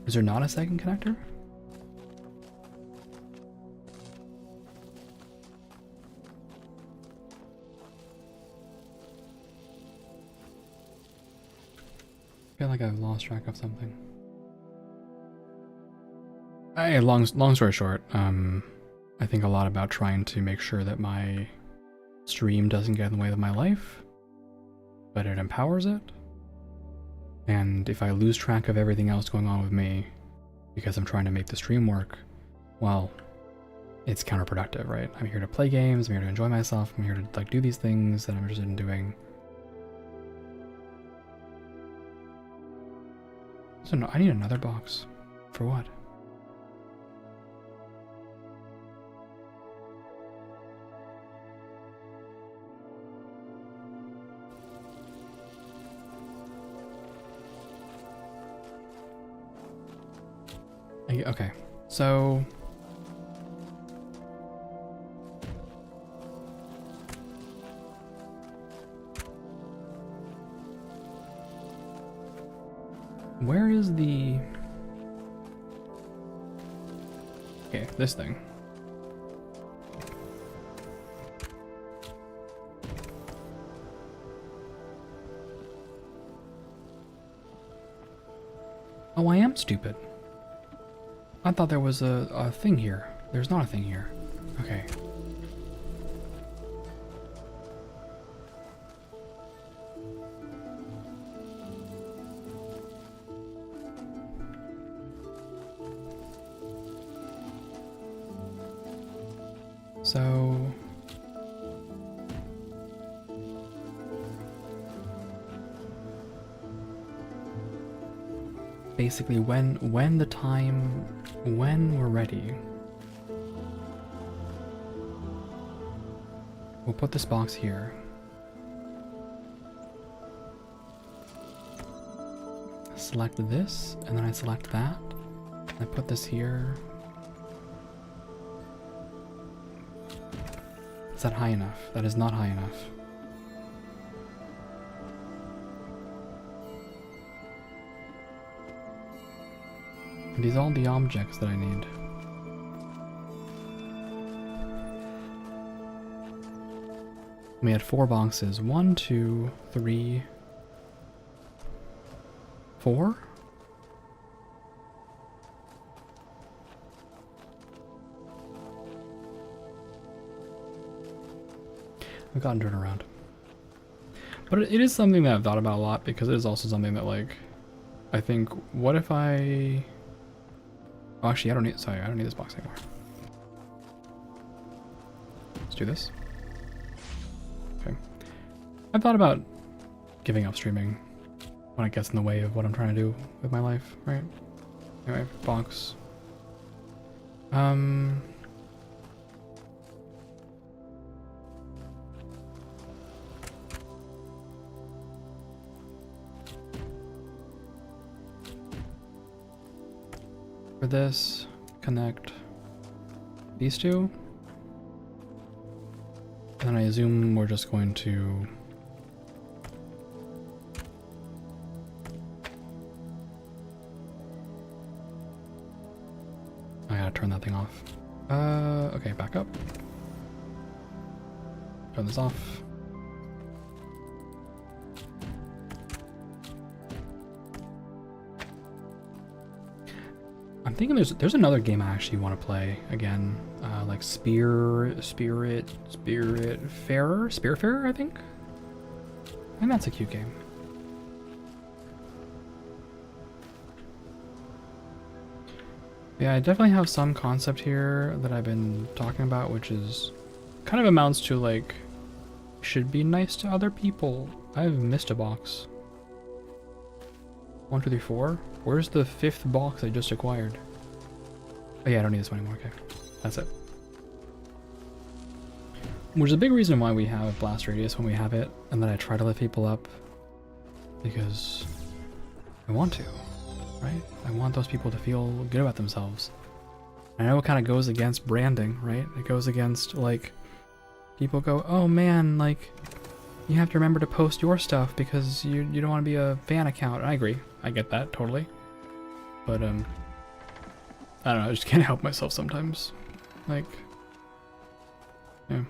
Is there not a second connector? I feel like I've lost track of something. Hey, long story short, I think a lot about trying to make sure that my stream doesn't get in the way of my life, but it empowers it. And if I lose track of everything else going on with me because I'm trying to make the stream work, well, it's counterproductive, right? I'm here to play games, I'm here to enjoy myself, I'm here to like do these things that I'm interested in doing. So no, I need another box. For what? Okay, so where is the... Okay, this thing. Oh, I am stupid. I thought there was a thing here. There's not a thing here. Okay. So... basically, when we're ready, we'll put this box here. Select this, and then I select that. I put this here. Is that high enough? That is not high enough. Are these all the objects that I need? We had 4 boxes. 1, 2, 3, 4? I've gotten turned around. But it is something that I've thought about a lot, because it is also something that, like, I think, what if I... Oh, actually, I don't need this box anymore. Let's do this. Okay. I've thought about giving up streaming when it gets in the way of what I'm trying to do with my life, right? Anyway, box. For this, connect these two. And I assume we're just going to I gotta turn that thing off. Okay, back up. Turn this off. I'm thinking there's another game I actually want to play again, like Spiritfarer, I think. And that's a cute game. Yeah, I definitely have some concept here that I've been talking about, which is kind of amounts to like, should be nice to other people. I've missed a box. 1, 2, 3, 4. Where's the 5th box I just acquired? Oh yeah, I don't need this one anymore. Okay, that's it. Which is a big reason why we have blast radius when we have it, and that I try to lift people up, because I want to, right? I want those people to feel good about themselves. I know it kind of goes against branding, right? It goes against, like, people go, oh man, like, you have to remember to post your stuff because you don't want to be a fan account. And I agree. I get that, totally. But, I don't know, I just can't help myself sometimes. Like, yeah.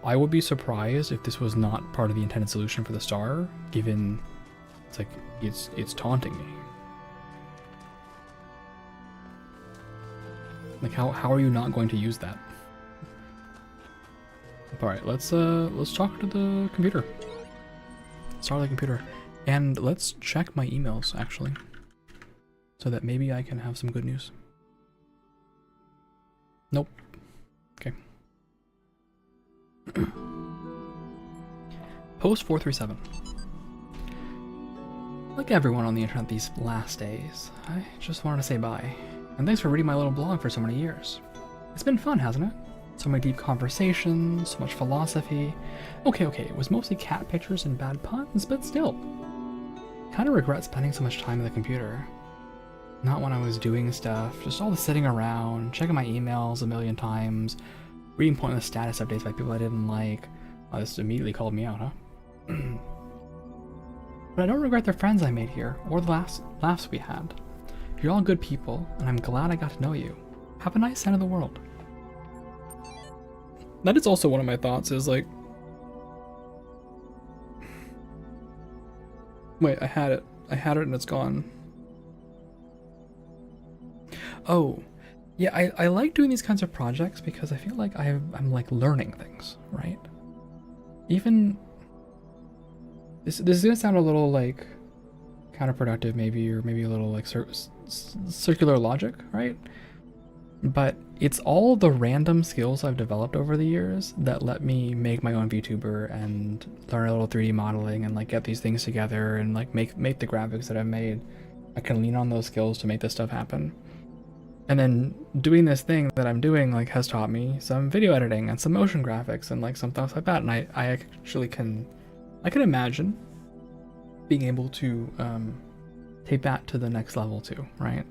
I would be surprised if this was not part of the intended solution for the star, given it's like, it's taunting me. Like, how are you not going to use that? Alright, let's talk to the computer. Start the computer. And let's check my emails, actually. So that maybe I can have some good news. Nope. Okay. Post 437. Like everyone on the internet these last days, I just wanted to say bye. And thanks for reading my little blog for so many years. It's been fun, hasn't it? So many deep conversations, so much philosophy. Okay, it was mostly cat pictures and bad puns, but still. Kinda regret spending so much time on the computer. Not when I was doing stuff, just all the sitting around, checking my emails a million times, reading pointless status updates by people I didn't like. Oh, this immediately called me out, huh? But I don't regret the friends I made here, or the laughs we had. You're all good people, and I'm glad I got to know you. Have a nice end of the world. That is also one of my thoughts, is like... Wait, I had it and it's gone. Oh, yeah, I like doing these kinds of projects because I feel like I'm like learning things, right? Even... This is gonna sound a little like counterproductive maybe, or maybe a little like circular logic, right? But it's all the random skills I've developed over the years that let me make my own VTuber and learn a little 3D modeling and like get these things together and like make the graphics that I've made. I can lean on those skills to make this stuff happen. And then doing this thing that I'm doing like has taught me some video editing and some motion graphics and like some stuff like that. And I actually can imagine being able to take that to the next level too, right?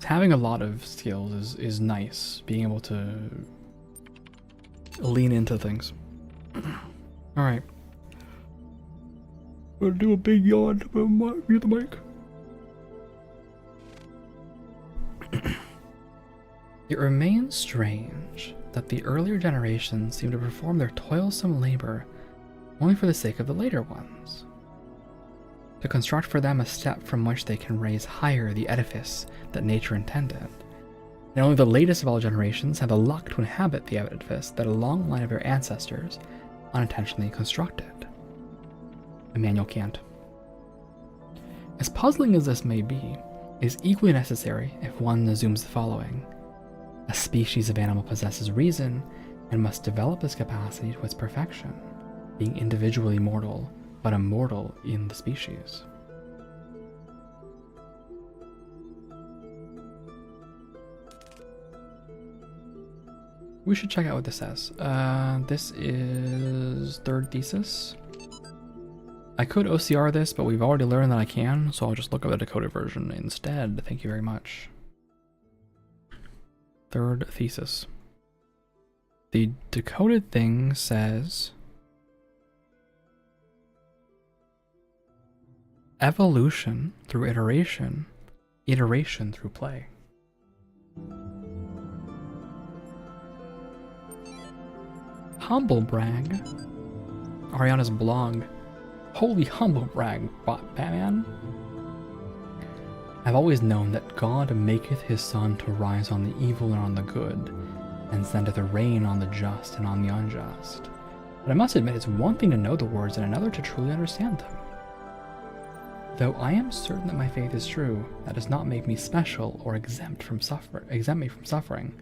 Having a lot of skills is nice, being able to lean into things. Alright. I'm gonna do a big yawn to mute the mic. It remains strange that the earlier generations seem to perform their toilsome labor only for the sake of the later ones. To construct for them a step from which they can raise higher the edifice that nature intended. And only the latest of all generations have the luck to inhabit the edifice that a long line of their ancestors unintentionally constructed. Immanuel Kant. As puzzling as this may be, it is equally necessary if one assumes the following. A species of animal possesses reason and must develop this capacity to its perfection, being individually mortal, but immortal in the species. We should check out what this says. This is third thesis. I could OCR this, but we've already learned that I can, so I'll just look up the decoded version instead. Thank you very much. Third thesis. The decoded thing says... Evolution through iteration, iteration through play. Humble brag. Ariana's blog. Holy humble brag, Batman. I've always known that God maketh his sun to rise on the evil and on the good, and sendeth a rain on the just and on the unjust. But I must admit, it's one thing to know the words and another to truly understand them. Though I am certain that my faith is true, that does not make me special or exempt me from suffering.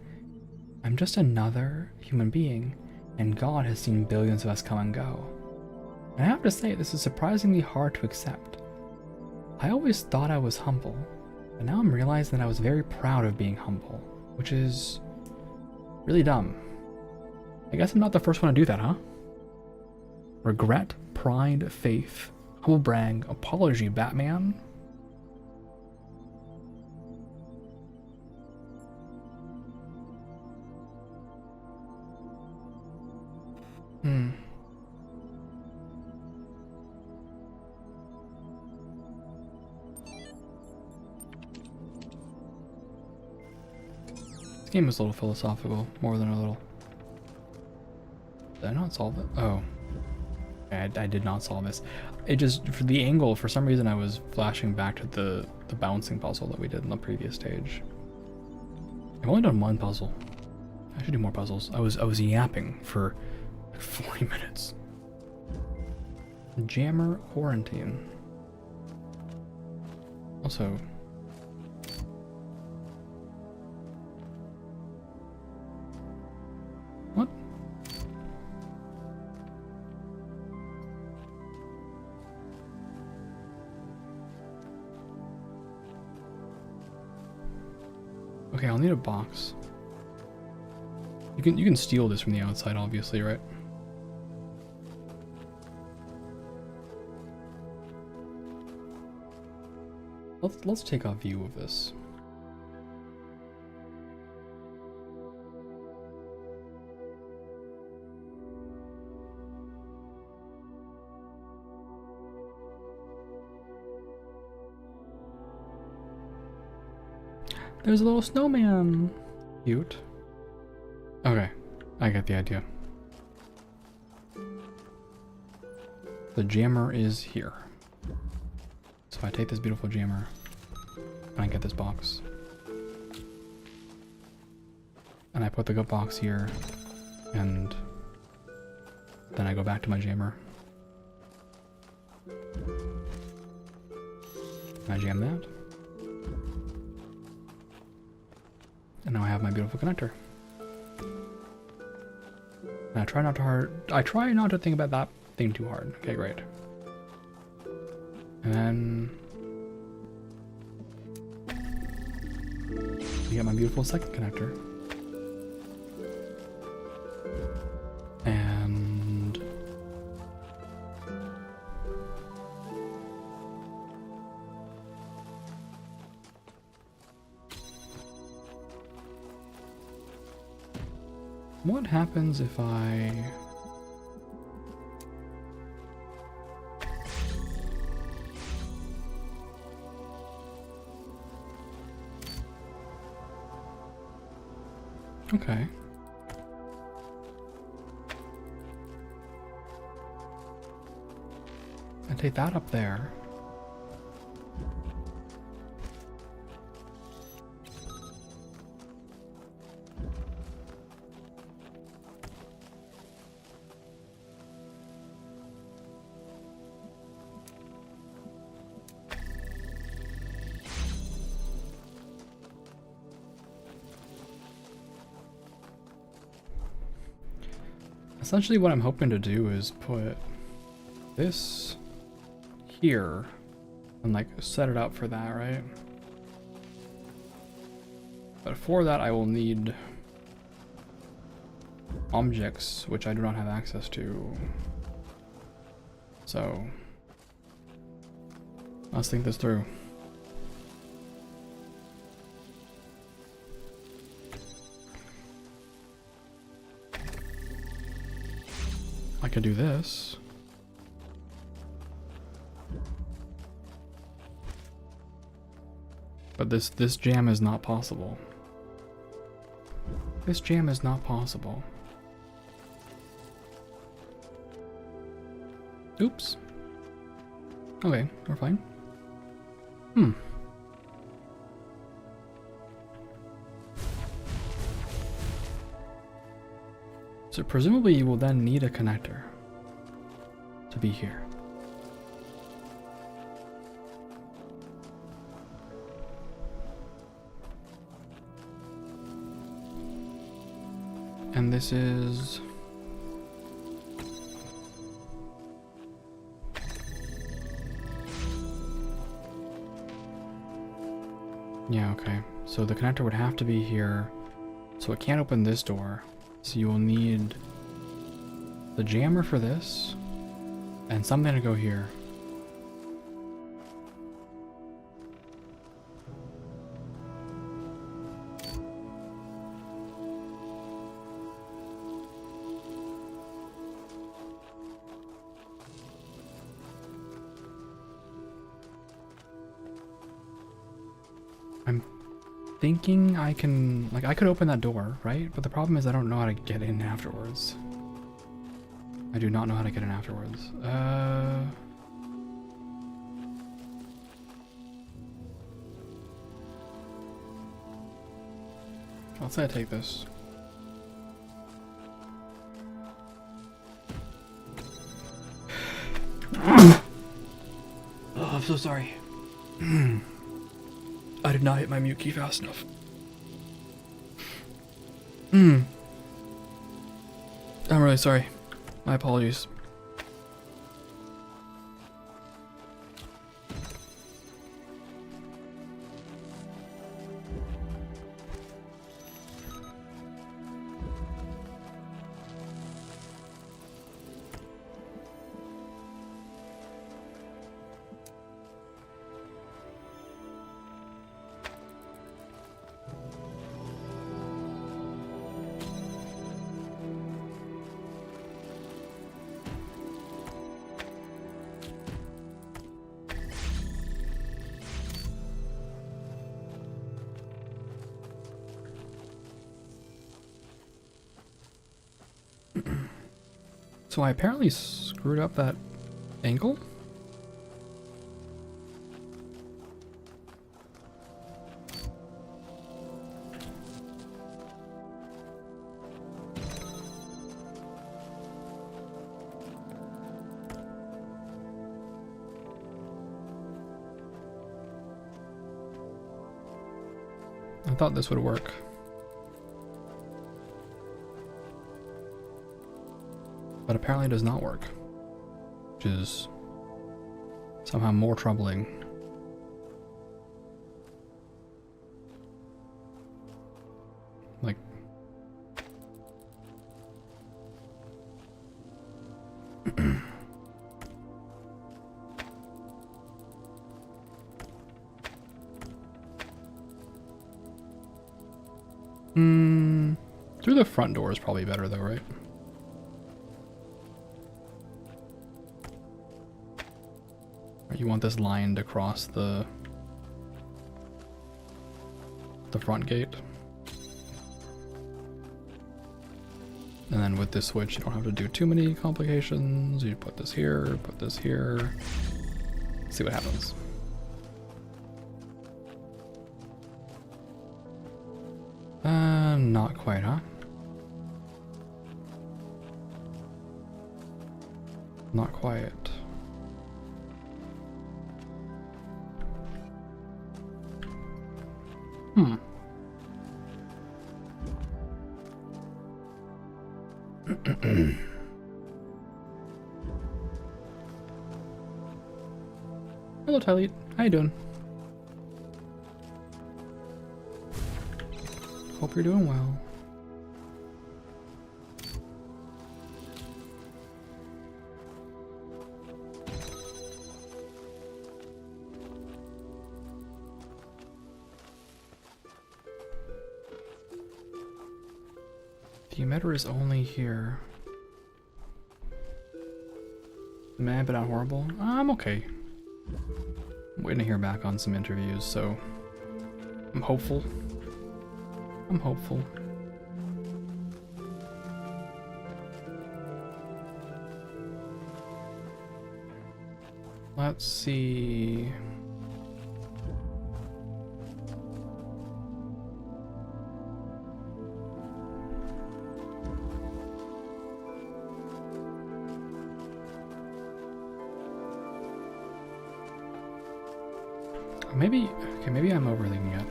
I'm just another human being, and God has seen billions of us come and go. And I have to say, this is surprisingly hard to accept. I always thought I was humble, but now I'm realizing that I was very proud of being humble, which is really dumb. I guess I'm not the first one to do that, huh? Regret, pride, faith, humble brag, apology, Batman. This game is a little philosophical, more than a little. Did I not solve it? Oh. I did not solve this. It just, for the angle, for some reason I was flashing back to the bouncing puzzle that we did in the previous stage. I've only done one puzzle. I should do more puzzles. I was yapping for like 40 minutes. Jammer quarantine. Also, what? Okay, I'll need a box. You can steal this from the outside, obviously, right? Let's take a view of this. There's a little snowman. Cute. Okay, I get the idea. The jammer is here. So I take this beautiful jammer and I get this box. And I put the good box here, and then I go back to my jammer. And I jam that. And now I have my beautiful connector. And I try not to think about that thing too hard. Okay, great. And then I get my beautiful second connector. And what happens if I okay. I take that up there. Essentially what I'm hoping to do is put this here and like set it up for that, right? But for that I will need objects which I do not have access to. So let's think this through. I could do this. But this jam is not possible. This jam is not possible. Oops. Okay, we're fine. So presumably you will then need a connector to be here. And this is... yeah, okay. So the connector would have to be here. So it can't open this door. So you will need the jammer for this and something to go here. I'm thinking I can, like, I could open that door, right? But the problem is I don't know how to get in afterwards. I do not know how to get in afterwards. Let's say I take this. Oh, I'm so sorry. I did not hit my mute key fast enough. I'm really sorry. My apologies. So I apparently screwed up that angle? I thought this would work. But apparently it does not work, which is somehow more troubling. Like, through the front door is probably better though, right? You want this line to cross the front gate. And then with this switch, you don't have to do too many complications. You put this here, see what happens. Not quite, huh? Not quite. Hello, Tylee. How you doing? Hope you're doing well. The emitter is only here. Mad but not horrible? I'm okay. I'm waiting to hear back on some interviews, so I'm hopeful. I'm hopeful. Let's see. Maybe I'm overthinking it.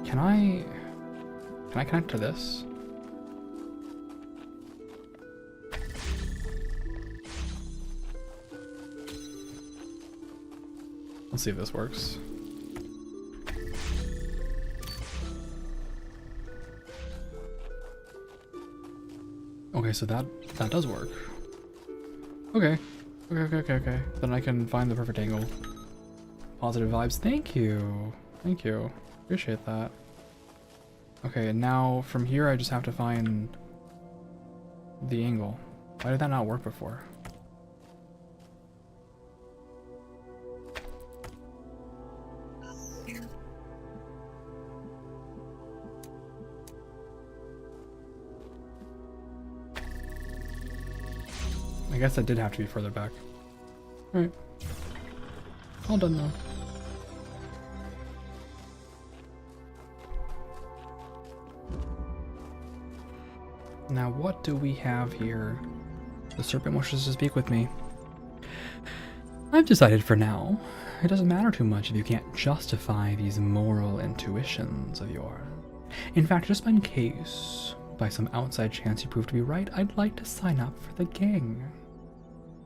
Can I connect to this? Let's see if this works. Okay, so that does work. Okay. Okay. Then I can find the perfect angle. Positive vibes. Thank you. Thank you. Appreciate that. Okay, and now from here I just have to find the angle. Why did that not work before? I guess that did have to be further back. Alright. All done now. Now what do we have here? The serpent wishes to speak with me. I've decided for now, it doesn't matter too much if you can't justify these moral intuitions of yours. In fact, just in case, by some outside chance you prove to be right, I'd like to sign up for the gang.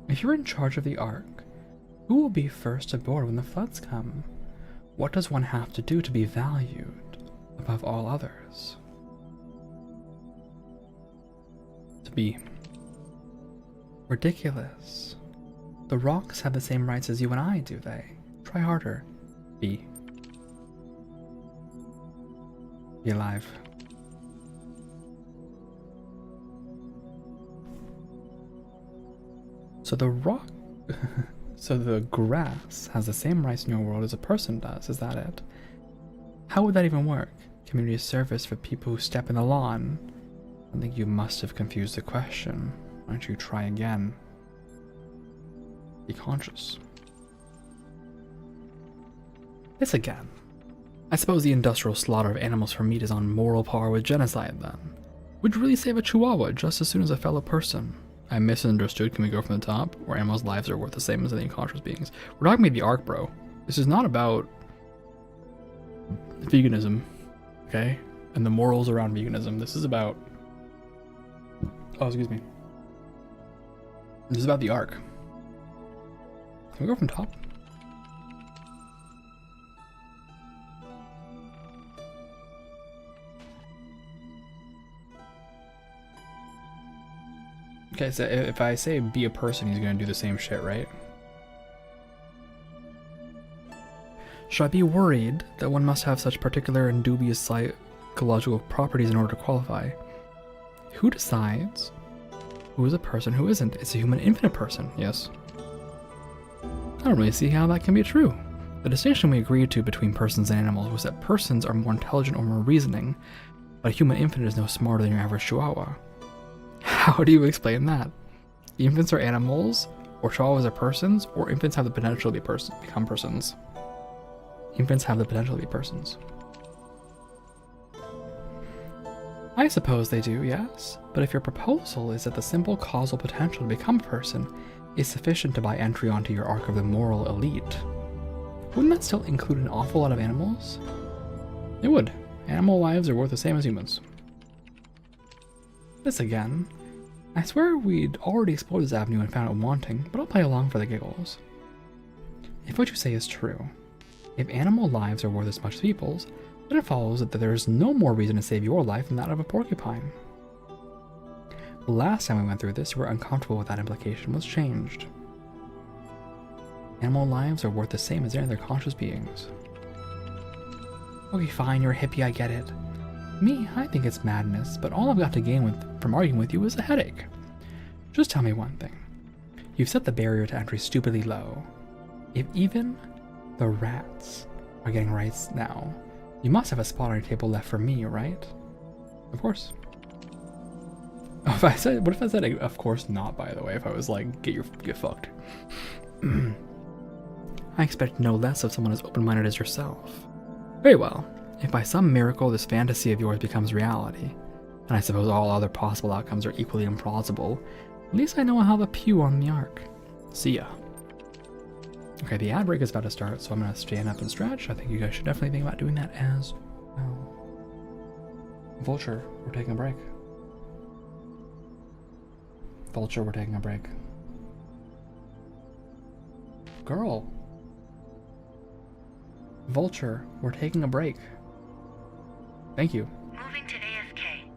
If you're in charge of the Ark, who will be first aboard when the floods come? What does one have to do to be valued above all others? To be ridiculous. The rocks have the same rights as you and I, do they? Try harder. Be alive. So the rock, so the grass has the same rights in your world as a person does, is that it? How would that even work? Community service for people who step in the lawn? I think you must have confused the question. Why don't you try again? Be conscious. This again. I suppose the industrial slaughter of animals for meat is on moral par with genocide then. Would you really save a chihuahua just as soon as a fellow person? I misunderstood. Can we go from the top? Where animals' lives are worth the same as any conscious beings. We're talking about the Ark, bro. This is not about veganism, okay? And the morals around veganism. This is about... Oh, excuse me. This is about the Ark. Can we go from top? Okay, so if I say be a person, he's gonna do the same shit, right? Should I be worried that one must have such particular and dubious psychological properties in order to qualify? Who decides who is a person, who isn't? It's a human infinite person, yes. I don't really see how that can be true. The distinction we agreed to between persons and animals was that persons are more intelligent or more reasoning, but a human infinite is no smarter than your average chihuahua. How do you explain that? Infants are animals, or chihuahuas are persons, or infants have the potential to become persons? Infants have the potential to be persons. I suppose they do, yes, but if your proposal is that the simple causal potential to become a person is sufficient to buy entry onto your arc of the moral elite, wouldn't that still include an awful lot of animals? It would. Animal lives are worth the same as humans. This again. I swear we'd already explored this avenue and found it wanting, but I'll play along for the giggles. If what you say is true, if animal lives are worth as much as people's, then it follows that there is no more reason to save your life than that of a porcupine. Last time we went through this, you were uncomfortable with that implication. What's changed? Animal lives are worth the same as any other conscious beings. Okay, fine, you're a hippie, I get it. Me, I think it's madness, but all I've got to gain from arguing with you is a headache. Just tell me one thing. You've set the barrier to entry stupidly low. If even the rats are getting rights now, you must have a spot on your table left for me, right? Of course. Oh, what if I said, of course not, by the way, if I was like, get fucked. I expect no less of someone as open-minded as yourself. Very well. If by some miracle this fantasy of yours becomes reality, and I suppose all other possible outcomes are equally implausible, at least I know I'll have a pew on the Ark. See ya. Okay, the ad break is about to start, so I'm gonna stand up and stretch. I think you guys should definitely think about doing that as well. Vulture, we're taking a break. Vulture, we're taking a break. Girl. Vulture, we're taking a break. Thank you. Moving to AFK.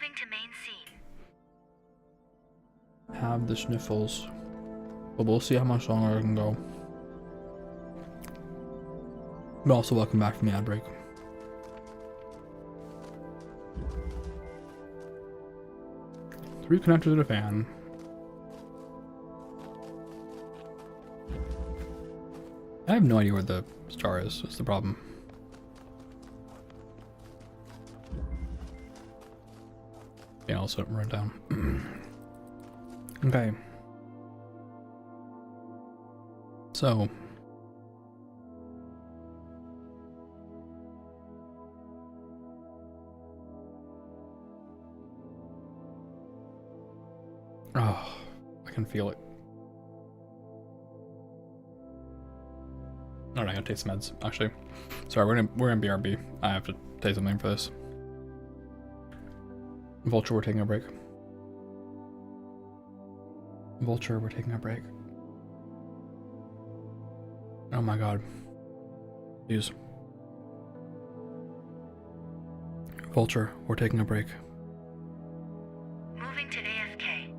Moving to main scene. Have the sniffles. But we'll see how much longer I can go. But also welcome back from the ad break. Three connectors to the fan. I have no idea where the star is. That's the problem. Yeah, I'll set it right down. Okay. So. Oh, I can feel it. Alright, I gotta take some meds, actually. Sorry, we're in BRB. I have to take something for this. Vulture, we're taking a break. Vulture, we're taking a break. Oh my god. Please. Vulture, we're taking a break. Moving to AFK.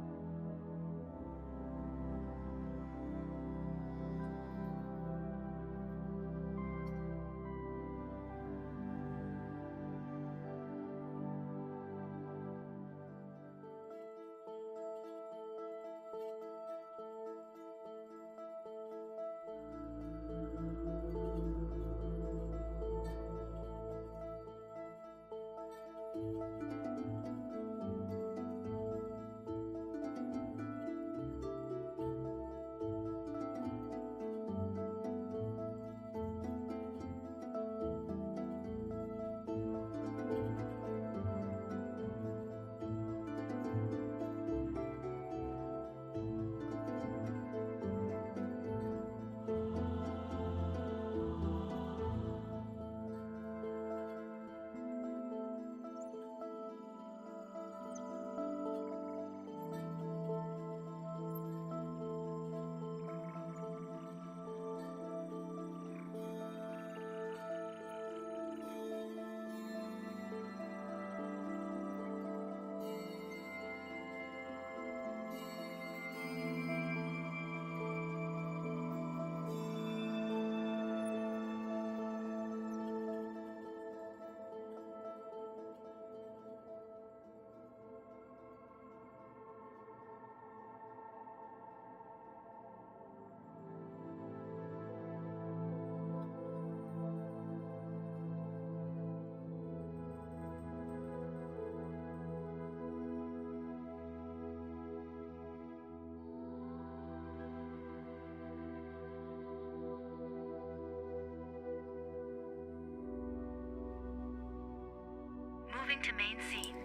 Moving to main scene.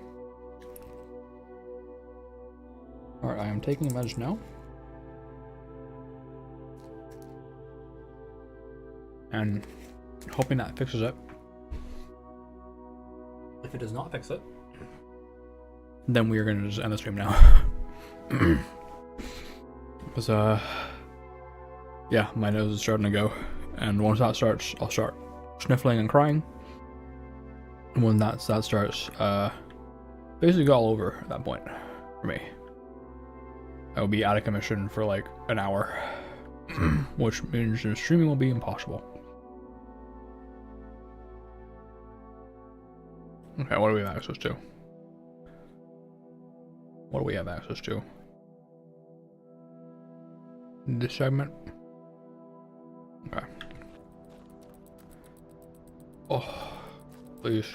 Alright, I am taking a meds now. And hoping that fixes it. If it does not fix it, then we are going to just end the stream now. Because, yeah, my nose is starting to go. And once that starts, I'll start sniffling and crying. And when that starts, basically all over at that point for me. I will be out of commission for like an hour, which means the streaming will be impossible. Okay, what do we have access to? What do we have access to? This segment? Okay. Oh, please.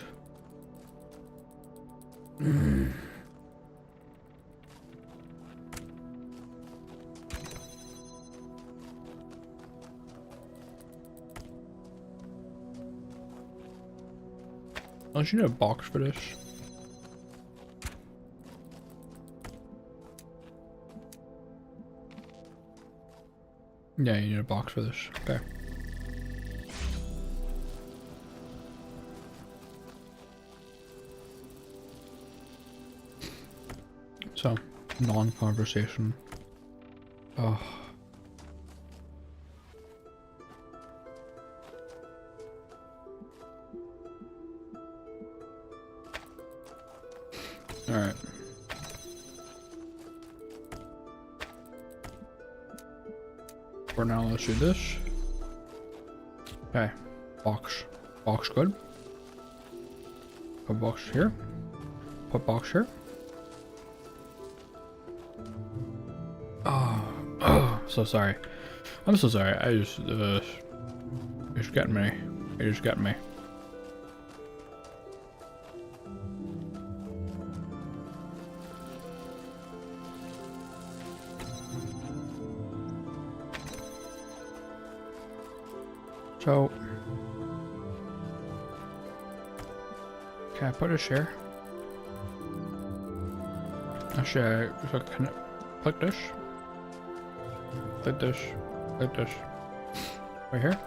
Don't you need a box for this? Yeah, you need a box for this. Okay. So, non-conversation. Oh. Alright. For now, let's do this. Okay. Box. Box good. Put box here. Put box here. Oh, so sorry. I'm so sorry. I just got me. It just got me. So, can I put this here? Actually, can I click this? Click this. Click this. Right here.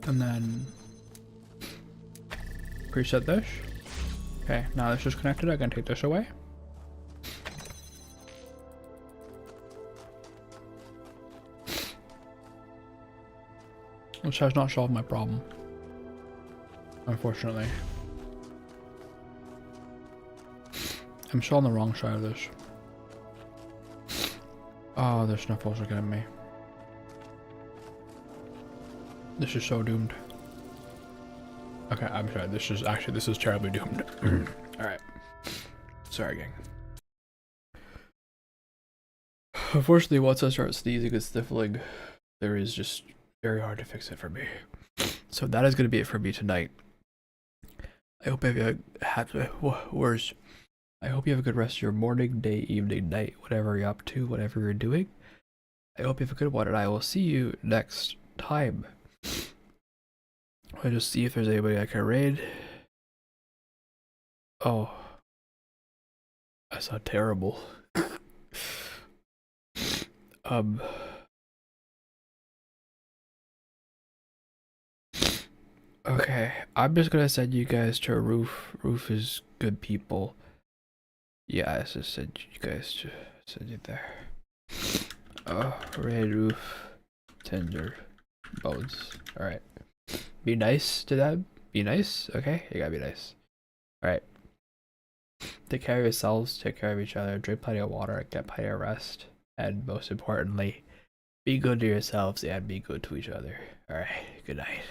And then preset this. Okay, now this is connected. I can take this away. Which has not solved my problem, unfortunately. I'm still on the wrong side of this. Oh, the snuffles are getting me. This is so doomed. Okay, I'm sorry. This is terribly doomed. Alright. Sorry, gang. Unfortunately, once I start sneezing and sniffling, there is just very hard to fix it for me. So that is going to be it for me tonight. I hope you have worse. I hope you have a good rest of your morning, day, evening, night, whatever you're up to, whatever you're doing. I hope you have a good one, and I will see you next time. I'll just see if there's anybody I can raid. Oh. That's not terrible. Okay, I'm just gonna send you guys to Roof. Roof is good people. Yeah, I just sent you guys to send you there. Red Roof, Tender, Bones. Alright. Be nice to them. Be nice, okay? You gotta be nice. Alright. Take care of yourselves, take care of each other, drink plenty of water, get plenty of rest, and most importantly, be good to yourselves and be good to each other. Alright, good night.